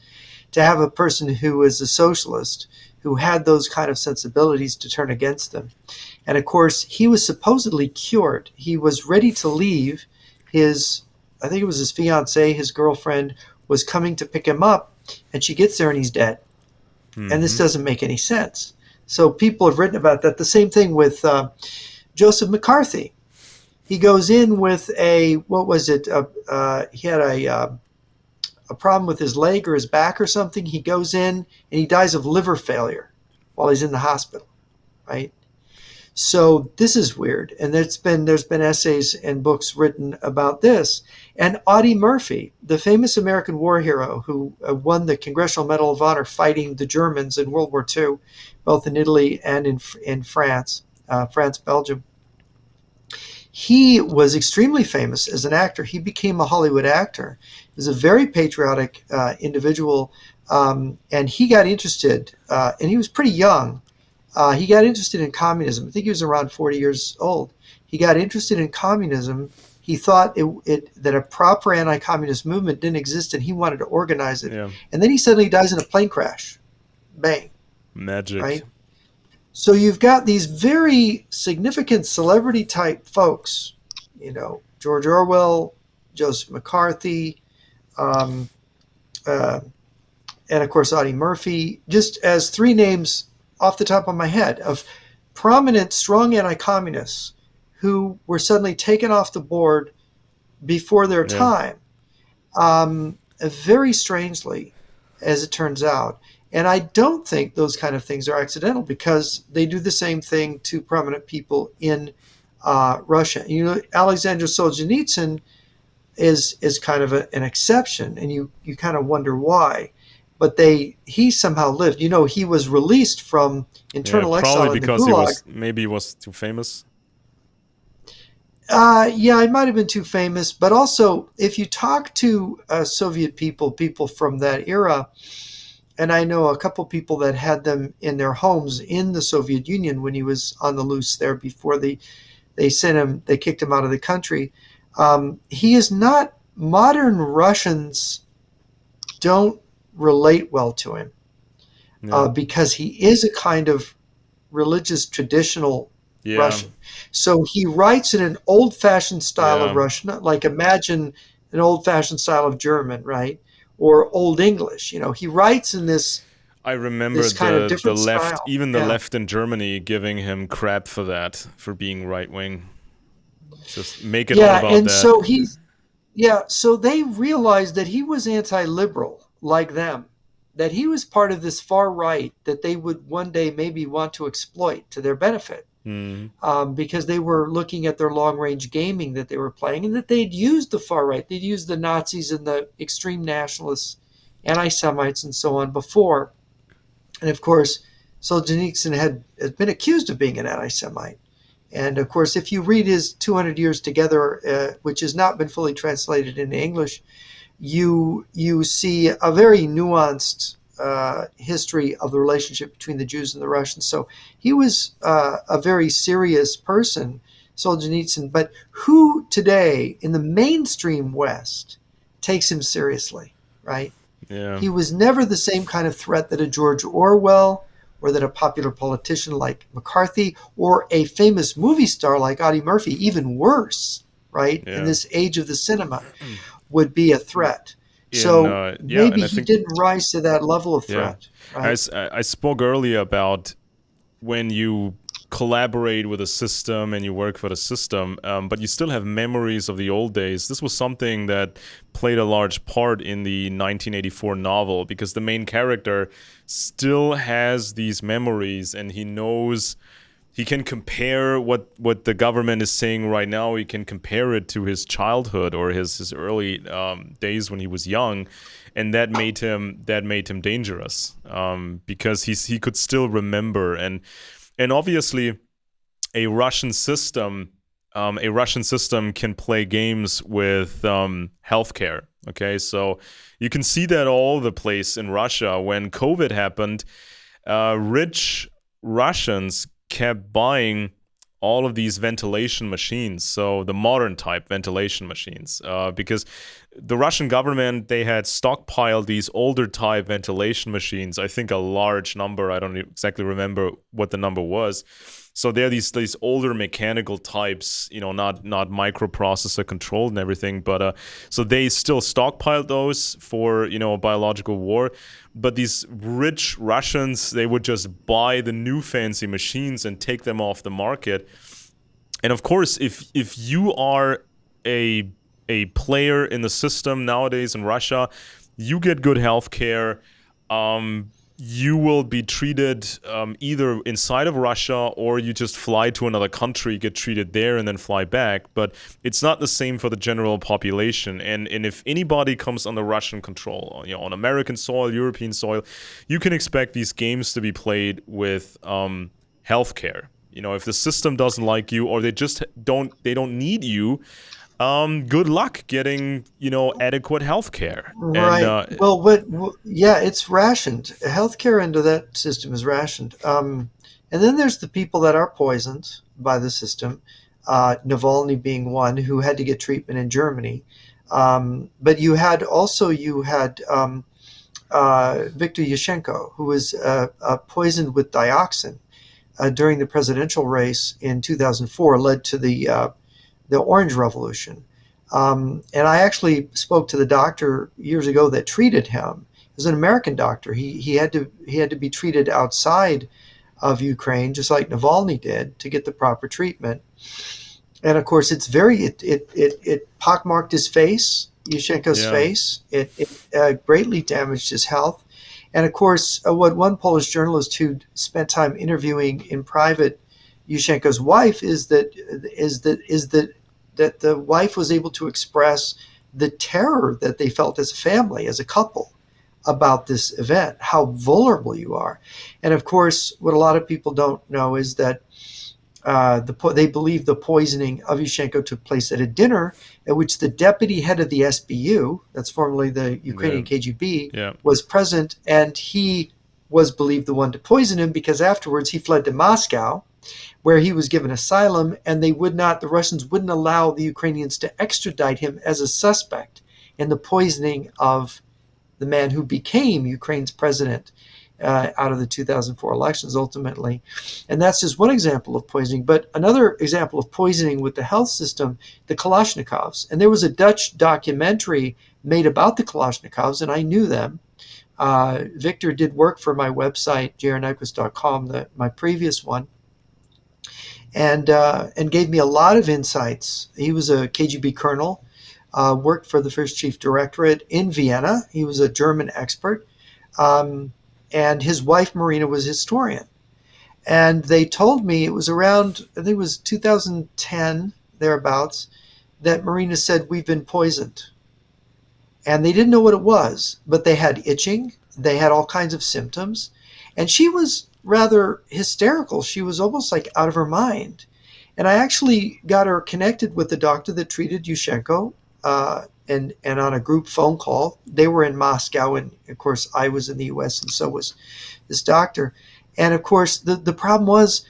[SPEAKER 1] To have a person who was a socialist, who had those kind of sensibilities, to turn against them. And of course, he was supposedly cured. He was ready to leave. I think it was his fiancee, his girlfriend, was coming to pick him up, and she gets there and he's dead. And this
[SPEAKER 2] Mm-hmm.
[SPEAKER 1] doesn't make any sense. So people have written about that. The same thing with Joseph McCarthy. He goes in with what was it? He had a problem with his leg or his back or something. He goes in and he dies of liver failure while he's in the hospital, right? So this is weird, and there's been essays and books written about this. And Audie Murphy, the famous American war hero who won the Congressional Medal of Honor fighting the Germans in World War II, both in Italy and in France, Belgium. He was extremely famous as an actor. He became a Hollywood actor. He was a very patriotic individual, and he got interested, and he was pretty young. He got interested in communism. I think he was around 40 years old. He got interested in communism. He thought that a proper anti-communist movement didn't exist, and he wanted to organize it.
[SPEAKER 2] Yeah.
[SPEAKER 1] And then he suddenly dies in a plane crash. Bang,
[SPEAKER 2] Magic.
[SPEAKER 1] right? So you've got these very significant celebrity type folks, George Orwell, Joseph McCarthy, um, uh, and of course Audie Murphy, just as three names off the top of my head of prominent, strong anti-communists who were suddenly taken off the board before their
[SPEAKER 2] Yeah.
[SPEAKER 1] time, very strangely, as it turns out. And I don't think those kind of things are accidental, because they do the same thing to prominent people in Russia. Alexander Solzhenitsyn is kind of an exception, and you kind of wonder why. But he somehow lived. He was released from
[SPEAKER 2] Yeah.
[SPEAKER 1] internal
[SPEAKER 2] Probably
[SPEAKER 1] exile in the
[SPEAKER 2] because
[SPEAKER 1] Gulag.
[SPEAKER 2] he was too famous.
[SPEAKER 1] Yeah, I might have been too famous, but also if you talk to Soviet people from that era, and I know a couple people that had them in their homes in the Soviet Union when he was on the loose there before they kicked him out of the country. He is not. Modern Russians don't relate well to him,
[SPEAKER 2] Yeah.
[SPEAKER 1] because he is a kind of religious traditional
[SPEAKER 2] Yeah.
[SPEAKER 1] Russian. So he writes in an old-fashioned style of
[SPEAKER 2] Yeah.
[SPEAKER 1] Russian, like imagine an old-fashioned style of German, right? Or Old English. He writes in
[SPEAKER 2] I remember
[SPEAKER 1] this kind of
[SPEAKER 2] the
[SPEAKER 1] different
[SPEAKER 2] left,
[SPEAKER 1] style.
[SPEAKER 2] even the
[SPEAKER 1] Yeah.
[SPEAKER 2] left in Germany, giving him crap for that, for being right wing. Just make it all
[SPEAKER 1] Yeah,
[SPEAKER 2] about
[SPEAKER 1] and
[SPEAKER 2] that.
[SPEAKER 1] so they realized that he was anti-liberal like them, that he was part of this far right that they would one day maybe want to exploit to their benefit.
[SPEAKER 2] Mm.
[SPEAKER 1] Because they were looking at their long range gaming that they were playing, and that they'd used the far right. They'd used the Nazis and the extreme nationalists, anti Semites, and so on before. And of course, Solzhenitsyn had been accused of being an anti Semite. And of course, if you read his 200 Years Together, which has not been fully translated into English, you see a very nuanced history of the relationship between the Jews and the Russians. So he was a very serious person, Solzhenitsyn, but who today in the mainstream West takes him seriously, right?
[SPEAKER 2] Yeah.
[SPEAKER 1] He was never the same kind of threat that a George Orwell, or that a popular politician like McCarthy, or a famous movie star like Audie Murphy, even worse, right? In
[SPEAKER 2] Yeah.
[SPEAKER 1] this age of the cinema, would be a threat.
[SPEAKER 2] In
[SPEAKER 1] So
[SPEAKER 2] yeah,
[SPEAKER 1] maybe
[SPEAKER 2] and I
[SPEAKER 1] he
[SPEAKER 2] think
[SPEAKER 1] didn't rise to that level of
[SPEAKER 2] yeah,
[SPEAKER 1] threat, right?
[SPEAKER 2] I spoke earlier about when you collaborate with a system and you work for the system, but you still have memories of the old days. This was something that played a large part in the 1984 novel, because the main character still has these memories, and he can compare what the government is saying right now. He can compare it to his childhood or his early days when he was young, and that made him dangerous, because he could still remember. And And obviously, a Russian system, a Russian system can play games with healthcare. Okay, so you can see that all over the place in Russia. When COVID happened, rich Russians kept buying all of these ventilation machines, so the modern type ventilation machines, because the Russian government, they had stockpiled these older type ventilation machines. I think a large number. I don't exactly remember what the number was. So they're these older mechanical types, not microprocessor controlled and everything, but so they still stockpiled those for biological war. But these rich Russians, they would just buy the new fancy machines and take them off the market. And of course, if you are a player in the system nowadays in Russia, you get good health care. You will be treated either inside of Russia, or you just fly to another country, get treated there, and then fly back. But it's not the same for the general population. And if anybody comes under Russian control, on American soil, European soil, you can expect these games to be played with healthcare. If the system doesn't like you, or they don't need you, good luck getting adequate health care. And
[SPEAKER 1] Right. Well, yeah, it's rationed. Healthcare under that system is rationed. And then there's the people that are poisoned by the system, Navalny being one who had to get treatment in Germany. But you had Viktor Yushchenko, who was poisoned with dioxin during the presidential race in 2004, led to the Orange Revolution. And I actually spoke to the doctor years ago that treated him. He was an American doctor. He had to be treated outside of Ukraine, just like Navalny did, to get the proper treatment. And of course, it pockmarked his face, Yushchenko's
[SPEAKER 2] yeah,
[SPEAKER 1] face. It greatly damaged his health. And of course, what one Polish journalist who spent time interviewing in private Yushchenko's wife is that the wife was able to express the terror that they felt as a family, as a couple, about this event, how vulnerable you are. And of course, what a lot of people don't know is that they believe the poisoning of Yushchenko took place at a dinner at which the deputy head of the SBU, that's formerly the Ukrainian
[SPEAKER 2] yeah,
[SPEAKER 1] KGB,
[SPEAKER 2] yeah.
[SPEAKER 1] was present, and he was believed the one to poison him because afterwards he fled to Moscow, where he was given asylum, and the Russians wouldn't allow the Ukrainians to extradite him as a suspect in the poisoning of the man who became Ukraine's president out of the 2004 elections ultimately. And that's just one example of poisoning. But another example of poisoning with the health system, the Kalashnikovs. And there was a Dutch documentary made about the Kalashnikovs, and I knew them. Victor did work for my website, jrnyquist.com, my previous one, and gave me a lot of insights. He was a KGB colonel, worked for the First Chief Directorate in Vienna. He was a German expert, and his wife Marina was a historian. And they told me it was around, I think it was 2010 thereabouts, that Marina said, "We've been poisoned." And they didn't know what it was, but they had itching, they had all kinds of symptoms, and she was rather hysterical. She was almost like out of her mind. And I actually got her connected with the doctor that treated Yushchenko, and on a group phone call. They were in Moscow, and of course I was in the U.S., and so was this doctor. And of course, the problem was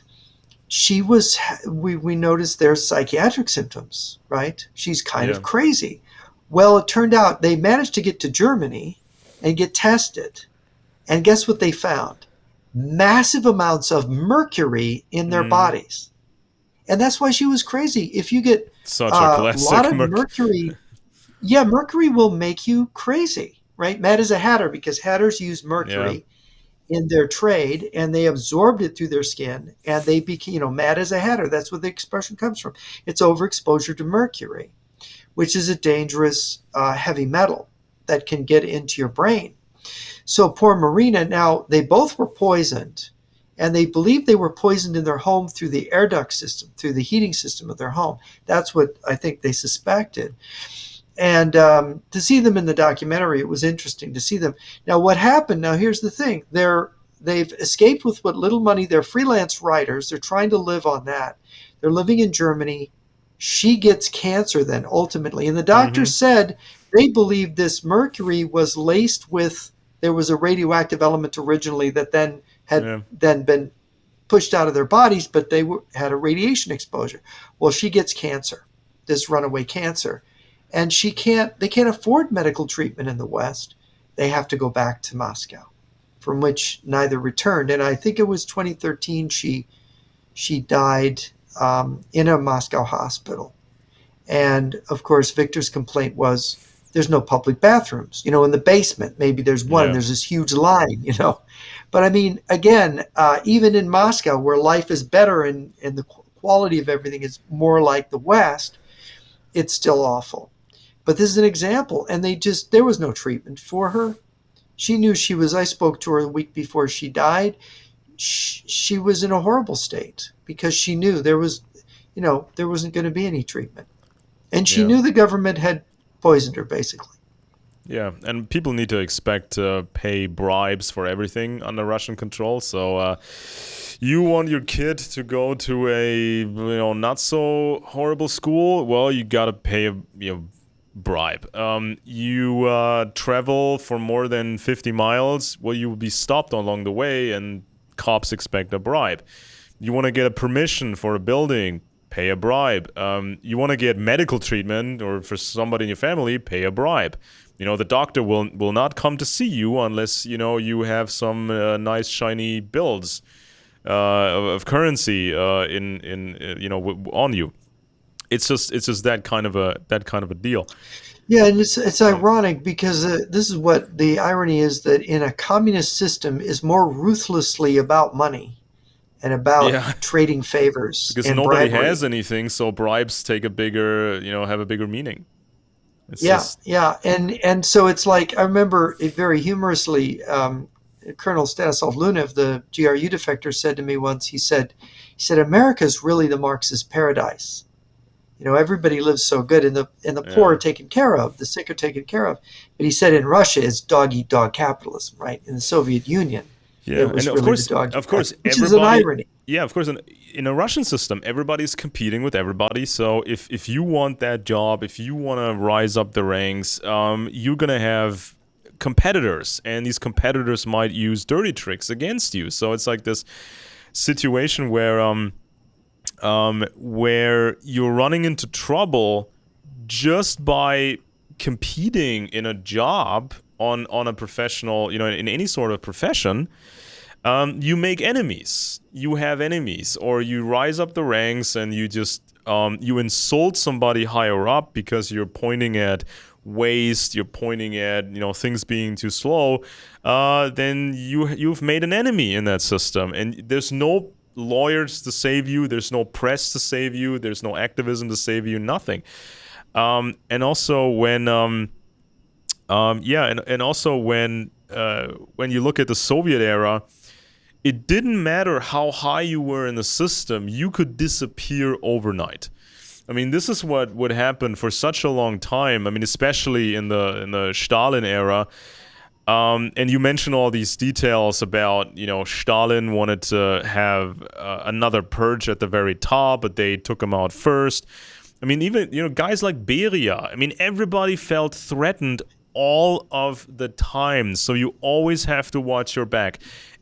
[SPEAKER 1] we noticed there's psychiatric symptoms, right? She's kind
[SPEAKER 2] Yeah.
[SPEAKER 1] of crazy. Well, it turned out they managed to get to Germany and get tested. And guess what they found? Massive amounts of mercury in their
[SPEAKER 2] Mm,
[SPEAKER 1] bodies. And that's why she was crazy. If you get
[SPEAKER 2] such a
[SPEAKER 1] a lot
[SPEAKER 2] classic
[SPEAKER 1] of
[SPEAKER 2] Merc.
[SPEAKER 1] mercury, yeah, mercury will make you crazy, right? Mad as a hatter, because hatters use
[SPEAKER 2] Yeah.
[SPEAKER 1] mercury in their trade, and they absorbed it through their skin, and they became, mad as a hatter. That's where the expression comes from. It's overexposure to mercury, which is a dangerous heavy metal that can get into your brain. So poor Marina, now they both were poisoned, and they believed they were poisoned in their home through the air duct system, through the heating system of their home. That's what I think they suspected. And to see them in the documentary, it was interesting to see them. Now, what happened? Now, here's the thing: they've escaped with what little money. They're freelance writers. They're trying to live on that. They're living in Germany. She gets cancer then ultimately. And the doctor
[SPEAKER 2] Mm-hmm.
[SPEAKER 1] said they believed this mercury was laced with, there was a radioactive element originally that then had
[SPEAKER 2] Yeah.
[SPEAKER 1] then been pushed out of their bodies, but had a radiation exposure. Well, she gets cancer, this runaway cancer, and they can't afford medical treatment in the West. They have to go back to Moscow, from which neither returned. And I think it was 2013 she died in a Moscow hospital. And of course, Victor's complaint was there's no public bathrooms. In the basement, maybe there's one, and
[SPEAKER 2] Yeah.
[SPEAKER 1] there's this huge line. But I mean, again, even in Moscow, where life is better and the quality of everything is more like the West, it's still awful. But this is an example, and there was no treatment for her. She knew I spoke to her the week before she died. She was in a horrible state because she knew there wasn't going to be any treatment. And she
[SPEAKER 2] Yeah.
[SPEAKER 1] knew the government had poisoned her, basically.
[SPEAKER 2] Yeah, and people need to expect to pay bribes for everything under Russian control. So, you want your kid to go to a not so horrible school? Well, you gotta pay a bribe. You travel for more than 50 miles. Well, you will be stopped along the way, and cops expect a bribe. You want to get a permission for a building? Pay a bribe. You want to get medical treatment, or for somebody in your family, pay a bribe. The doctor will not come to see you unless you have some nice shiny bills of currency on you. It's just that kind of a deal.
[SPEAKER 1] Yeah, and it's
[SPEAKER 2] Um,
[SPEAKER 1] ironic because this is what the irony is, that in a communist system is more ruthlessly about money and about
[SPEAKER 2] yeah,
[SPEAKER 1] trading favors
[SPEAKER 2] because
[SPEAKER 1] and
[SPEAKER 2] nobody has
[SPEAKER 1] bribery.
[SPEAKER 2] anything, so bribes take a bigger have a bigger meaning. It's
[SPEAKER 1] Yeah,
[SPEAKER 2] just
[SPEAKER 1] yeah, and so it's like I remember it very humorously. Colonel Stanislav Lunev, the GRU defector, said to me once. He said America's really the Marxist paradise. Everybody lives so good, and the poor
[SPEAKER 2] yeah.
[SPEAKER 1] are taken care of, the sick are taken care of. But he said in Russia it's dog eat dog capitalism, right? In the Soviet Union, it
[SPEAKER 2] Yeah, and
[SPEAKER 1] was
[SPEAKER 2] of
[SPEAKER 1] really the
[SPEAKER 2] course,
[SPEAKER 1] dog eat
[SPEAKER 2] of
[SPEAKER 1] dog,
[SPEAKER 2] course,
[SPEAKER 1] which is an
[SPEAKER 2] everybody.
[SPEAKER 1] irony.
[SPEAKER 2] Yeah, of course, in a Russian system, everybody's competing with everybody. So if you want that job, if you want to rise up the ranks, you're gonna have competitors, and these competitors might use dirty tricks against you. So it's like this situation where you're running into trouble just by competing in a job on a professional, in any sort of profession. You make enemies. You have enemies, or you rise up the ranks and you just you insult somebody higher up because you're pointing at waste. You're pointing at things being too slow. Then you've made an enemy in that system, and there's no lawyers to save you. There's no press to save you. There's no activism to save you. Nothing. And also and also when you look at the Soviet era, it didn't matter how high you were in the system, you could disappear overnight. I mean, this is what would happen for such a long time. I mean, especially in the Stalin era. And you mentioned all these details about, Stalin wanted to have another purge at the very top, but they took him out first. I mean, even, guys like Beria, I mean, everybody felt threatened all of the time. So you always have to watch your back.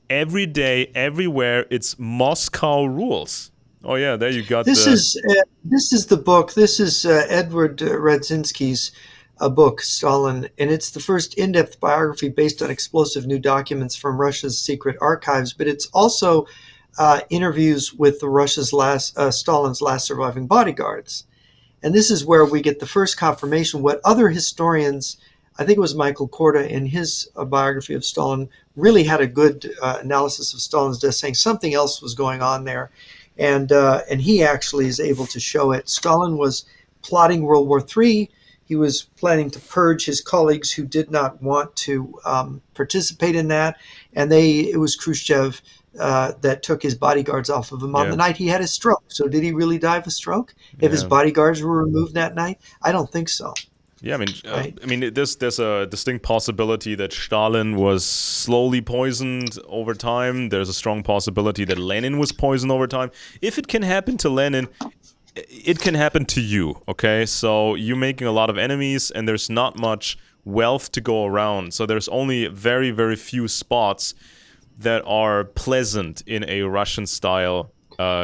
[SPEAKER 2] Every day, everywhere, it's Moscow rules. Oh, yeah, there you got
[SPEAKER 1] This
[SPEAKER 2] the.
[SPEAKER 1] is uh, this is the book. This is Edward Radzinsky's book, Stalin, and it's the first in-depth biography based on explosive new documents from Russia's secret archives. But it's also interviews with Stalin's last surviving bodyguards. And this is where we get the first confirmation what other historians, I think it was Michael Korda in his biography of Stalin, really had a good analysis of Stalin's death, saying something else was going on there. And he actually is able to show it. Stalin was plotting World War III. He was planning to purge his colleagues who did not want to participate in that. And it was Khrushchev that took his bodyguards off of him on the
[SPEAKER 2] Yeah,
[SPEAKER 1] night he had his stroke. So did he really die of a stroke if his
[SPEAKER 2] yeah.
[SPEAKER 1] bodyguards were removed that night? I don't think so.
[SPEAKER 2] Yeah,
[SPEAKER 1] right?
[SPEAKER 2] there's a distinct possibility that Stalin was slowly poisoned over time. There's a strong possibility that Lenin was poisoned over time. If it can happen to Lenin, it can happen to you. Okay, so you're making a lot of enemies, and there's not much wealth to go around. So there's only very, very few spots that are pleasant in a Russian style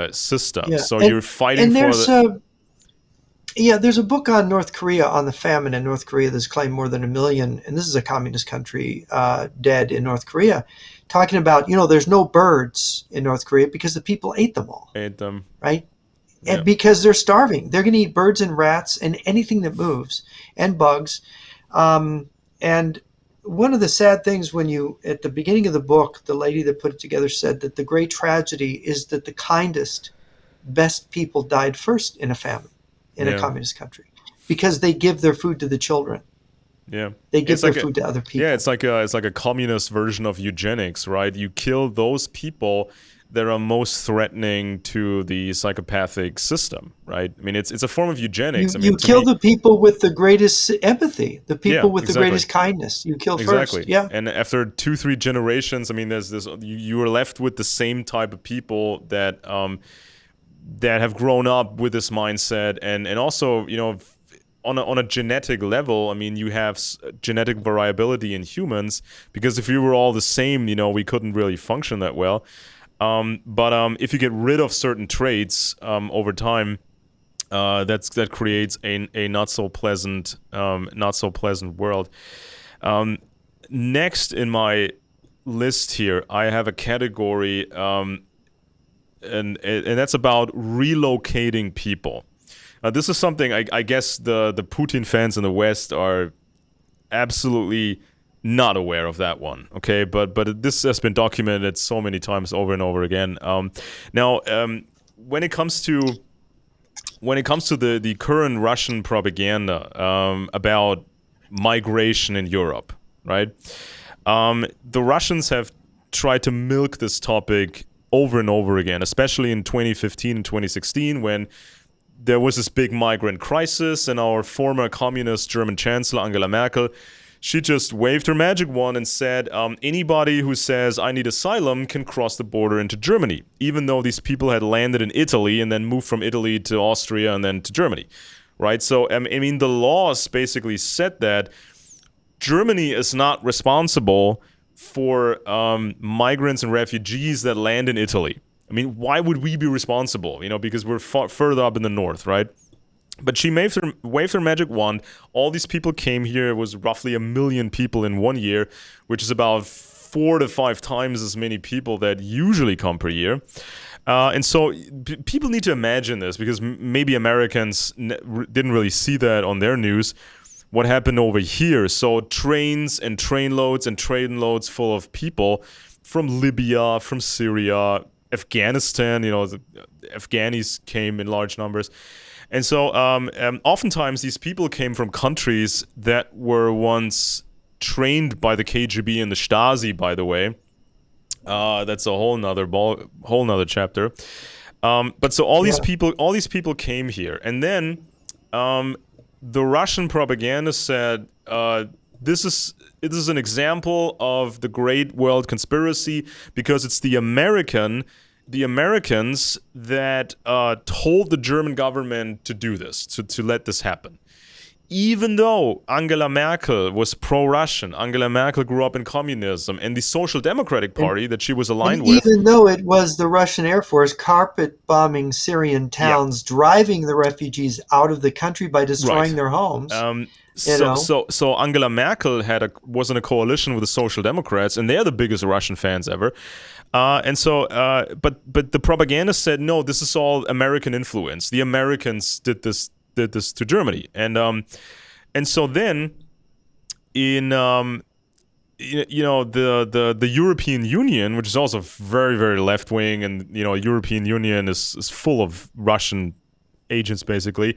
[SPEAKER 2] system.
[SPEAKER 1] Yeah,
[SPEAKER 2] So you're fighting
[SPEAKER 1] and
[SPEAKER 2] for
[SPEAKER 1] there's
[SPEAKER 2] the
[SPEAKER 1] a yeah, there's a book on North Korea, on the famine in North Korea that's claimed more than 1 million, and this is a communist country, dead in North Korea, talking about, there's no birds in North Korea because the people ate them all, right?
[SPEAKER 2] yeah,
[SPEAKER 1] And because they're starving, they're going to eat birds and rats and anything that moves, and bugs. And one of the sad things, when you, at the beginning of the book, the lady that put it together said that the great tragedy is that the kindest, best people died first in a famine in a
[SPEAKER 2] yeah.
[SPEAKER 1] communist country because they give their food to the children.
[SPEAKER 2] Yeah.
[SPEAKER 1] They give
[SPEAKER 2] It's
[SPEAKER 1] their
[SPEAKER 2] like a
[SPEAKER 1] food to other
[SPEAKER 2] yeah,
[SPEAKER 1] people.
[SPEAKER 2] it's like a communist version of eugenics, right? You kill those people that are most threatening to the psychopathic system, right? I mean, it's a form of eugenics. I mean,
[SPEAKER 1] You
[SPEAKER 2] to
[SPEAKER 1] kill
[SPEAKER 2] me,
[SPEAKER 1] the people with the greatest empathy, the
[SPEAKER 2] yeah,
[SPEAKER 1] people with the
[SPEAKER 2] exactly.
[SPEAKER 1] greatest kindness. You kill first.
[SPEAKER 2] Exactly.
[SPEAKER 1] Yeah.
[SPEAKER 2] And after 2, 3 generations, I mean, there's this you are left with the same type of people that have grown up with this mindset, and also, on a genetic level, I mean, you have genetic variability in humans, because if we were all the same, we couldn't really function that well. But if you get rid of certain traits over time, that creates a not so pleasant world. Next in my list here, I have a category, and that's about relocating people. This is something I guess the Putin fans in the West are absolutely not aware of that one. Okay, but this has been documented so many times over and over again. Now, when it comes to the current Russian propaganda about migration in Europe, right? The Russians have tried to milk this topic over and over again, especially in 2015 and 2016, when there was this big migrant crisis, and our former communist German Chancellor Angela Merkel, she just waved her magic wand and said, anybody who says I need asylum can cross the border into Germany, even though these people had landed in Italy and then moved from Italy to Austria and then to Germany, right? So, I mean, the laws basically said that Germany is not responsible for migrants and refugees that land in Italy. I mean, why would we be responsible? Because we're far further up in the north, right? But she waved her magic wand. All these people came here. It was roughly 1 million people in 1 year, which is about 4 to 5 times as many people that usually come per year. And so people need to imagine this, because maybe Americans didn't really see that on their news. What happened over here? So trains and train loads full of people from Libya, from Syria, Afghanistan. The Afghanis came in large numbers. And so oftentimes these people came from countries that were once trained by the KGB and the Stasi, by the way. That's a whole nother chapter. But so all these people came here, and then the Russian propaganda said, this is an example of the great world conspiracy, because it's the Americans that told the German government to do this, to let this happen. Even though Angela Merkel was pro-Russian, Angela Merkel grew up in communism, and the Social Democratic Party that she was
[SPEAKER 1] And
[SPEAKER 2] aligned with.
[SPEAKER 1] even though it was the Russian Air Force carpet bombing Syrian
[SPEAKER 2] Yeah.
[SPEAKER 1] towns, driving the refugees out of the country by destroying
[SPEAKER 2] Right.
[SPEAKER 1] their homes,
[SPEAKER 2] So Angela Merkel was in a coalition with the Social Democrats, and they're the biggest Russian fans ever. But the propaganda said, no, this is all American influence. The Americans did this to Germany, and so then in the European Union, which is also very, very left wing, and European Union is full of Russian agents basically.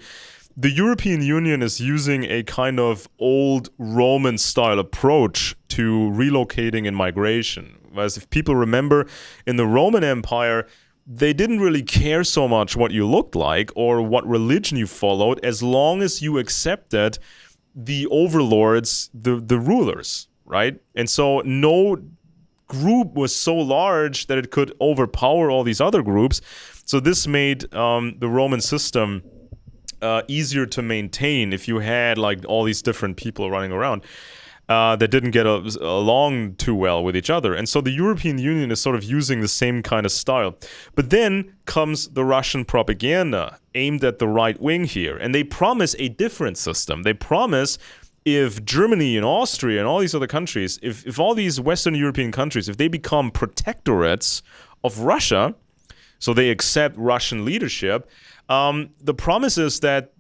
[SPEAKER 2] The European Union is using a kind of old Roman style approach to relocating and migration. Whereas if people remember, in the Roman Empire, they didn't really care so much what you looked like or what religion you followed, as long as you accepted the overlords, the rulers, right? And so no group was so large that it could overpower all these other groups. So this made the Roman system easier to maintain if you had like all these different people running around that didn't get along too well with each other. And so the European Union is sort of using the same kind of style. But then comes the Russian propaganda aimed at the right wing here. And they promise a different system. They promise if Germany and Austria and all these other countries, if all these Western European countries, if they become protectorates of Russia, so they accept Russian leadership, the promise is that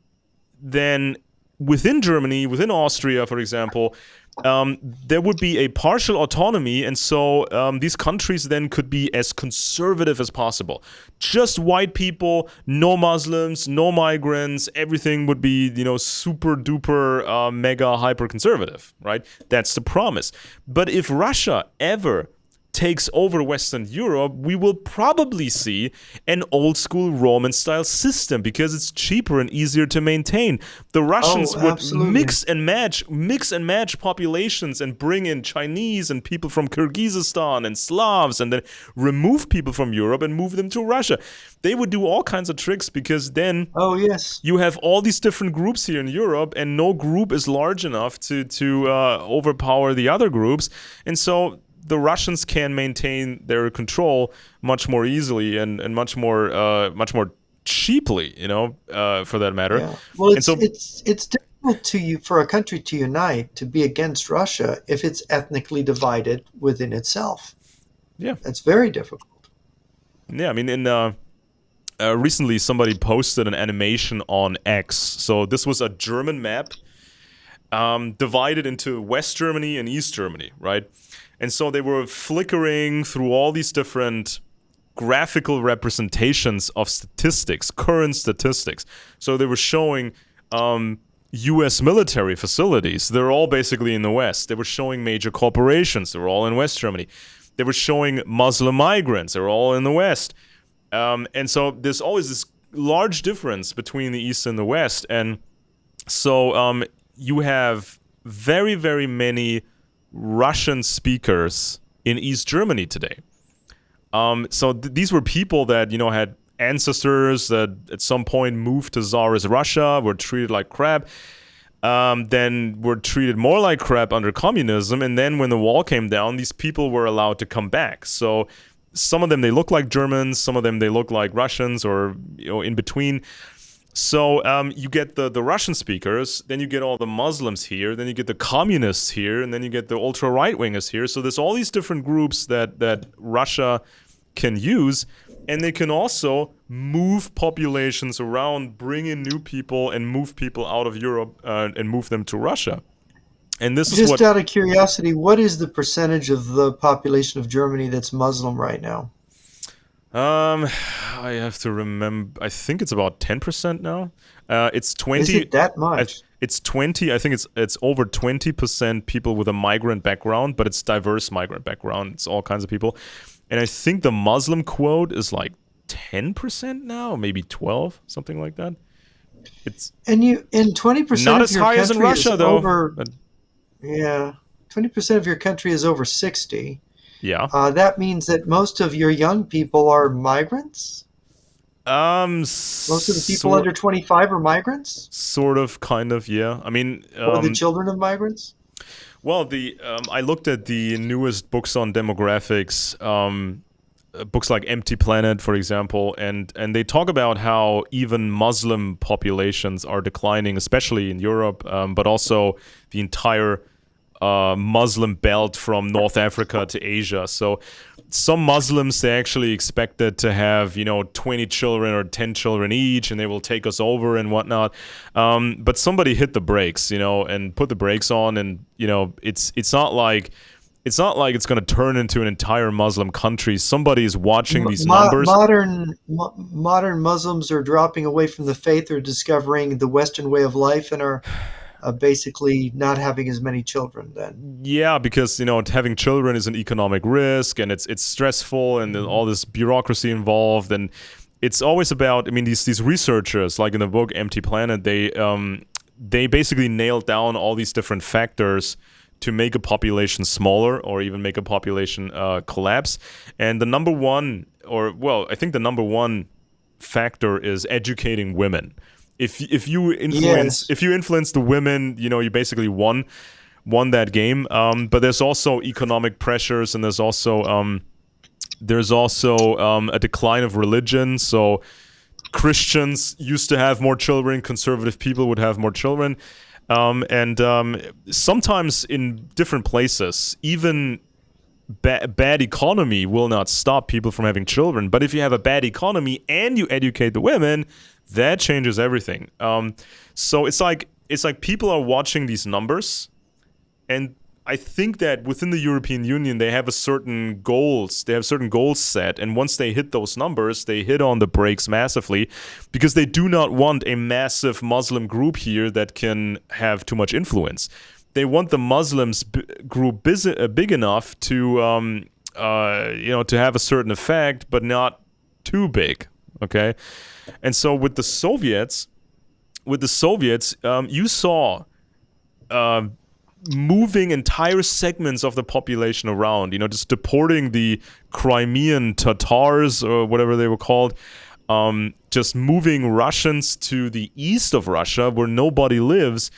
[SPEAKER 2] then within Germany, within Austria, for example, there would be a partial autonomy, and so these countries then could be as conservative as possible. Just white people, no Muslims, no migrants. Everything would be, super duper mega hyper conservative, right? That's the promise. But if Russia ever takes over Western Europe, we will probably see an old school Roman style system because it's cheaper and easier to maintain. The Russians would mix and match populations and bring in Chinese and people from Kyrgyzstan and Slavs and then remove people from Europe and move them to Russia. They would do all kinds of tricks because then you have all these different groups here in Europe and no group is large enough to overpower the other groups. And so the Russians can maintain their control much more easily and much more cheaply, for that matter.
[SPEAKER 1] Yeah. Well, it's difficult for a country to unite to be against Russia if it's ethnically divided within itself.
[SPEAKER 2] Yeah,
[SPEAKER 1] that's very difficult.
[SPEAKER 2] Yeah, I mean, recently somebody posted an animation on X. So this was a German map divided into West Germany and East Germany, right? And so they were flickering through all these different graphical representations of statistics, current statistics. So they were showing U.S. military facilities. They're all basically in the West. They were showing major corporations. They were all in West Germany. They were showing Muslim migrants. They were all in the West. And so there's always this large difference between the East and the West. And so you have very, very many Russian speakers in East Germany today. So these were people that, had ancestors that at some point moved to Tsarist Russia, were treated like crap, then were treated more like crap under communism, and then when the wall came down, these people were allowed to come back. So some of them, they look like Germans, some of them, they look like Russians or, in between. So you get the Russian speakers, then you get all the Muslims here, then you get the communists here, and then you get the ultra right-wingers here. So there's all these different groups that Russia can use, and they can also move populations around, bring in new people, and move people out of Europe and move them to Russia. And this is
[SPEAKER 1] just out of curiosity, what is the percentage of the population of Germany that's Muslim right now?
[SPEAKER 2] I have to remember. I think it's about 10% now. It's 20.
[SPEAKER 1] Is it that much?
[SPEAKER 2] It's 20. I think it's over 20% people with a migrant background, but it's diverse migrant background. It's all kinds of people, and I think the Muslim quote is like 10% now, maybe 12, something like that. It's
[SPEAKER 1] 20%
[SPEAKER 2] not
[SPEAKER 1] of
[SPEAKER 2] as
[SPEAKER 1] your
[SPEAKER 2] high as in
[SPEAKER 1] country
[SPEAKER 2] Russia
[SPEAKER 1] is
[SPEAKER 2] though.
[SPEAKER 1] Yeah, 20% of your country is over 60.
[SPEAKER 2] Yeah.
[SPEAKER 1] That means that most of your young people are migrants? Most of the people under 25 are migrants?
[SPEAKER 2] Sort of, kind of, yeah. I mean...
[SPEAKER 1] or the children of migrants?
[SPEAKER 2] Well, I looked at the newest books on demographics, books like Empty Planet, for example, and they talk about how even Muslim populations are declining, especially in Europe, but also the entire Muslim belt from North Africa to Asia. So some Muslims, they actually expected to have 20 children or 10 children each, and they will take us over and whatnot. But somebody hit the brakes, and put the brakes on, and it's not like it's going to turn into an entire Muslim country. Somebody is watching these numbers.
[SPEAKER 1] Modern Muslims are dropping away from the faith or discovering the Western way of life and are basically not having as many children then.
[SPEAKER 2] Yeah, because having children is an economic risk, and it's stressful, and all this bureaucracy involved, and it's always about. I mean, these researchers, like in the book Empty Planet, they basically nailed down all these different factors to make a population smaller or even make a population collapse. And the number one, I think the number one factor is educating women.
[SPEAKER 1] Yes.
[SPEAKER 2] If you influence the women, you basically won that game. But there's also economic pressures, and there's also a decline of religion. So Christians used to have more children, conservative people would have more children. And sometimes in different places, even bad economy will not stop people from having children. But if you have a bad economy and you educate the women, that changes everything. So it's like people are watching these numbers, and I think that within the European Union, they have certain goals. They have certain goals set, and once they hit those numbers, they hit on the brakes massively, because they do not want a massive Muslim group here that can have too much influence. They want the Muslims group big enough to to have a certain effect, but not too big. Okay, and so with the Soviets, you saw moving entire segments of the population around, just deporting the Crimean Tatars or whatever they were called, just moving Russians to the east of Russia where nobody lives,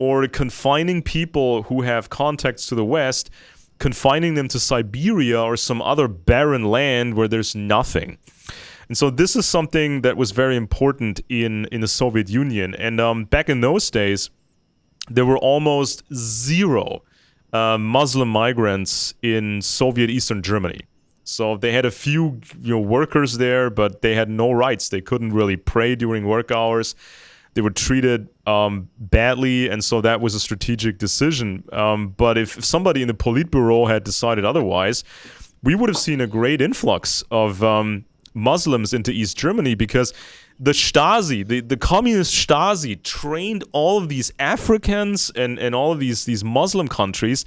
[SPEAKER 2] or confining people who have contacts to the west, confining them to Siberia or some other barren land where there's nothing. And so this is something that was very important in the Soviet Union. And back in those days, there were almost zero Muslim migrants in Soviet Eastern Germany. So they had a few workers there, but they had no rights. They couldn't really pray during work hours. They were treated badly, and so that was a strategic decision. But if somebody in the Politburo had decided otherwise, we would have seen a great influx of Muslims into East Germany, because the Stasi, the communist Stasi, trained all of these Africans and all of these Muslim countries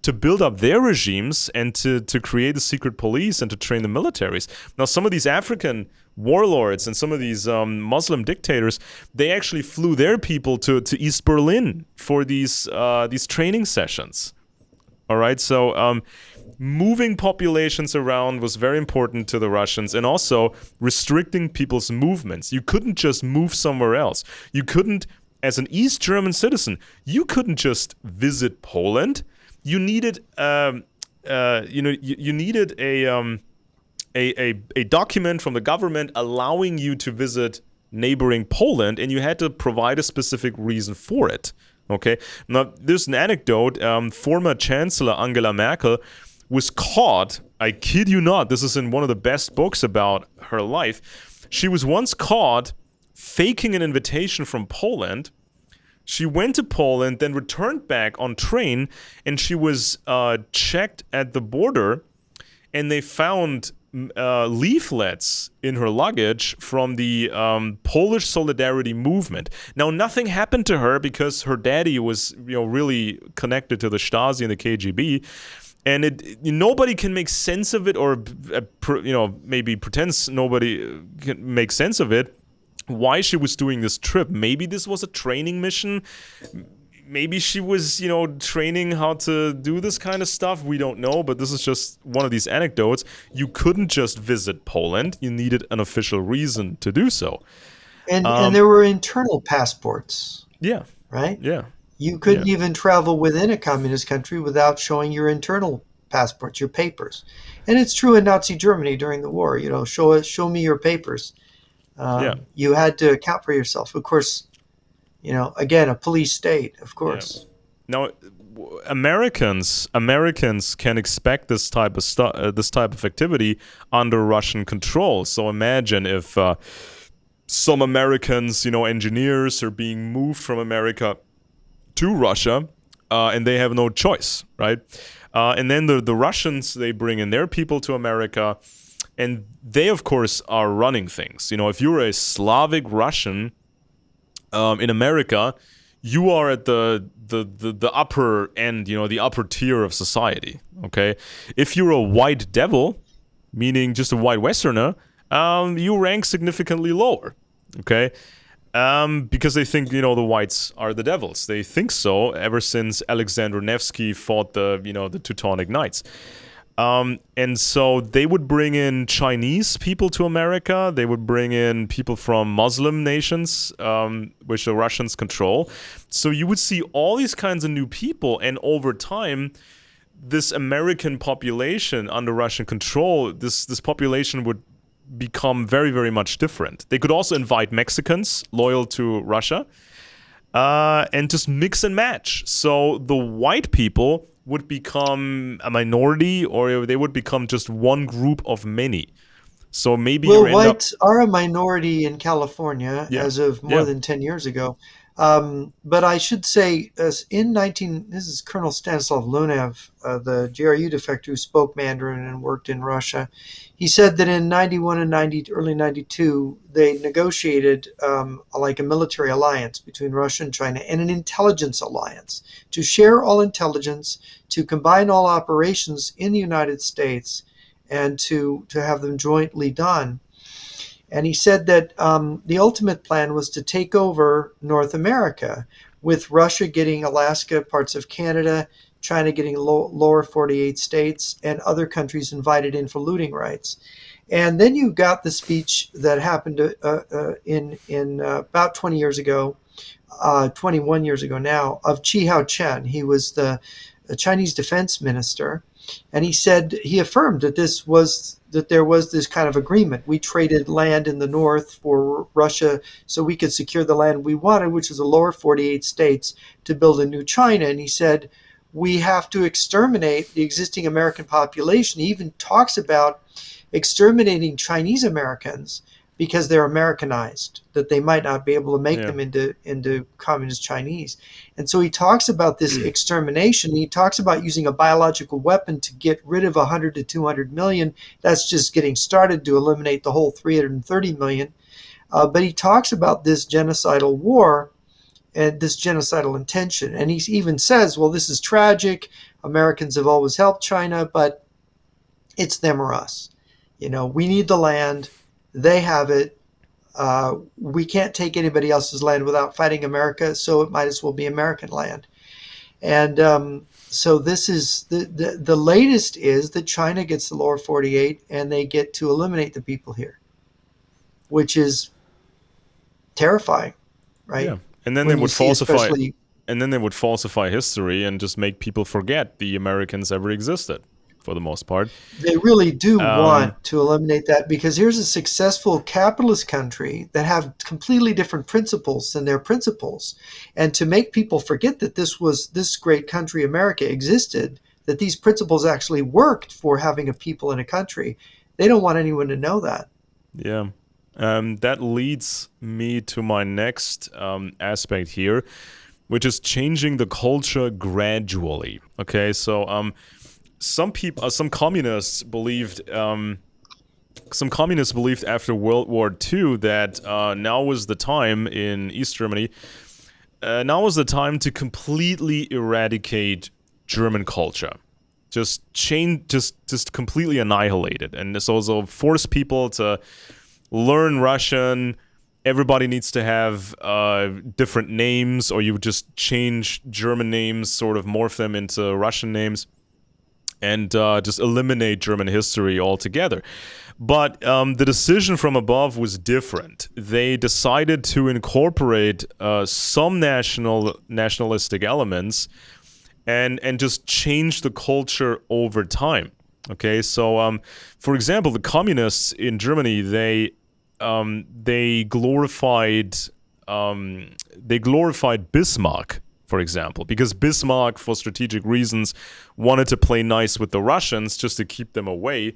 [SPEAKER 2] to build up their regimes and to create the secret police and to train the militaries. Now, some of these African warlords and some of these Muslim dictators, they actually flew their people to East Berlin for these training sessions. All right, so moving populations around was very important to the Russians, and also restricting people's movements. You couldn't just move somewhere else. You couldn't, as an East German citizen, you couldn't just visit Poland. You needed, you needed a document from the government allowing you to visit neighboring Poland, and you had to provide a specific reason for it. Okay. Now, there's an anecdote. Former Chancellor Angela Merkel was caught. I kid you not. This is in one of the best books about her life. She was once caught faking an invitation from Poland. She went to Poland, then returned back on train, and she was checked at the border, and they found leaflets in her luggage from the Polish Solidarity movement. Now, nothing happened to her because her daddy was, really connected to the Stasi and the KGB, and nobody can make sense of it, or maybe pretends nobody can make sense of it. Why she was doing this trip? Maybe this was a training mission. Maybe she was, training how to do this kind of stuff. We don't know, but this is just one of these anecdotes. You couldn't just visit Poland. You needed an official reason to do so.
[SPEAKER 1] And there were internal passports.
[SPEAKER 2] Yeah.
[SPEAKER 1] Right?
[SPEAKER 2] Yeah.
[SPEAKER 1] You couldn't even travel within a communist country without showing your internal passports, your papers. And it's true in Nazi Germany during the war. Show me your papers. You had to account for yourself. Of course, again, a police state, of course.
[SPEAKER 2] Yeah. Now, Americans can expect this type of activity under Russian control. So imagine if some Americans, engineers, are being moved from America to Russia, and they have no choice, right? And then the Russians, they bring in their people to America, and they, of course, are running things. If you're a Slavic Russian in America, you are at the upper end, the upper tier of society. Okay, if you're a white devil, meaning just a white Westerner, you rank significantly lower. Okay, Because they think, the whites are the devils. They think so ever since Alexander Nevsky fought the Teutonic Knights. And so they would bring in Chinese people to America. They would bring in people from Muslim nations, which the Russians control. So you would see all these kinds of new people. And over time, this American population under Russian control, this population would become very, very much different. They could also invite Mexicans loyal to Russia and just mix and match. So the white people would become a minority, or they would become just one group of many. So maybe you
[SPEAKER 1] Well,
[SPEAKER 2] end up,
[SPEAKER 1] whites are a minority in California
[SPEAKER 2] yeah,
[SPEAKER 1] as of more
[SPEAKER 2] yeah,
[SPEAKER 1] than 10 years ago. But I should say, this is Colonel Stanislav Lunev, the GRU defector who spoke Mandarin and worked in Russia. He said that in 91 and early 92, they negotiated like a military alliance between Russia and China and an intelligence alliance to share all intelligence, to combine all operations in the United States, and to have them jointly done. And he said that the ultimate plan was to take over North America, with Russia getting Alaska, parts of Canada, China getting lower 48 states, and other countries invited in for looting rights. And then you got the speech that happened in about 20 years ago, 21 years ago now, of Chi Hao Chen. He was the Chinese defense minister, and he affirmed that there was this kind of agreement. We traded land in the north for Russia so we could secure the land we wanted, which is the lower 48 states, to build a new China. And he said we have to exterminate the existing American population. He even talks about exterminating Chinese Americans because they're Americanized, that they might not be able to make
[SPEAKER 2] yeah,
[SPEAKER 1] them into communist Chinese. And so he talks about this extermination. He talks about using a biological weapon to get rid of 100 to 200 million. That's just getting started to eliminate the whole 330 million. But he talks about this genocidal war and this genocidal intention. And he even says, well, this is tragic. Americans have always helped China, but it's them or us. We need the land. They have it. We can't take anybody else's land without fighting America, so it might as well be American land. And so this is the latest is that China gets the lower 48 and they get to eliminate the people here, which is terrifying, right?
[SPEAKER 2] yeah. And then they
[SPEAKER 1] When you
[SPEAKER 2] would
[SPEAKER 1] see
[SPEAKER 2] falsify,
[SPEAKER 1] especially
[SPEAKER 2] history and just make people forget the Americans ever existed, for the most part.
[SPEAKER 1] they really do
[SPEAKER 2] Um,
[SPEAKER 1] want to eliminate that, because here's a successful capitalist country that have completely different principles than their principles. And to make people forget that this great country, America, existed, that these principles actually worked for having a people in a country, they don't want anyone to know that.
[SPEAKER 2] yeah. That leads me to my next aspect here, which is changing the culture gradually. Okay, so some communists believed after World War II that now was the time in East Germany. Now was the time to completely eradicate German culture, just completely annihilate it, and so force people to learn Russian. Everybody needs to have different names, or you just change German names, sort of morph them into Russian names, and just eliminate German history altogether. But the decision from above was different. They decided to incorporate some nationalistic elements and just change the culture over time. Okay, so for example, the communists in Germany, they glorified Bismarck, for example, because Bismarck, for strategic reasons, wanted to play nice with the Russians just to keep them away,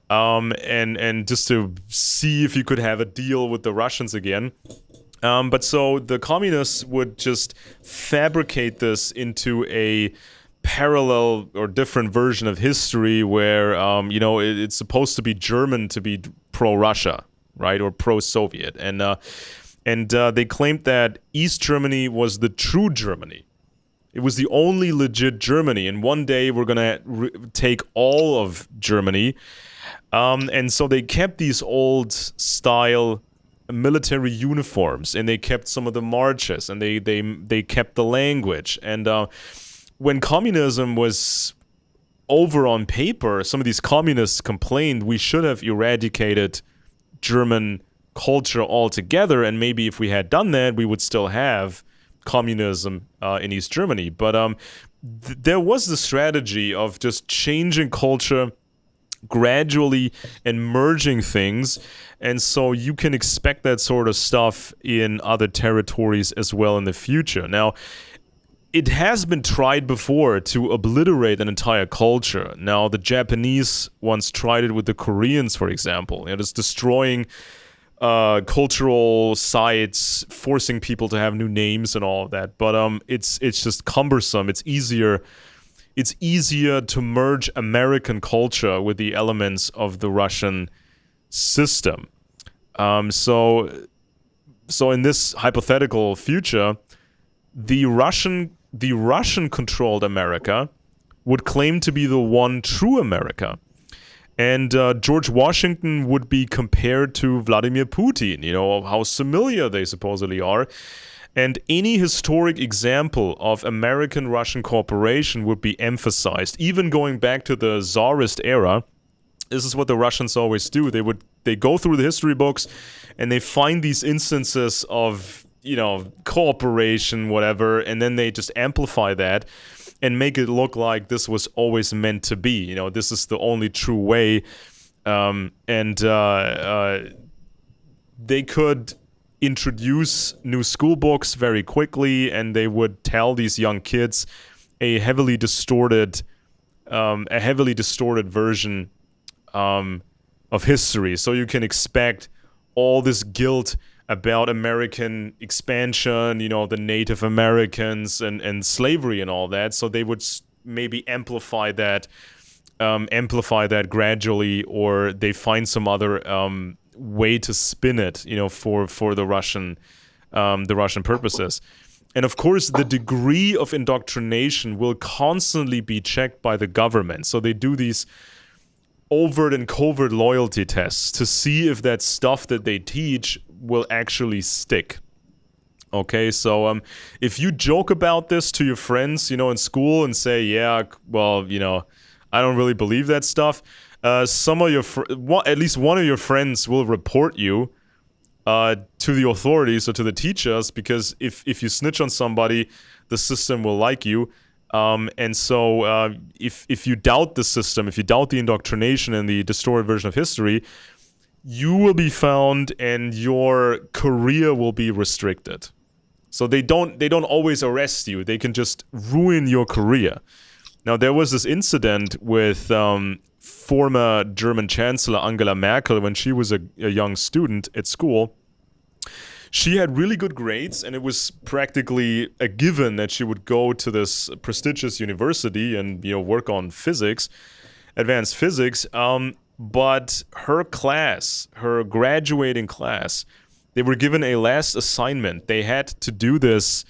[SPEAKER 2] and just to see if he could have a deal with the Russians again. But so the communists would just fabricate this into a parallel or different version of history where, it's supposed to be German to be pro-Russia, right, or pro-Soviet, and they claimed that East Germany was the true Germany. It was the only legit Germany, and one day we're gonna take all of Germany. And so they kept these old style military uniforms, and they kept some of the marches, and they kept the language. And when communism was over on paper, some of these communists complained we should have eradicated German culture altogether, and maybe if we had done that, we would still have communism in East Germany. But there was the strategy of just changing culture gradually and merging things, and so you can expect that sort of stuff in other territories as well in the future. Now, it has been tried before to obliterate an entire culture. Now, the Japanese once tried it with the Koreans, for example, just destroying cultural sites, forcing people to have new names and all of that. But it's just cumbersome. It's easier to merge American culture with the elements of the Russian system. So in this hypothetical future, the Russian-controlled America would claim to be the one true America. And George Washington would be compared to Vladimir Putin, how similar they supposedly are. And any historic example of American-Russian cooperation would be emphasized. Even going back to the Tsarist era, this is what the Russians always do. They go through the history books and they find these instances of, cooperation, whatever, and then they just amplify that and make it look like this was always meant to be. This is the only true way. They could introduce new school books very quickly, and they would tell these young kids a heavily distorted version of history. So you can expect all this guilt about American expansion, the Native Americans and slavery and all that. So they would maybe amplify that gradually, or they find some other way to spin it, for the Russian purposes. And of course, the degree of indoctrination will constantly be checked by the government. So they do these overt and covert loyalty tests to see if that stuff that they teach will actually stick. Okay, so if you joke about this to your friends, in school and say, yeah, well, I don't really believe that stuff, some of your at least one of your friends will report you to the authorities or to the teachers, because if you snitch on somebody, the system will like you. And so if you doubt the system, if you doubt the indoctrination and the distorted version of history, you will be found and your career will be restricted. So they don't always arrest you. They can just ruin your career. Now, there was this incident with former German Chancellor Angela Merkel when she was a young student at school. She had really good grades, and it was practically a given that she would go to this prestigious university and work on physics, advanced physics. But her graduating class, they were given a last assignment. They had to do this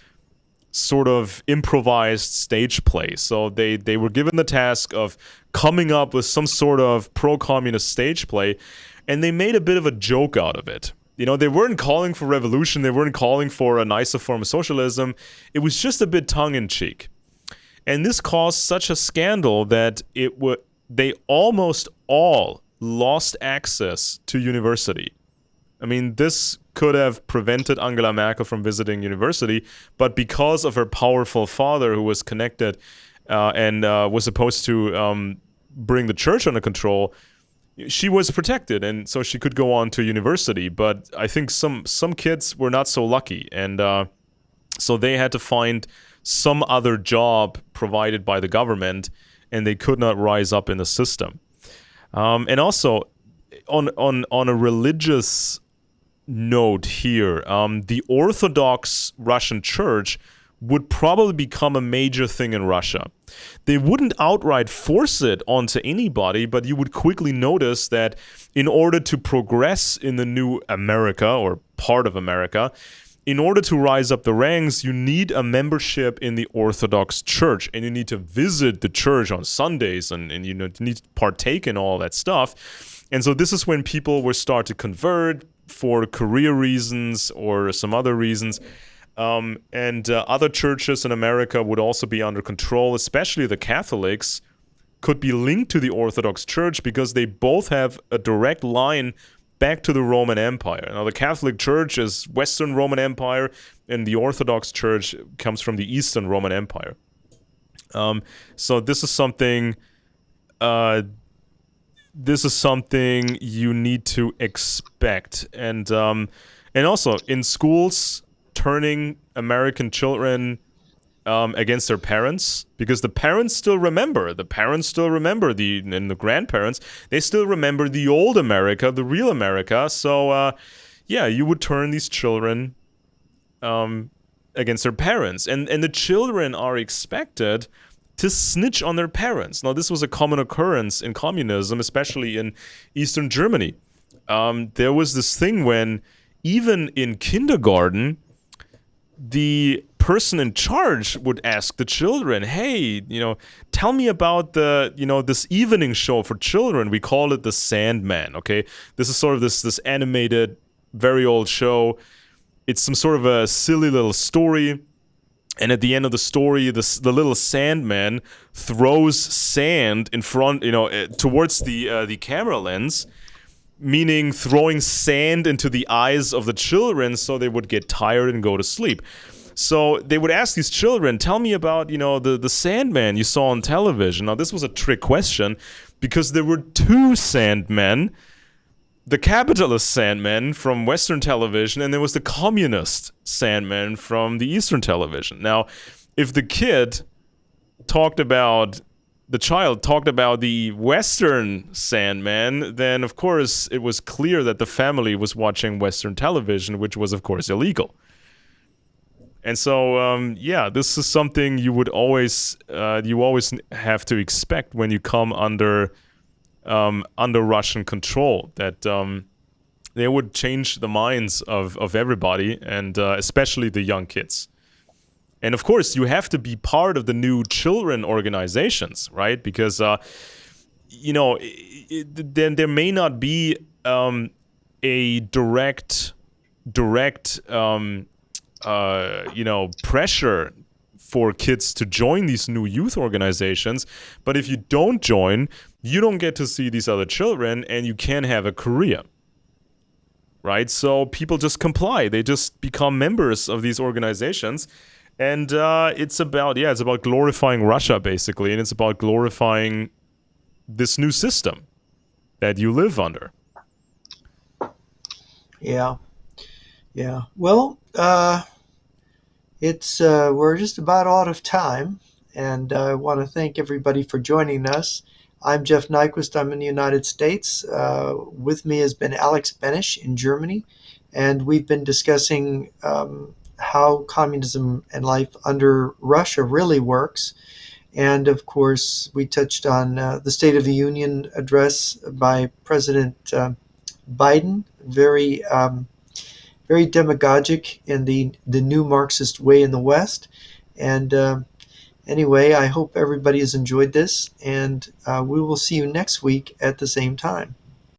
[SPEAKER 2] sort of improvised stage play. So they were given the task of coming up with some sort of pro-communist stage play, and they made a bit of a joke out of it. They weren't calling for revolution. They weren't calling for a nicer form of socialism. It was just a bit tongue-in-cheek. And this caused such a scandal that they almost all lost access to university. I mean, this could have prevented Angela Merkel from visiting university, but because of her powerful father, who was connected and was supposed to bring the church under control, she was protected, and so she could go on to university. But I think some kids were not so lucky, and so they had to find some other job provided by the government, and they could not rise up in the system. And also, on a religious note here, the Orthodox Russian Church would probably become a major thing in Russia. They wouldn't outright force it onto anybody, but you would quickly notice that in order to progress in the new America, or part of America, in order to rise up the ranks, you need a membership in the Orthodox Church, and you need to visit the church on Sundays, and need to partake in all that stuff. And so this is when people will start to convert. for career reasons or some other reasons. And other churches in America would also be under control, especially the Catholics could be linked to the Orthodox Church because they both have a direct line back to the Roman Empire. Now, the Catholic Church is Western Roman Empire, and the Orthodox Church comes from the Eastern Roman Empire. So this is something. This is something you need to expect, and also in schools, turning American children against their parents, because the parents still remember. The parents still remember and the grandparents. They still remember the old America, the real America. So, yeah, you would turn these children against their parents, and the children are expected to snitch on their parents. Now, this was a common occurrence in communism, especially in Eastern Germany. There was this thing when, even in kindergarten, the person in charge would ask the children, hey, tell me about this evening show for children. We call it the Sandman, okay? This is sort of this animated, very old show. It's some sort of a silly little story. And at the end of the story, the little Sandman throws sand in front, towards the camera lens, meaning throwing sand into the eyes of the children so they would get tired and go to sleep. So they would ask these children, tell me about, the Sandman you saw on television. Now, this was a trick question because there were two Sandmen. The capitalist Sandman from Western television, and there was the communist Sandman from the Eastern television. Now, if the child talked about the Western Sandman, then of course it was clear that the family was watching Western television, which was of course illegal. And so, this is something you always have to expect when you come under Russian control, that they would change the minds of everybody, and especially the young kids. And of course, you have to be part of the new children organizations, right? Because then there may not be a direct pressure for kids to join these new youth organizations. But if you don't join, you don't get to see these other children, and you can't have a career, right? So people just comply. They just become members of these organizations. And it's about glorifying Russia, basically. And it's about glorifying this new system that you live under.
[SPEAKER 1] Yeah. Yeah. Well, we're just about out of time, and I want to thank everybody for joining us. I'm Jeff Nyquist. I'm in the United States. With me has been Alex Benesch in Germany, and we've been discussing how communism and life under Russia really works. And of course, we touched on the State of the Union address by President Biden, very demagogic in the new Marxist way in the West. And anyway, I hope everybody has enjoyed this, and we will see you next week at the same time.